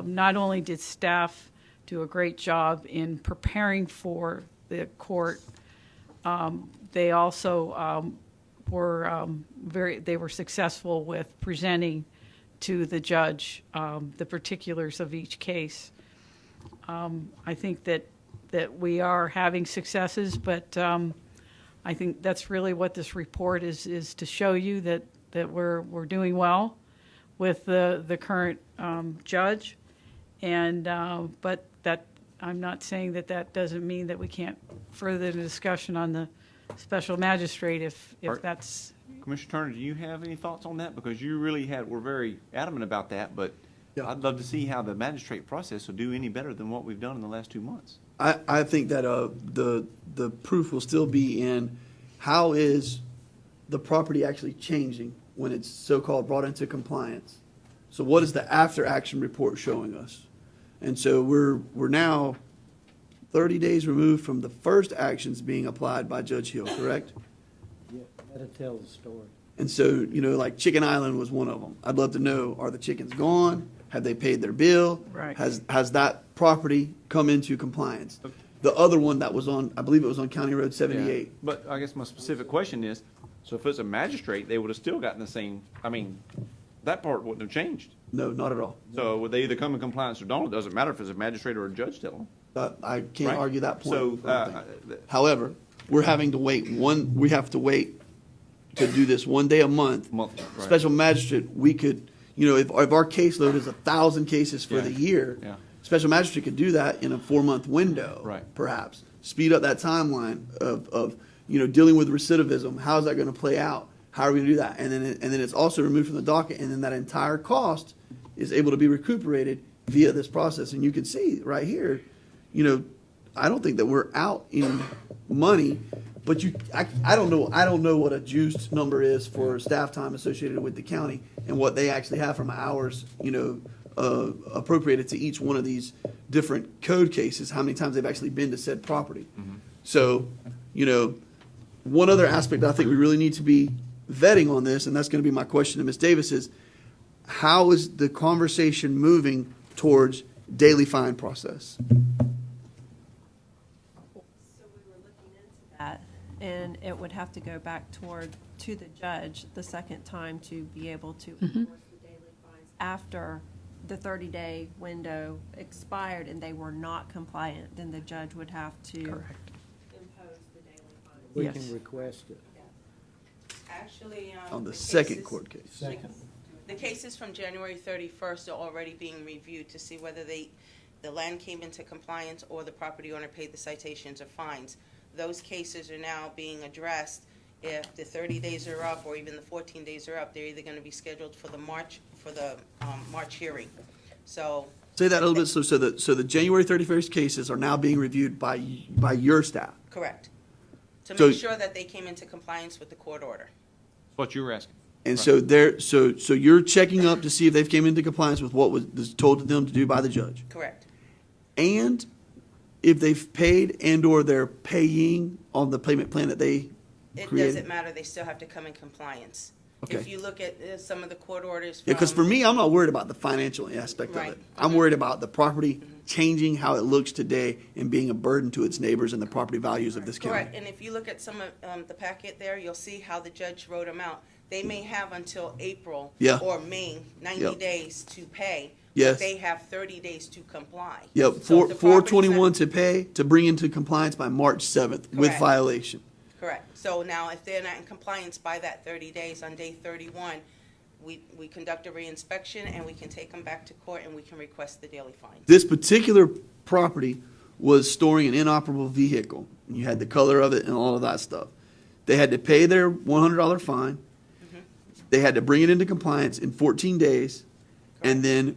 not only did staff do a great job in preparing for the court, they also were successful with presenting to the judge the particulars of each case. I think that we are having successes, but I think that's really what this report is to show you that we're doing well. with the current judge. And, but that, I'm not saying that that doesn't mean that we can't further the discussion on the special magistrate if that's. Commissioner Turner, do you have any thoughts on that? Because you really were very adamant about that, but I'd love to see how the magistrate process will do any better than what we've done in the last 2 months. I think that the proof will still be in how is the property actually changing when it's so-called brought into compliance. So what is the after-action report showing us? And so we're now 30 days removed from the first actions being applied by Judge Hill, correct? Yeah, that'll tell the story. And so, like Chicken Island was one of them. I'd love to know, are the chickens gone? Have they paid their bill? Right. Has that property come into compliance? The other one that was on, I believe it was on County Road 78. Yeah. But I guess my specific question is, so if it's a magistrate, they would have still gotten the same, that part wouldn't have changed. No, not at all. So would they either come in compliance or don't? It doesn't matter if it's a magistrate or a judge telling them. I can't Right. argue that point. So, However, we're having to wait we have to wait to do this 1 day a month. Right. Special magistrate, we could, if our caseload is 1,000 cases for Yeah. the year, Yeah. special magistrate could do that in a 4-month window. Right. Perhaps. Speed up that timeline of dealing with recidivism. How is that going to play out? How are we going to do that? And then it's also removed from the docket, and then that entire cost is able to be recuperated via this process. And you can see right here, I don't think that we're out in money, but I don't know what a juiced number is for staff time associated with the county and what they actually have from hours, appropriated to each one of these different code cases, how many times they've actually been to said property. So, one other aspect I think we really need to be vetting on this, and that's going to be my question to Ms. Davis, is how is the conversation moving towards daily fine process? That, and it would have to go back to the judge the second time to be able to enforce the daily fines after the 30-day window expired and they were not compliant. Then the judge would have to impose the daily fines. We can request it. Actually, On the the second cases- court case. Second. The cases from January 31st are already being reviewed to see whether the land came into compliance or the property owner paid the citations or fines. Those cases are now being addressed. If the 30 days are up or even the 14 days are up, they're either going to be scheduled for the March hearing. So Say that a little bit, so the January 31st cases are now being reviewed by your staff. correct. To So- make sure that they came into compliance with the court order. That's what you were asking. And so you're checking up to see if they've came into compliance with what was told to them to do by the judge. Correct. And if they've paid and/or they're paying on the payment plan that they It created. doesn't matter, they still have to come in compliance. Okay. If you look at some of the court orders Yeah, because for from- me, I'm not worried about the financial aspect of Right. it. I'm worried about the property changing how it looks today and being a burden to its neighbors and the property values of this county. Correct, and if you look at some of the packet there, you'll see how the judge wrote them out. They may have until April Yeah. or May, 90 Yep. days to pay. Yes. But they have 30 days to comply. Yep, So if the property's 4/21 not- to pay, to bring into compliance by March 7th with Correct. violation. Correct. So now, if they're not in compliance by that 30 days, on day 31, we conduct a reinspection and we can take them back to court and we can request the daily fines. This particular property was storing an inoperable vehicle. You had the color of it and all of that stuff. They had to pay their $100 fine. They had to bring it into compliance in 14 days. And then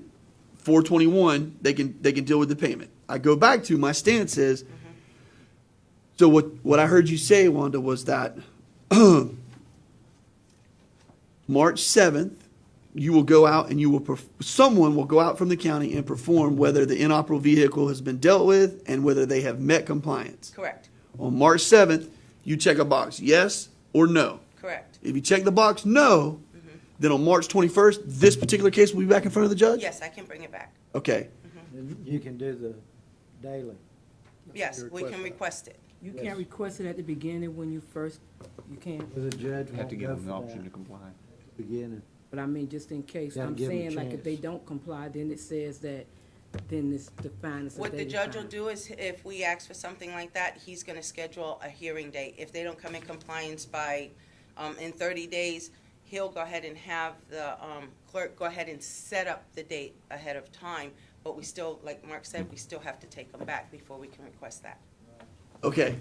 4/21, they can deal with the payment. I go back to my stance is, so what I heard you say, Wanda, was that March 7th, you will go out and someone will go out from the county and perform whether the inoperable vehicle has been dealt with and whether they have met compliance. Correct. On March 7th, you check a box, yes or no. Correct. If you check the box no, then on March 21st, this particular case will be back in front of the judge? Yes, I can bring it back. Okay. And you can do the daily. Yes, we can request it. You can't request it at the beginning when you first, you can't. The judge Have to won't give go them the for option that to comply. at the beginning. But I mean, just in case, Gotta I'm give 'em a saying like if chance. they don't comply, then it says that, then it's defined as a What the daily judge will fine. do is, if we ask for something like that, he's gonna schedule a hearing date. If they don't come in compliance by, in 30 days, he'll go ahead and have the clerk go ahead and set up the date ahead of time, but we still, like Mark said, we still have to take them back before we can request that. Okay,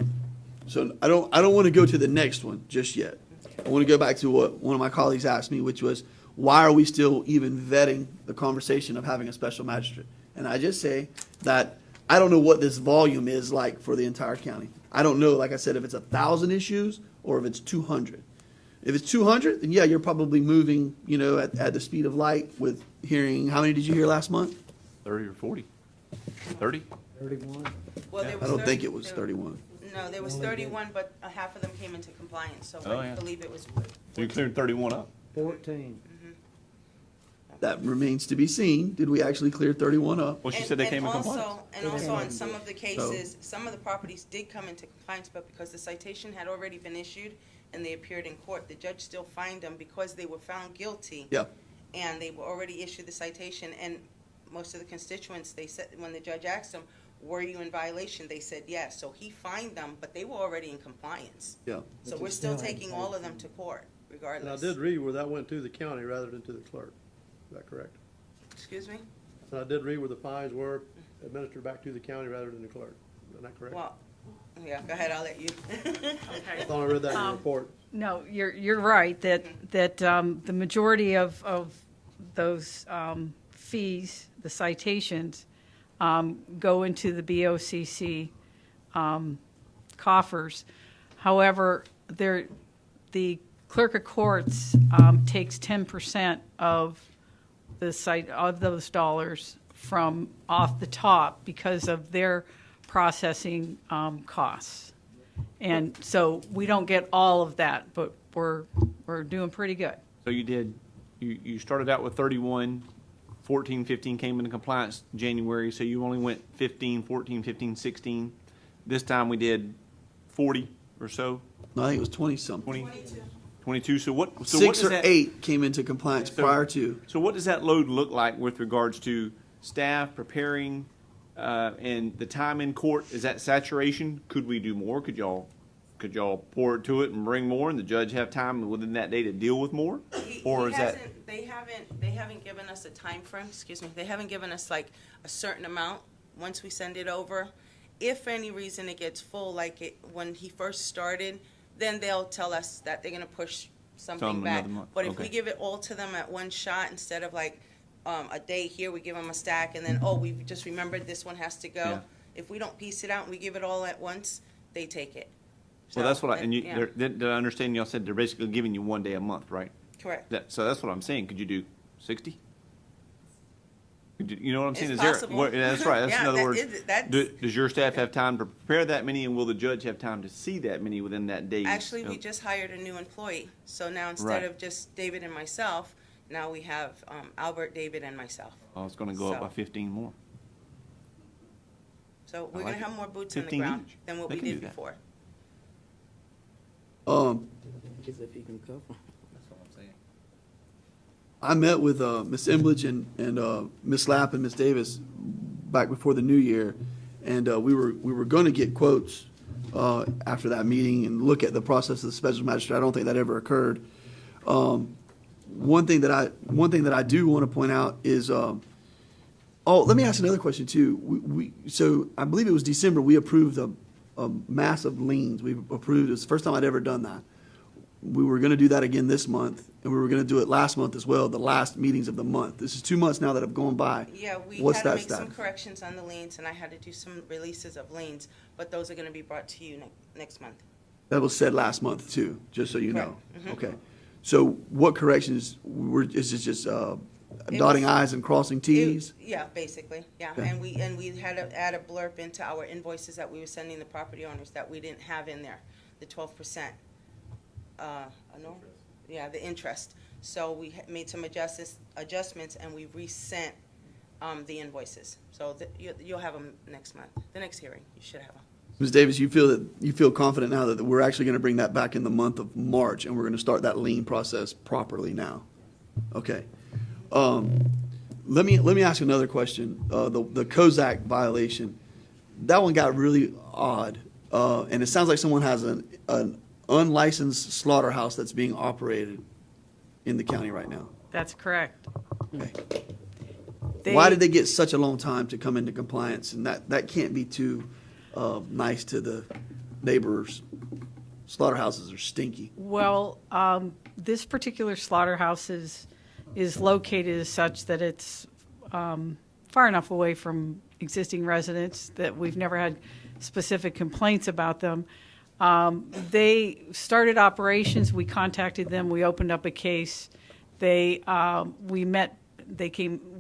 so I don't want to go to the next one just yet. I want to go back to what one of my colleagues asked me, which was, why are we still even vetting the conversation of having a special magistrate? And I just say that I don't know what this volume is like for the entire county. I don't know, like I said, if it's 1,000 issues or if it's 200. If it's 200, then yeah, you're probably moving, at the speed of light with hearing, how many did you hear last month? 30 or 40? 30? 31. Well, there I was don't 30 think it was there- 31. No, there was 31, but half of them came into compliance, so Oh, I yeah. believe it was. So you cleared 31 up. 14. That remains to be seen. Did we actually clear 31 up? Well, she said they came in compliance. And also on some of the cases, some of the properties did come into compliance, but because the citation had already been issued and they appeared in court, the judge still fined them because they were found guilty. Yeah. And they were already issued the citation, and most of the constituents, they said, when the judge asked them, were you in violation? They said yes. So he fined them, but they were already in compliance. Yeah. So we're still taking all of them to court And regardless. I did read where that went to the county rather than to the clerk. Is that correct? Excuse me? And I did read where the fines were administered back to the county rather than the clerk. Is that correct? Well, yeah, go ahead, I'll let you. I thought I read that in the report. No, you're right, that the majority of those fees, the citations, go into the BOCC coffers. However, the clerk of courts takes 10% of those dollars from off the top because of their processing costs. And so we don't get all of that, but we're doing pretty good. So you started out with 31, 14, 15 came into compliance January, so you only went 15, 14, 15, 16. This time we did 40 or so. No, I think it was 20-something. 22. So what? So Six what does or that, 8 came into compliance prior to. So what does that load look like with regards to staff preparing and the time in court? Is that saturation? Could we do more? Could y'all pour it to it and bring more, and the judge have time within that day to deal with more? Or is that? They haven't given us a time frame. Excuse me. They haven't given us like a certain amount. Once we send it over, if for any reason it gets full, like it when he first started, then they'll tell us that they're going to push something back. Another month. But if Okay. we give it all to them at one shot instead of like a day here, we give them a stack, and then we just remembered this one has to go. Yeah. If we don't piece it out and we give it all at once, they take it. Well, that's what yeah. did I understand y'all said they're basically giving you 1 day a month, right? Correct. So that's what I'm saying. Could you do 60? You know what I'm saying? It's Is possible. that's right. That's Yeah, in other that words. that's- Does your staff have time to prepare that many, and will the judge have time to see that many within that day? Actually, we just hired a new employee. So now instead Right. of just David and myself, now we have Albert, David, and myself. Oh, it's going to go up So- by 15 more. So we're like going to it. have more boots on the 15 ground each. than what They we can do did that. before. As if he can cover. That's what I'm saying. I met with Ms. Embledge and Ms. Lapp and Ms. Davis back before the new year, and we were going to get quotes after that meeting and look at the process of the special magistrate. I don't think that ever occurred. One thing that I do want to point out is, let me ask another question too. So I believe it was December we approved a massive liens. We approved. It's the first time I'd ever done that. We were going to do that again this month, and we were going to do it last month as well, the last meetings of the month. This is 2 months now that have gone by. Yeah, we What's had to that make some status? corrections on the liens, and I had to do some releases of liens, but those are going to be brought to you next month. That was said last month too, just so you know. Correct. Mhm. Okay. So what corrections is it just dotting I's and crossing T's? Yeah, basically, yeah. Okay. And we had to add a blurb into our invoices that we were sending the property owners that we didn't have in there, the 12%. No? Yeah, the interest. So we made some adjustments, and we resent the invoices. So you'll have them next month, the next hearing, you should have them. Ms. Davis, you feel confident now that we're actually going to bring that back in the month of March, and we're going to start that lien process properly now? Okay. Let me ask you another question. The Kozak violation, that one got really odd, and it sounds like someone has an unlicensed slaughterhouse that's being operated. in the county right now. That's correct. Why did they get such a long time to come into compliance? And that can't be too nice to the neighbors. Slaughterhouses are stinky. Well, this particular slaughterhouse is located as such that it's far enough away from existing residents that we've never had specific complaints about them. They started operations. We contacted them. We opened up a case. We met. They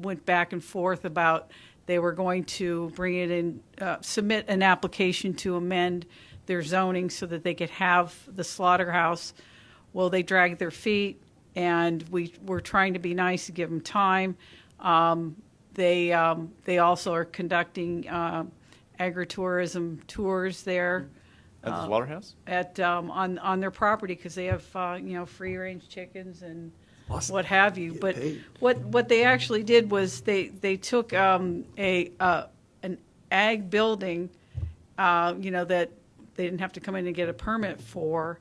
went back and forth about they were going to bring it in, submit an application to amend their zoning so that they could have the slaughterhouse. Well, they dragged their feet, and we were trying to be nice to give them time. They also are conducting agritourism tours there. At the slaughterhouse? On their property, because they have free range chickens and Awesome. what have you. Get But paid. what they actually did was they took an ag building, that they didn't have to come in and get a permit for,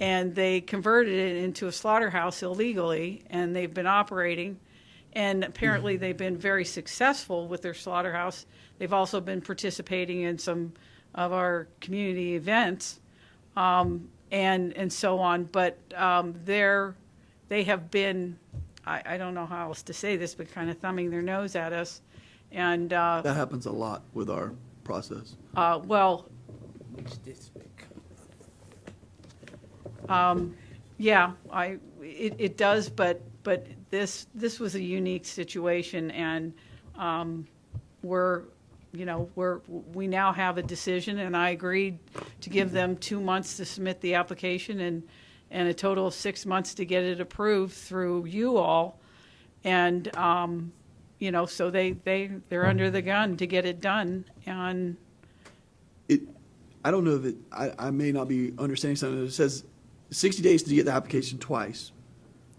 and they converted it into a slaughterhouse illegally, and they've been operating. And apparently they've been very successful with their slaughterhouse. They've also been participating in some of our community events, and so on. But they have been, I don't know how else to say this, but kind of thumbing their nose at us. And That happens a lot with our process. Yeah, it does, but this was a unique situation, and we now have a decision, and I agreed to give them 2 months to submit the application and a total of 6 months to get it approved through you all, and so they're under the gun to get it done, and I don't know if I may not be understanding something. It says 60 days to get the application twice.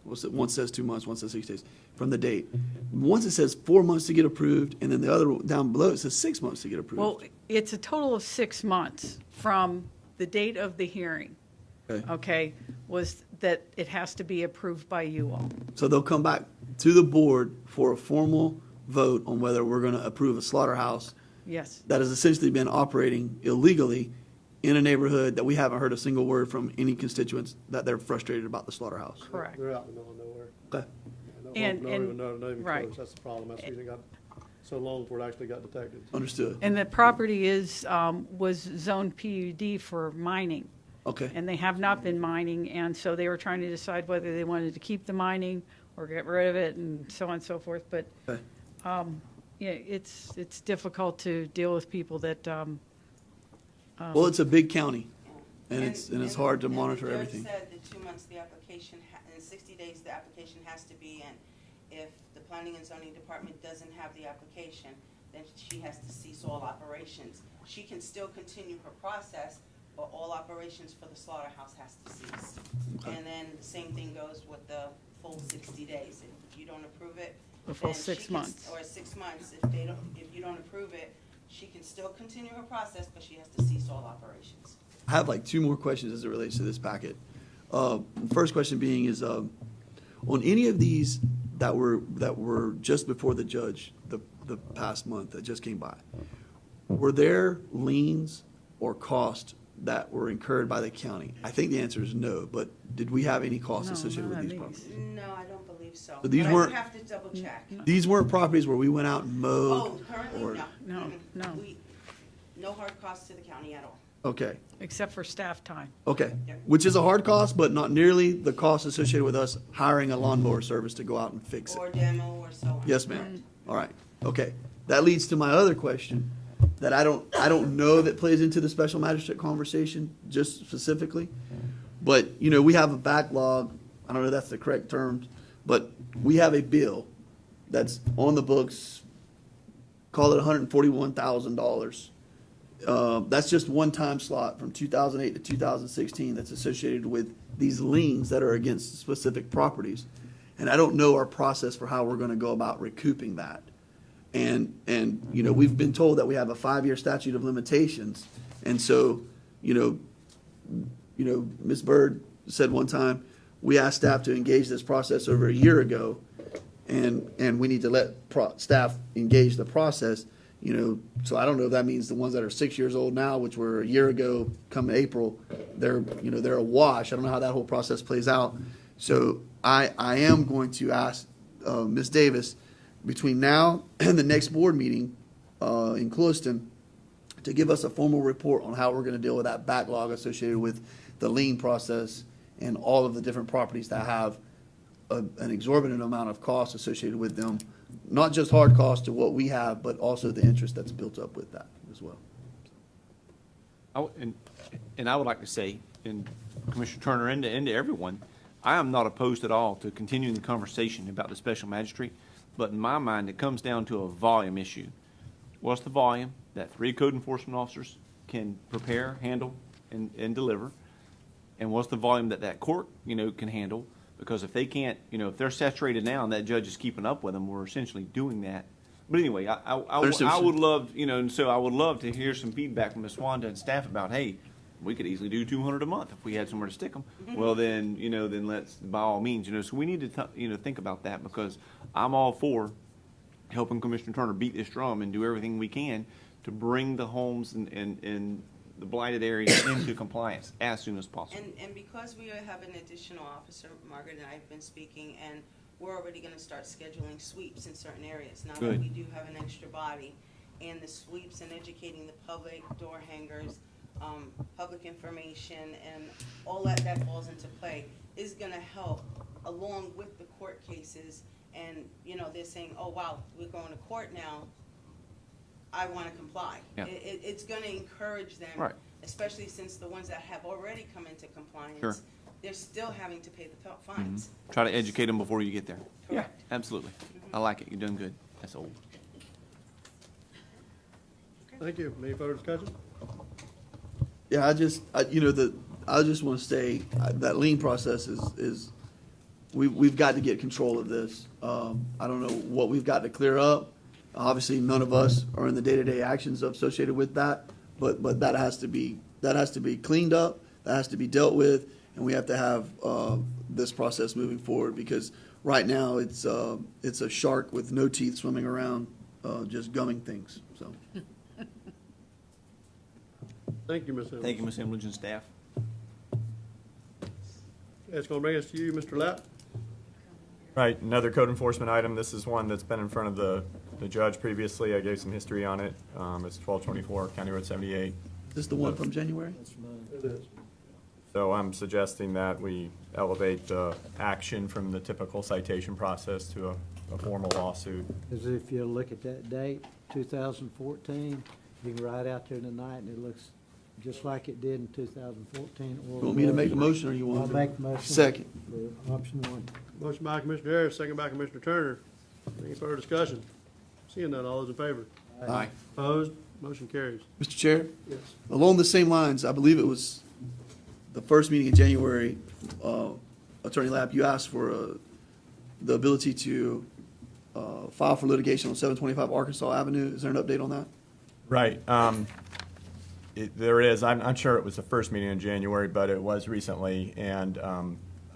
One says 2 months, one says 60 days from the date. Once it says 4 months to get approved, and then the other down below it says 6 months to get approved. well, it's a total of 6 months from the date of the hearing. Okay, was that it has to be approved by you all. So they'll come back to the board for a formal vote on whether we're going to approve a slaughterhouse Yes. that has essentially been operating illegally in a neighborhood that we haven't heard a single word from any constituents that they're frustrated about the slaughterhouse. Correct. They're out in the middle of nowhere. Okay. Not even right. close. That's the problem. That's the reason it got so long before it actually got detected. Understood. And the property was zoned PUD for mining. Okay. And they have not been mining, and so they were trying to decide whether they wanted to keep the mining or get rid of it, and so on and so forth. But Okay. it's difficult to deal with people that. Well, it's a big county, and it's hard to monitor the everything. judge said the 2 months, the application, in 60 days, the application has to be in. If the planning and zoning department doesn't have the application, then she has to cease all operations. She can still continue her process, but all operations for the slaughterhouse has to cease. Okay. And then the same thing goes with the full 60 days. If you don't approve it, The full then 6 she can- months. Or 6 months. If you don't approve it, she can still continue her process, but she has to cease all operations. I have like 2 more questions as it relates to this packet. First question being is, on any of these that were just before the judge, the past month that just came by, were there liens or costs that were incurred by the county? I think the answer is no, but did we have any costs No, associated none with of these these. properties? No, I don't believe so. So these But I weren't- would have to double check. These weren't properties where we went out and mowed? Oh, currently, or- no. No, no. No hard costs to the county at all. Okay, Except for staff time. okay. Which is a hard cost, but not nearly the cost associated with us hiring a lawnmower service to go out and fix it. Or demo or so on. Yes, ma'am. All right, okay. That leads to my other question that I don't know that plays into the special magistrate conversation just specifically. But, we have a backlog, I don't know if that's the correct term, but we have a bill that's on the books, call it $141,000. That's just one time slot from 2008 to 2016 that's associated with these liens that are against specific properties. And I don't know our process for how we're going to go about recouping that. And we've been told that we have a 5-year statute of limitations. And so, Ms. Bird said one time, we asked staff to engage this process over a year ago, and we need to let staff engage the process, you know, so I don't know if that means the ones that are 6 years old now, which were a year ago, come April, they're a wash. I don't know how that whole process plays out. So I am going to ask Ms. Davis, between now and the next board meeting in Clewiston, to give us a formal report on how we're going to deal with that backlog associated with the lien process and all of the different properties that have an exorbitant amount of costs associated with them, not just hard costs to what we have, but also the interest that's built up with that as well. And I would like to say, and Commissioner Turner and to everyone, I am not opposed at all to continuing the conversation about the special magistrate, but in my mind, it comes down to a volume issue. What's the volume that 3 code enforcement officers can prepare, handle, and deliver? And what's the volume that court, can handle? Because if they can't, if they're saturated now and that judge is keeping up with them, we're essentially doing that. But anyway, I would love, and so I would love to hear some feedback from Ms. Wanda and staff about, hey, we could easily do 200 a month if we had somewhere to stick them. Well, then, then let's, by all means, so we need to, think about that, because I'm all for helping Commissioner Turner beat this drum and do everything we can to bring the homes and the blighted areas into compliance as soon as possible. And because we have an additional officer, Margaret and I have been speaking, and we're already going to start scheduling sweeps in certain areas. Now that we do have an extra body, and the sweeps and educating the public, door hangers, public information, and all that falls into play is going to help along with the court cases. And, they're saying, oh, wow, we're going to court now. I want to comply. Yeah. It's going to encourage them, Right. especially since the ones that have already come into compliance, Sure. they're still having to pay the fines. Try to educate them before you get there. Correct. Yeah, absolutely. I like it. You're doing good. That's old. Thank you. Any further discussion? Yeah, I just want to say that lien process is we've got to get control of this. I don't know what we've got to clear up. Obviously, none of us are in the day-to-day actions associated with that, but that has to be cleaned up. That has to be dealt with, and we have to have this process moving forward, because right now it's a shark with no teeth swimming around, just gumming things. So. Thank you, Ms. Emledge. Thank you, Ms. Emledge and staff. It's going to bring us to you, Mr. Lapp. Right, another code enforcement item. This is one that's been in front of the judge previously. I gave some history on it. It's 1224 County Road 78. Is this the one from January? It is. So I'm suggesting that we elevate the action from the typical citation process to a formal lawsuit. As if you look at that date, 2014, you can ride out there tonight and it looks just like it did in 2014. You want me to make the motion, or you want I'll to? make the motion. Second. For option 1. Motion by Commissioner Harris, second by Commissioner Turner. Any further discussion? Seeing none, all those in favor? Aye. Opposed? Motion carries. Mr. Chair? Yes. Along the same lines, I believe it was the first meeting in January, Attorney Lapp, you asked for the ability to file for litigation on 725 Arkansas Avenue. Is there an update on that? Right. There is. I'm sure it was the first meeting in January, but it was recently, and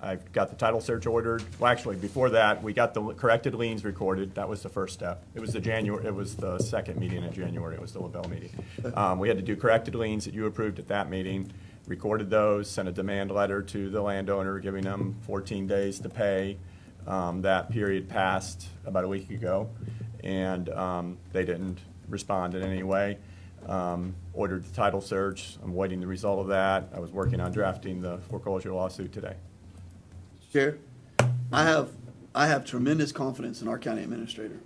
I've got the title search ordered. Well, actually, before that, we got the corrected liens recorded. That was the first step. It was the second meeting in January. It was the LaBelle meeting. We had to do corrected liens that you approved at that meeting, recorded those, sent a demand letter to the landowner giving them 14 days to pay. That period passed about a week ago, and they didn't respond in any way. Ordered the title search. I'm waiting the result of that. I was working on drafting the foreclosure lawsuit today. Chair, I have tremendous confidence in our county administrator.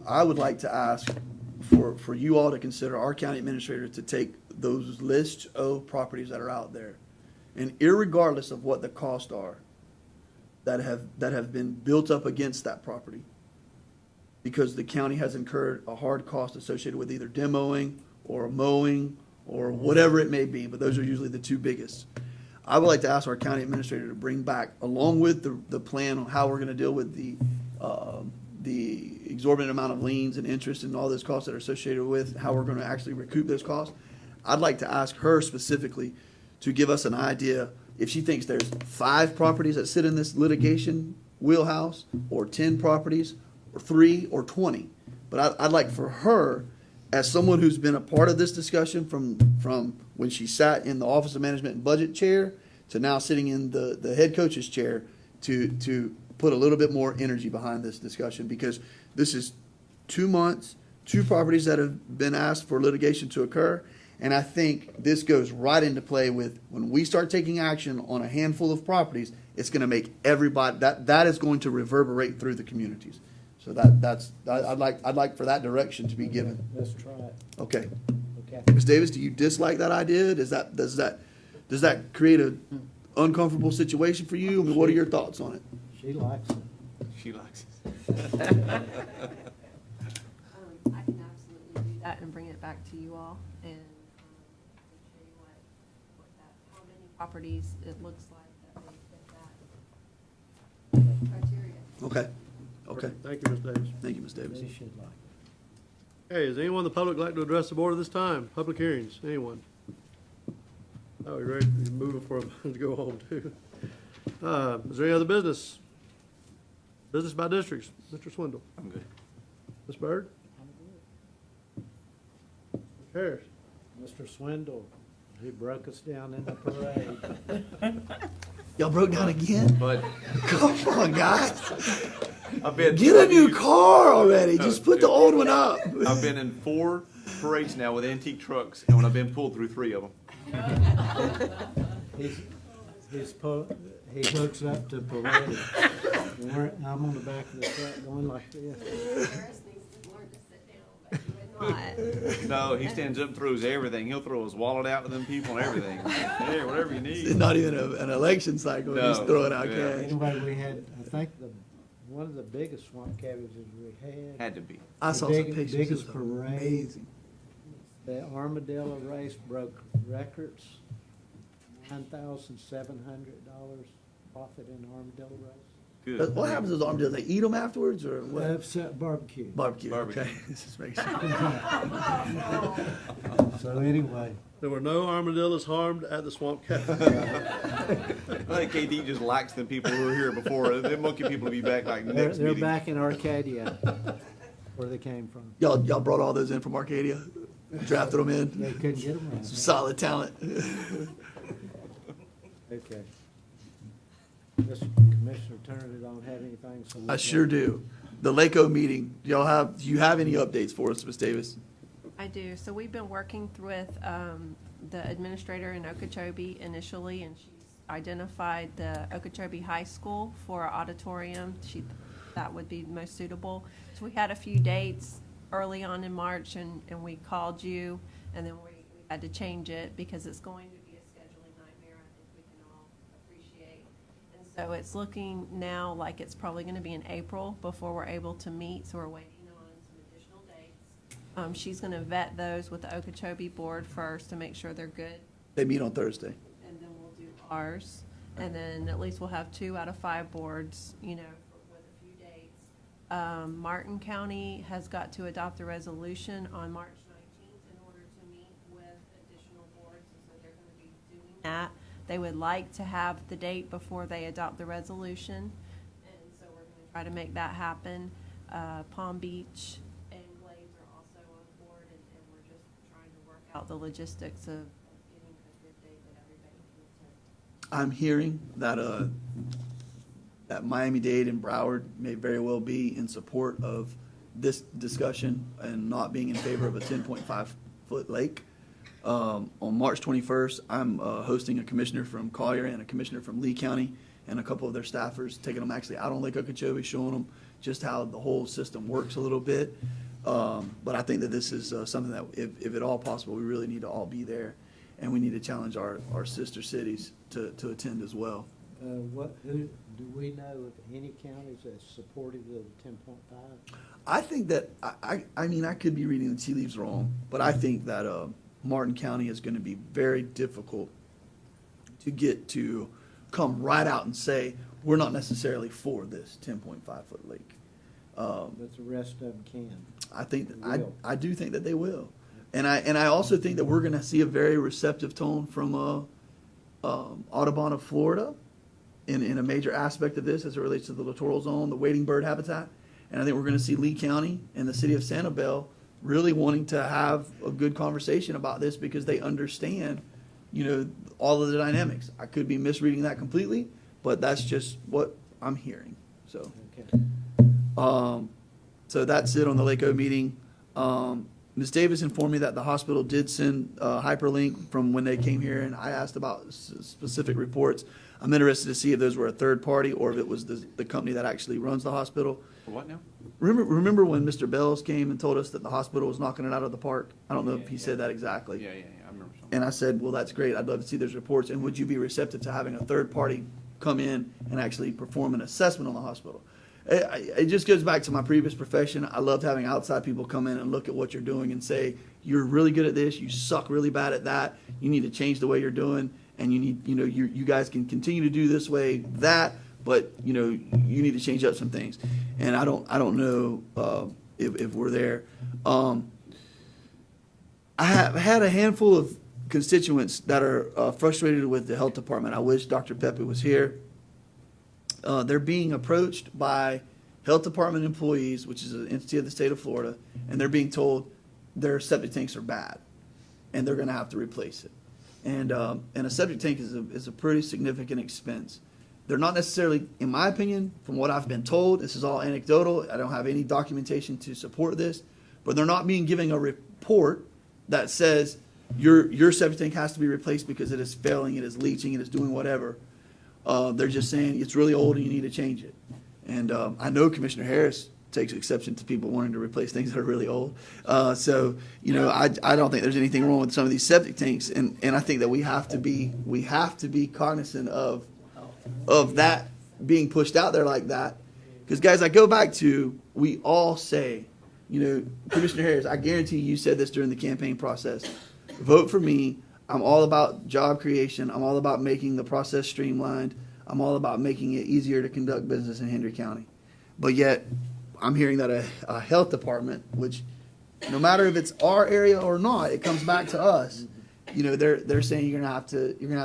I would like to ask for you all to consider our county administrator to take those lists of properties that are out there, and irregardless of what the costs are that have been built up against that property, because the county has incurred a hard cost associated with either demoing or mowing or whatever it may be, but those are usually the two biggest. I would like to ask our county administrator to bring back, along with the plan on how we're going to deal with the exorbitant amount of liens and interest and all those costs that are associated with how we're going to actually recoup those costs. I'd like to ask her specifically to give us an idea if she thinks there's 5 properties that sit in this litigation wheelhouse, or 10 properties, or 3, or 20. But I'd like for her, as someone who's been a part of this discussion from when she sat in the Office of Management and Budget chair to now sitting in the head coach's chair, to put a little bit more energy behind this discussion, because this is 2 months, 2 properties that have been asked for litigation to occur. And I think this goes right into play with when we start taking action on a handful of properties, it's going to make everybody, that is going to reverberate through the communities. So I'd like for that direction to be given. Let's try it. Okay. Okay. Ms. Davis, do you dislike that idea? Does that create an uncomfortable situation for you? I mean, what are your thoughts on it? She likes it. She likes it. I can absolutely do that and bring it back to you all and show you how many properties it looks like that would fit that criteria. Okay. Okay. Thank you, Ms. Davis. Thank you, Ms. Davis. They should like it. Hey, is anyone in the public like to address the board at this time? Public hearings, anyone? Oh, you're ready, you're moving for them to go home too. Is there any other business? Business by districts, Mr. Swindle. I'm good. Ms. Byrd? Mr. Harris? Mr. Swindle, he broke us down in the parade. Y'all broke down again? But Come on, guys. I've been Get a new car already. Just put the old one up. I've been in 4 parades now with antique trucks, and when I've been pulled through 3 of them. He hooks up to parade. I'm on the back of the truck going like this. No, he stands up and throws everything. He'll throw his wallet out to them people and everything. Hey, whatever you need. It's not even an election cycle. No, Just throwing out yeah. cash. Anyway, we had, I think, one of the biggest swamp cabbages we had. Had to be. I The saw big- some pictures. biggest It was parade. amazing. The Armadillo race broke records, $9,700 profit in the Armadillo race. Good. What happens to those armadillos? They eat them afterwards, or what? Barbecue. Barbecue. Barbecue. Okay. This is making sense. So anyway, There were no armadillos harmed at the swamp cabin. I think KD just likes the people who were here before. The monkey people will be back like next they're meeting. back in Arcadia, where they came from. Y'all brought all those in from Arcadia? Drafted them in? They couldn't get them around. Some solid talent. Okay. Mr. Commissioner Turner, don't have anything, so. I sure do. The LACO meeting, do you have any updates for us, Ms. Davis? I do. So we've been working with the administrator in Okeechobee initially, and she's identified the Okeechobee High School for our auditorium. That would be most suitable. So we had a few dates early on in March, and we called you, and then we had to change it because it's going to be a scheduling nightmare. I think we can all appreciate. And so it's looking now like it's probably going to be in April before we're able to meet. So we're waiting on some additional dates. She's going to vet those with the Okeechobee board first to make sure they're good, They meet on Thursday. and then we'll do ours. And then at least we'll have 2 out of 5 boards, with a few dates. Martin County has got to adopt a resolution on March 19th in order to meet with additional boards, and so they're going to be doing that. They would like to have the date before they adopt the resolution, and so we're going to try to make that happen. Palm Beach and Glades are also on board, and we're just trying to work out the logistics of getting a good date that everybody can attend. I'm hearing that that Miami-Dade and Broward may very well be in support of this discussion and not being in favor of a 10.5-foot lake. On March 21st, I'm hosting a commissioner from Collier and a commissioner from Lee County and a couple of their staffers, taking them actually out on Lake Okeechobee, showing them just how the whole system works a little bit. But I think that this is something that, if at all possible, we really need to all be there, and we need to challenge our sister cities to attend as well. Do we know of any counties that's supportive of the 10.5? I think that, I mean, I could be reading the tea leaves wrong, but I think that Martin County is going to be very difficult to get to come right out and say, we're not necessarily for this 10.5-foot lake. But the rest of them can. I think that, Will. I do think that they will. And I also think that we're going to see a very receptive tone from Audubon of Florida in a major aspect of this as it relates to the littoral zone, the wading bird habitat. And I think we're going to see Lee County and the city of Sanibel really wanting to have a good conversation about this because they understand, all of the dynamics. I could be misreading that completely, but that's just what I'm hearing. So, so that's it on the LACO meeting. Ms. Davis informed me that the hospital did send a hyperlink from when they came here, and I asked about specific reports. I'm interested to see if those were a third party or if it was the company that actually runs the hospital. For what now? Remember when Mr. Bells came and told us that the hospital was knocking it out of the park? I don't know if he said that exactly. Yeah, I remember something. And I said, well, that's great. I'd love to see those reports. And would you be receptive to having a third party come in and actually perform an assessment on the hospital? It just goes back to my previous profession. I loved having outside people come in and look at what you're doing and say, you're really good at this. You suck really bad at that. You need to change the way you're doing. And you need, you guys can continue to do this way, that, but, you need to change up some things. And I don't know if we're there. I have had a handful of constituents that are frustrated with the health department. I wish Dr. Pepe was here. They're being approached by health department employees, which is an entity of the state of Florida, and they're being told their septic tanks are bad, and they're going to have to replace it. And a septic tank is a pretty significant expense. They're not necessarily, in my opinion, from what I've been told, this is all anecdotal, I don't have any documentation to support this, but they're not being given a report that says your septic tank has to be replaced because it is failing, it is leaching, it is doing whatever. They're just saying it's really old and you need to change it. And I know Commissioner Harris takes exception to people wanting to replace things that are really old. So, I don't think there's anything wrong with some of these septic tanks. And I think that we have to be cognizant of that being pushed out there like that. Because, guys, I go back to, we all say, Commissioner Harris, I guarantee you said this during the campaign process. Vote for me. I'm all about job creation. I'm all about making the process streamlined. I'm all about making it easier to conduct business in Hendry County. But yet, I'm hearing that a health department, which no matter if it's our area or not, it comes back to us. They're saying you're gonna have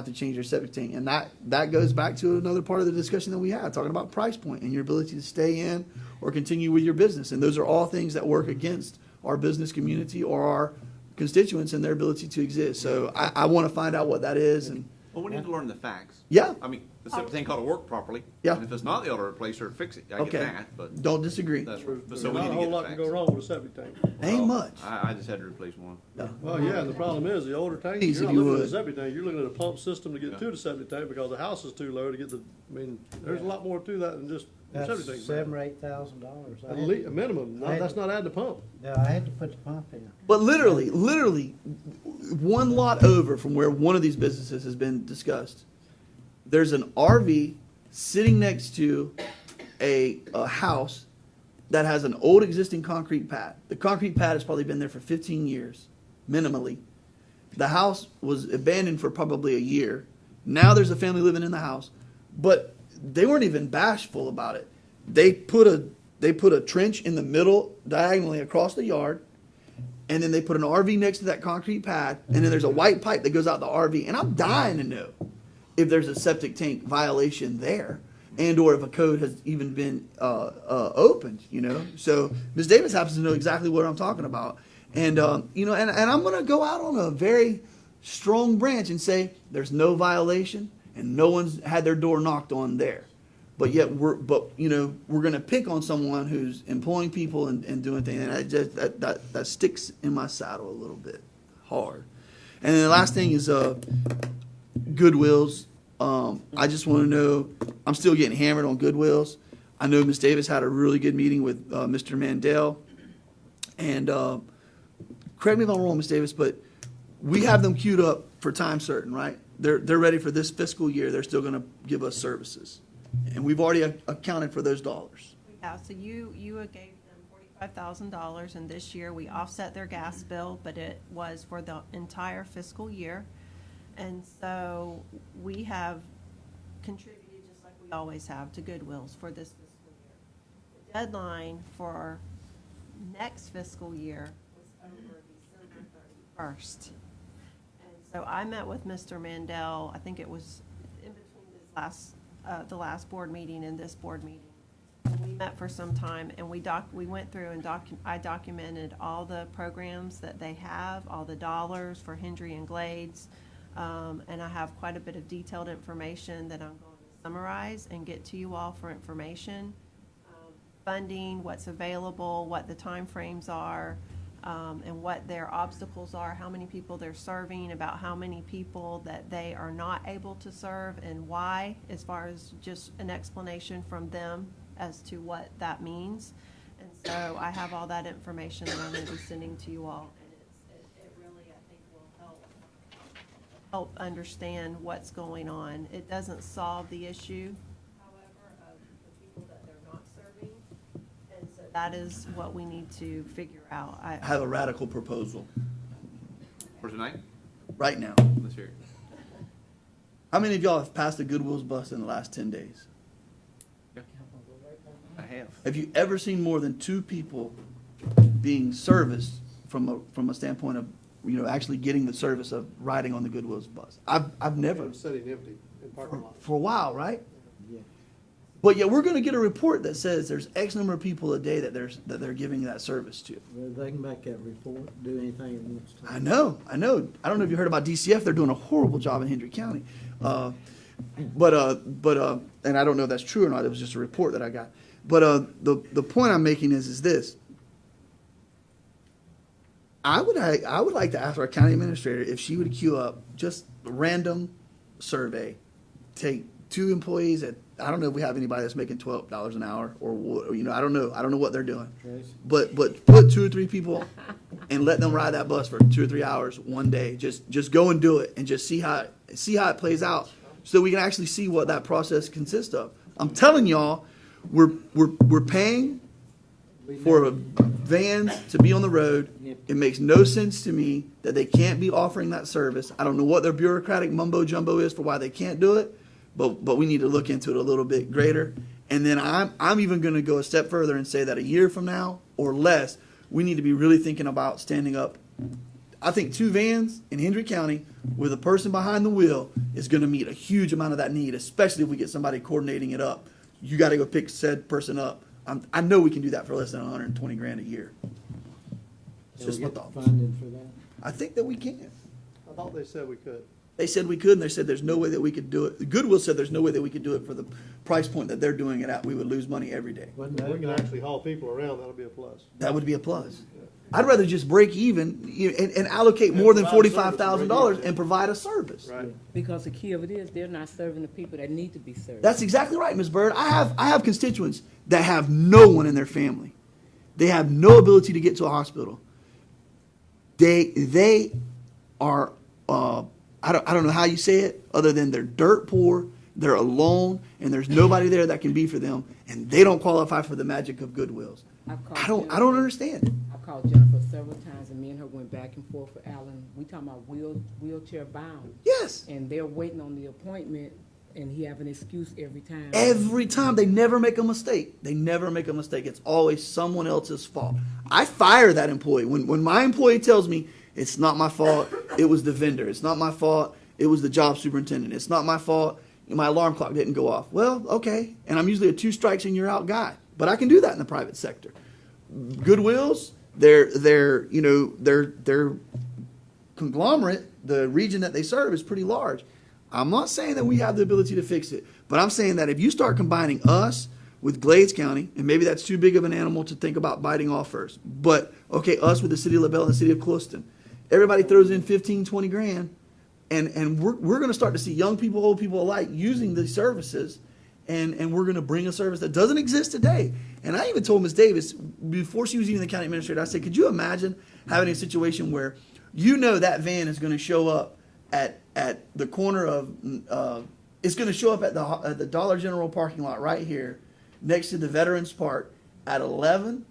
to change your septic tank, and that goes back to another part of the discussion that we had, talking about price point and your ability to stay in or continue with your business. And those are all things that work against our business community or our constituents and their ability to exist. So I want to find out what that is. And Well, we need to learn the facts. Yeah. I mean, the septic tank ought to work properly. Yeah. And if it's not, they ought to replace or fix it. I Okay. get that, but. Don't disagree. That's, but There's so we not need a to whole get the lot can facts. go wrong with a septic tank. Ain't much. I just had to replace one. Well, yeah, and the problem is, the older tanks, Easy you're if not you looking at would. the septic tank, you're looking at a pump system to get to the septic tank because the house is too low to get there's a lot more to that than just the That's septic tank. $7,000 or $8,000. At least, a minimum, that's not adding the pump. No, I had to put the pump in. But literally, one lot over from where one of these businesses has been discussed, there's an RV sitting next to a house that has an old existing concrete pad. The concrete pad has probably been there for 15 years, minimally. The house was abandoned for probably a year. Now there's a family living in the house, but they weren't even bashful about it. They put a trench in the middle, diagonally across the yard, and then they put an RV next to that concrete pad, and then there's a white pipe that goes out the RV. And I'm dying to know if there's a septic tank violation there, and or if a code has even been opened. So Ms. Davis happens to know exactly what I'm talking about, and and I'm going to go out on a very strong branch and say there's no violation, and no one's had their door knocked on there. But yet we're going to pick on someone who's employing people and doing things, and that sticks in my saddle a little bit hard. And then the last thing is Goodwills. I just want to know, I'm still getting hammered on Goodwills. I know Ms. Davis had a really good meeting with Mr. Mandel, and correct me if I'm wrong, Ms. Davis, but we have them queued up for time certain, right? They're ready for this fiscal year. They're still going to give us services. And we've already accounted for those dollars. Yeah, so you gave them $45,000, and this year we offset their gas bill, but it was for the entire fiscal year. And so we have contributed, just like we always have, to Goodwills for this fiscal year. The deadline for next fiscal year was over December 31st. And So I met with Mr. Mandel, I think it was in between the last board meeting and this board meeting. We met for some time, and we went through and I documented all the programs that they have, all the dollars for Hendry and Glades, and I have quite a bit of detailed information that I'm going to summarize and get to you all for information. Funding, what's available, what the timeframes are, and what their obstacles are, how many people they're serving, about how many people that they are not able to serve and why, as far as just an explanation from them as to what that means. And so I have all that information that I'm going to be sending to you all, and it really, I think, will help understand what's going on. It doesn't solve the issue, however, of the people that they're not serving, and so that is what we need to figure out. I have a radical proposal For tonight? right now. Let's hear it. How many of y'all have passed a Goodwill's bus in the last 10 days? I have. Have you ever seen more than 2 people being serviced from a standpoint of, actually getting the service of riding on the Goodwill's bus? I've never. Sitting empty in parking lot. For a while, right? Yeah. But yet we're going to get a report that says there's X number of people a day that they're giving that service to. Well, they can make that report, do anything it wants to. I know. I don't know if you heard about DCF. They're doing a horrible job in Hendry County. And I don't know if that's true or not. It was just a report that I got. But the point I'm making is this. I would like to ask our county administrator if she would queue up just a random survey, take 2 employees at, I don't know if we have anybody that's making $12 an hour or I don't know what they're doing. But put 2 or 3 people and let them ride that bus for 2 or 3 hours one day. Just go and do it and just see how it plays out so we can actually see what that process consists of. I'm telling y'all, we're paying for vans to be on the road. It makes no sense to me that they can't be offering that service. I don't know what their bureaucratic mumbo jumbo is for why they can't do it, but we need to look into it a little bit greater. And then I'm even going to go a step further and say that a year from now or less, we need to be really thinking about standing up. I think 2 vans in Hendry County with a person behind the wheel is going to meet a huge amount of that need, especially if we get somebody coordinating it up. You got to go pick said person up. I know we can do that for less than $120,000 a year. It's Can just we my get thoughts. funding for that? I think that we can. I thought they said we could. They said we could, and they said there's no way that we could do it. Goodwill said there's no way that we could do it for the price point that they're doing it at. We would lose money every day. Wasn't If we can that- actually haul people around, that'll be a plus. That would be a plus. I'd rather just break even and allocate more than $45,000 and provide a service. Right. Because the key of it is, they're not serving the people that need to be served. That's exactly right, Ms. Bird. I have constituents that have no one in their family. They have no ability to get to a hospital. They are I don't know how you say it other than they're dirt poor, they're alone, and there's nobody there that can be for them, and they don't qualify for the magic of Goodwills. I don't understand it. I've called Jennifer several times, and me and her went back and forth with Alan. We talking about wheelchair bound. Yes. And they're waiting on the appointment, and he have an excuse every time. Every time. They never make a mistake. They never make a mistake. It's always someone else's fault. I fire that employee. When my employee tells me, it's not my fault, it was the vendor. It's not my fault, it was the job superintendent. It's not my fault, my alarm clock didn't go off. Well, okay. And I'm usually a 2 strikes and you're out guy. But I can do that in the private sector. Goodwills, they're conglomerate, the region that they serve is pretty large. I'm not saying that we have the ability to fix it, but I'm saying that if you start combining us with Glades County, and maybe that's too big of an animal to think about biting off first, but okay, us with the city of LaBelle and the city of Clewiston, everybody throws in 15, 20 grand, and we're going to start to see young people, old people alike using these services, and we're going to bring a service that doesn't exist today. And I even told Ms. Davis, before she was even the county administrator, I said, could you imagine having a situation where that van is going to show up at the corner of, it's going to show up at the Dollar General parking lot right here, next to the Veterans Park at 11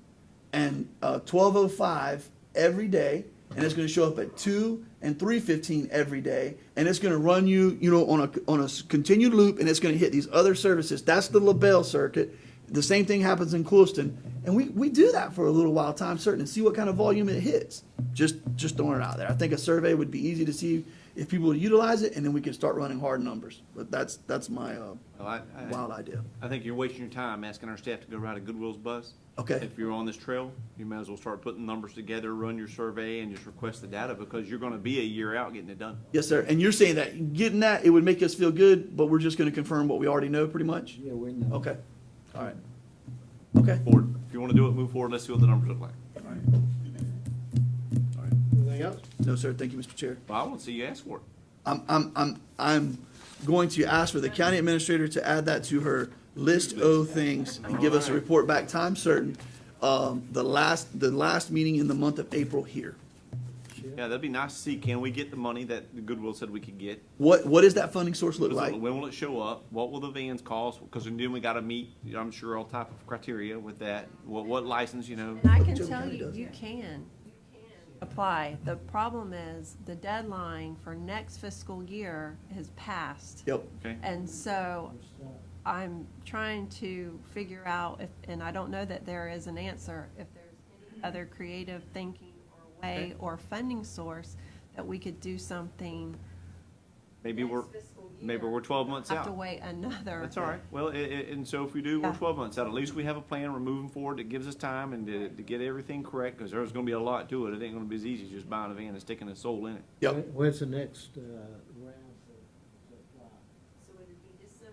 and 12:05 every day, and it's going to show up at 2 and 3:15 every day, and it's going to run you, on a continued loop, and it's going to hit these other services. That's the LaBelle circuit. The same thing happens in Clewiston, and we do that for a little while, time certain, and see what kind of volume it hits. Just throwing it out there. I think a survey would be easy to see if people would utilize it, and then we could start running hard numbers. But that's my Well, I wild idea. I think you're wasting your time asking our staff to go ride a Goodwill's bus. Okay. If you're on this trail, you may as well start putting numbers together, run your survey, and just request the data, because you're gonna be a year out getting it done. Yes, sir. And you're saying that getting that, it would make us feel good, but we're just going to confirm what we already know, pretty much. Yeah, we know. Okay. All right. Okay. Forward. If you wanna do it, move forward. Let's see what the numbers look like. Anything else? No, sir. Thank you, Mr. Chair. Well, I want to see you ask for it. I'm going to ask for the county administrator to add that to her list of things and give us a report back time certain. The last meeting in the month of April here. Yeah, that'd be nice to see. Can we get the money that the Goodwill said we could get? What does that funding source look like? When will it show up? What will the vans cost? Because then we gotta meet, I'm sure, all type of criteria with that. What license, you know? And I can tell you, you can apply. The problem is the deadline for next fiscal year has passed. Yep. Okay. And so I'm trying to figure out if, and I don't know that there is an answer, if there's any other creative thinking or way or funding source that we could do something. Maybe we're 12 months Have to out. wait another. That's all right. Well, and so if we do, we're Yeah. 12 months out. At least we have a plan. We're moving forward. That gives us time and to get everything correct, because there's gonna be a lot to it. It ain't gonna be as easy as just buying a van and sticking a soul in it. Yep. When's the next round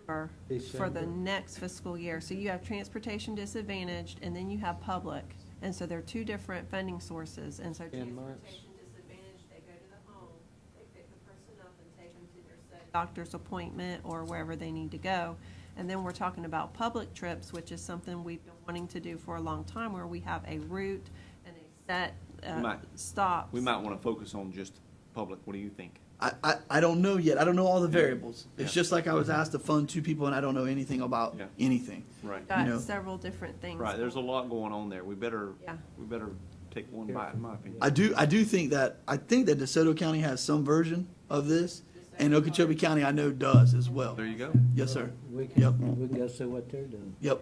For the December. next fiscal year. So you have transportation disadvantaged, and then you have public. And so there are two different funding sources. And so 10 months? transportation disadvantaged, they go to the home, they pick the person up and take them to their said doctor's appointment or wherever they need to go. And then we're talking about public trips, which is something we've been wanting to do for a long time, where we have a route and a set stops. We might wanna focus on just public. What do you think? I don't know yet. I don't know all the variables. It's Yeah. just like I was asked to fund 2 people and I don't know anything about Yeah. anything. Right. Got you know. several different things. Right, there's a lot going on there. We better Yeah. take one bite, in my opinion. I think that DeSoto County has some version of this, and Okeechobee County I know does as well. There you go. Yes, sir. We can, Yep. we can go see what they're doing. Yep.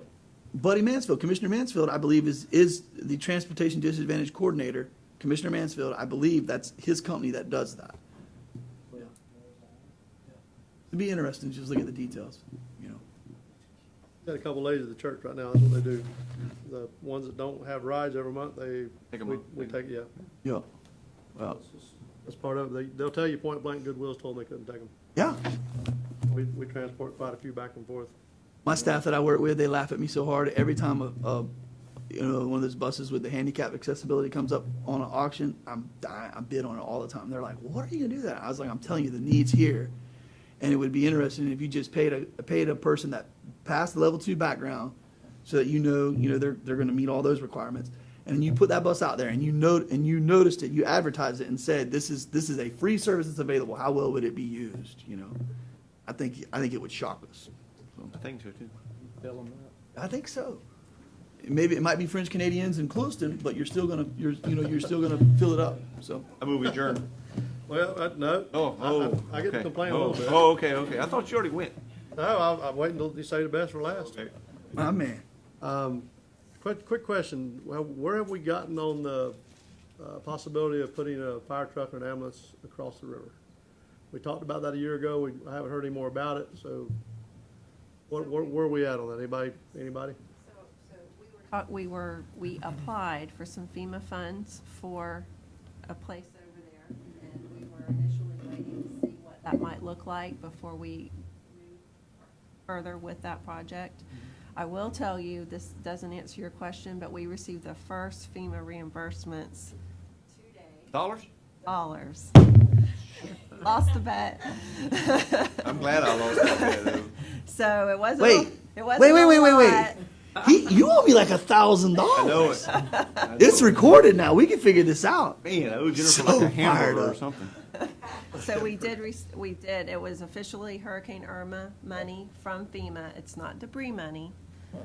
Buddy Mansfield, Commissioner Mansfield, I believe is the Transportation Disadvantage Coordinator. Commissioner Mansfield, I believe that's his company that does that. Yeah. It'd be interesting to just look at the details, you know. Got a couple ladies at the church right now, that's what they do. The ones that don't have rides every month, Take 'em we up. take, yeah. Yeah. Well, That's part of it. They'll tell you point blank, Goodwill's told them they couldn't take them. yeah. We transport quite a few back and forth. My staff that I work with, they laugh at me so hard every time one of those buses with the handicap accessibility comes up on an auction. I bid on it all the time. They're like, "What are you gonna do that?" I was like, "I'm telling you, the need's here, and it would be interesting if you just paid a person that passed the level 2 background, so that you know they're gonna meet all those requirements, and you put that bus out there and you noticed it, you advertised it and said this is a free service that's available. How well would it be used? You know, I think it would shock us. I think so too. Fill them up. I think so. Maybe it might be French Canadians in Clewiston, but you're still gonna fill it up. So I move we adjourn. Well, no. I get to okay. complain a little bit. Oh, okay. I thought you already went. No, I'm waiting until you say the best for last. my man, Quick question. Well, where have we gotten on the possibility of putting a fire truck and an ambulance across the river? We talked about that a year ago. I haven't heard any more about it. So where are we at on that? Anybody? We applied for some FEMA funds for a place over there, and we were initially waiting to see what that might look like before we move further with that project. I will tell you, this doesn't answer your question, but we received the first FEMA reimbursements today. Dollars? Lost the bet. I'm glad I lost that bet, though. So it wasn't. Wait. It wasn't Wait. a lot. You owe me like $1,000. I know it. It's recorded now. We can figure this out. Man, I owe Jennifer So like a fired hamburger or up. something. So we did. It was officially Hurricane Irma money from FEMA. It's not debris money,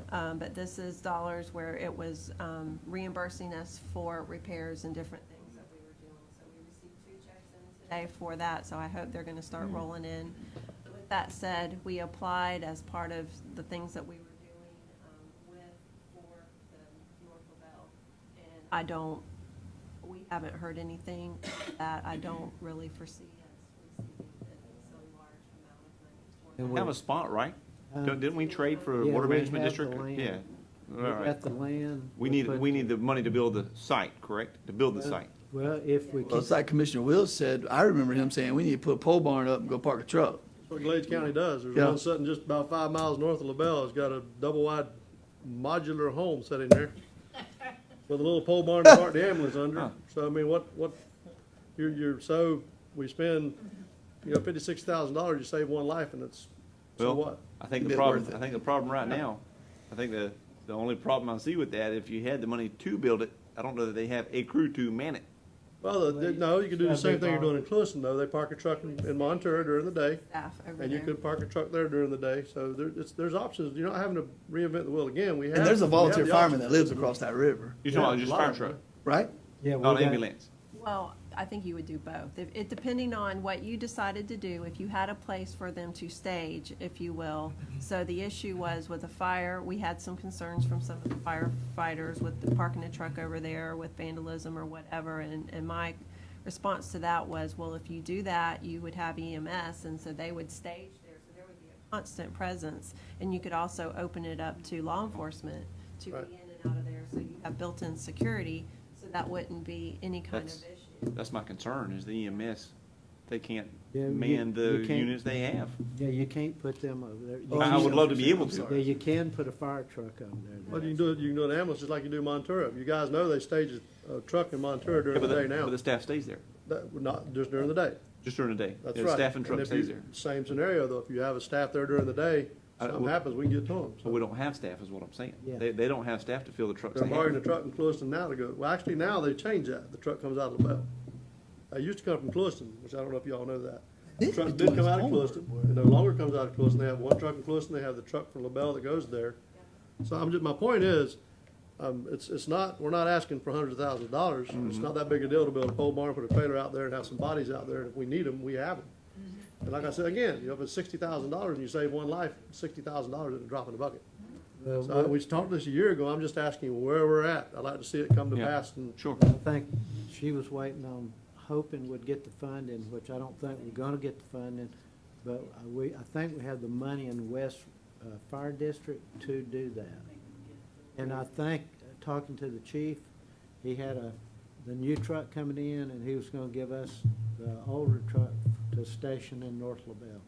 but this is dollars where it was reimbursing us for repairs and different things that we were doing. So we received 2 checks in today for that. So I hope they're going to start rolling in. With that said, we applied as part of the things that we were doing for the North Lavelle, and we haven't heard anything that I don't really foresee us receiving And We have we- a spot, right? Uh, Didn't we trade for a Yeah, water we management have the district? land. Yeah. We All right. got the land. We put- need the money to build the site, correct? To build the site. Well, if we Well, can, it's like Commissioner Wills said, I remember him saying, we need to put a pole barn up and go park a truck. That's what Glades County does. There's Yeah. one sitting just about 5 miles north of LaBelle. It's got a double-wide modular home sitting there with a little pole barn to park the ambulance under. Huh. So, I mean, we spend, $56,000, you save one life, and it's, so Well, what? I think It'd the be problem, worth it. I think the problem right now, I think the only problem I see with that, if you had the money to build it, I don't know that they have a crew to man it. Well, no, you could do the That'd same be thing you're fine. doing in Clueston, though. They park a truck in Monterey during the day, Staff over and you there. could park a truck there during the day. So there's options. You're not having to reinvent the wheel again. We have. And there's a we have volunteer the fireman options. that lives across that river, You're talking Yeah, about just a lot fire of them. truck, right? yeah, we not got, ambulance. Well, I think you would do both. It depending on what you decided to do, if you had a place for them to stage, if you will. So the issue was with the fire, we had some concerns from some of the firefighters with the parking the truck over there with vandalism or whatever. And my response to that was, well, if you do that, you would have EMS, and so they would stage there, so there would be a constant presence. And you could also open it up to law enforcement to Right. be in and out of there, so you have built-in security, so that wouldn't be any kind of That's- issue. That's my concern, is the EMS, they can't Yeah, man the you can't- units they have. yeah, you can't put them over there. You I can- would love to be able I'm to. sorry. Yeah, you can put a fire truck over there. But you can do an ambulance just like you do Monterey. You guys know they stage a truck in Monterey during the day now. But the staff stays there, That would not just during the day. just during the day. That's The right. staff and truck if stays you- there. Same scenario though. If you have a staff there during the day, something well- happens, we can get to them. But we don't have staff, is what I'm saying. Yeah. They don't have staff to fill the trucks They're they borrowing the have. truck in Clueston now to go. Well, actually now they changed that. The truck comes out of LaBelle. It used to come from Clueston, which I don't know if y'all know that. The truck did come out of Clueston. It no longer comes out of Clueston. They have one truck in Clueston. They have the truck from LaBelle that goes there. So my point is, it's not, we're not asking for hundreds of thousands of dollars. It's not that big a deal to build a pole barn, put a trailer out there and have some bodies out there. And if we need them, we have them. And like I said, again, if it's $60,000 and you save one life, $60,000 isn't a drop in the bucket. So we talked this a year ago. I'm just asking where we're at. I'd like to see it come to Yeah. pass and Sure. I think she was waiting on, hoping we'd get the funding, which I don't think we're gonna get the funding, but I think we have the money in the West Fire District to do that. And I think, talking to the chief, he had the new truck coming in, and he was gonna give us the older truck to station in North LaBelle.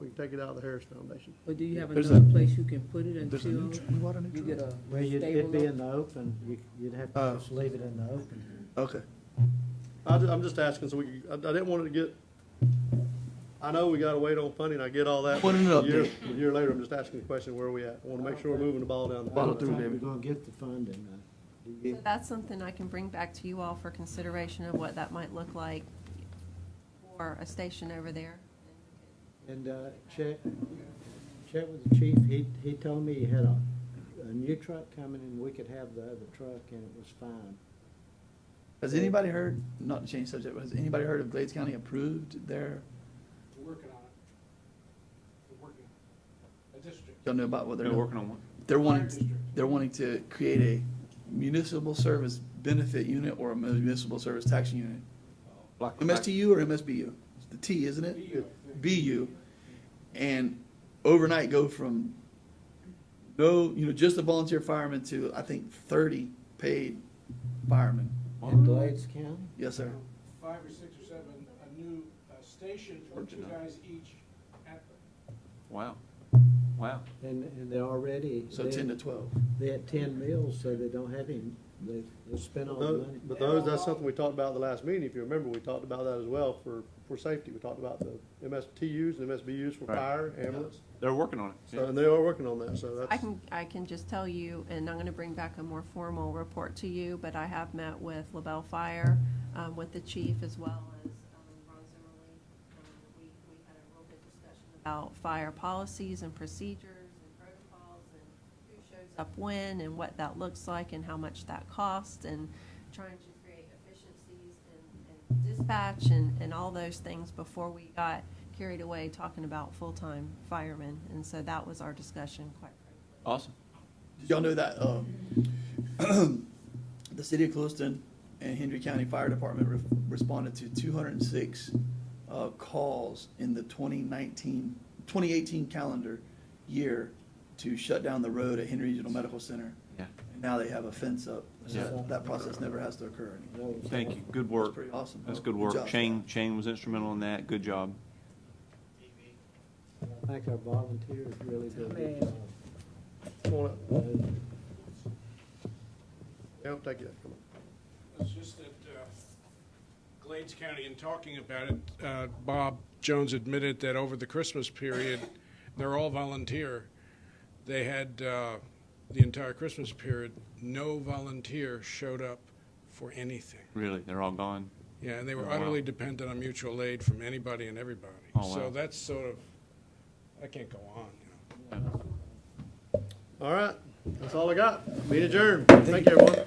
we can take it out of the Harris Foundation. But do you have There's another a- place you can put it There's a until water you get a Well, it'd stable be up? in the open, you'd have to just leave it in the open. Okay. I'm just asking, so I didn't want it to get, I know we gotta wait on funding, I get all that. Want an A year- update. A year later, I'm just asking the question, where are we at? I wanna make sure we're moving the ball down the Follow field. through, I think David. we're gonna get the funding. So that's something I can bring back to you all for consideration of what that might look like for a station over there. And check with the chief, he told me he had a new truck coming and we could have the other truck and it was fine. Has anybody heard, not to change subject, but has anybody heard of Glades County approved their, We're working on it. We're working. A district. y'all know about what they're They're doing? working on one. They're wanting to create a municipal service benefit unit or a municipal service tax unit. Like- MSTU or MSBU? It's the T, isn't it? BU. And overnight go from just a volunteer fireman to, I think, 30 paid firemen. In Glades County? Yes, sir. 5 or 6 or 7, a new station for 2 guys each at the. Wow. Wow. And they're already. So 10 to 12. They had 10 meals, so they don't have any, they spent all the money. But that's something we talked about at the last meeting, if you remember, we talked about that as well for safety. We talked about the MSTUs and MSBUs for Right. fire, ambulance. They're working on it. So, and they are working on that, so that's. I can just tell you, and I'm gonna bring back a more formal report to you, but I have met with LaBelle Fire, with the chief as well as, Ron Zimmerly. We had a real good discussion about fire policies and procedures and protocols and who shows up when and what that looks like and how much that costs and trying to create efficiencies in dispatch and all those things before we got carried away talking about full-time firemen. And so that was our discussion, quite frankly. Awesome. Did y'all know that the city of Clueston and Hendry County Fire Department responded to 206 calls in the 2019 2018 calendar year to shut down the road at Henry Regional Medical Center. Yeah. And now they have a fence up, so Yeah. that process never has to occur anymore. Thank you. Good work. That's pretty awesome. That's good Good work. job. Shane was instrumental in that. Good job. I think our volunteers really did a good job. Come on up. Yeah, I'll take it. Come on. It's just that Glades County, in talking about it, Bob Jones admitted that over the Christmas period, they're all volunteer. They had the entire Christmas period, no volunteer showed up for anything. Really, they're all gone. Yeah, and they were Oh, wow. utterly dependent on mutual aid from anybody and everybody. Oh, wow. So that's sort of, that can't go on, you know. All right, that's all I got. Meeting adjourned. Thank you, everyone.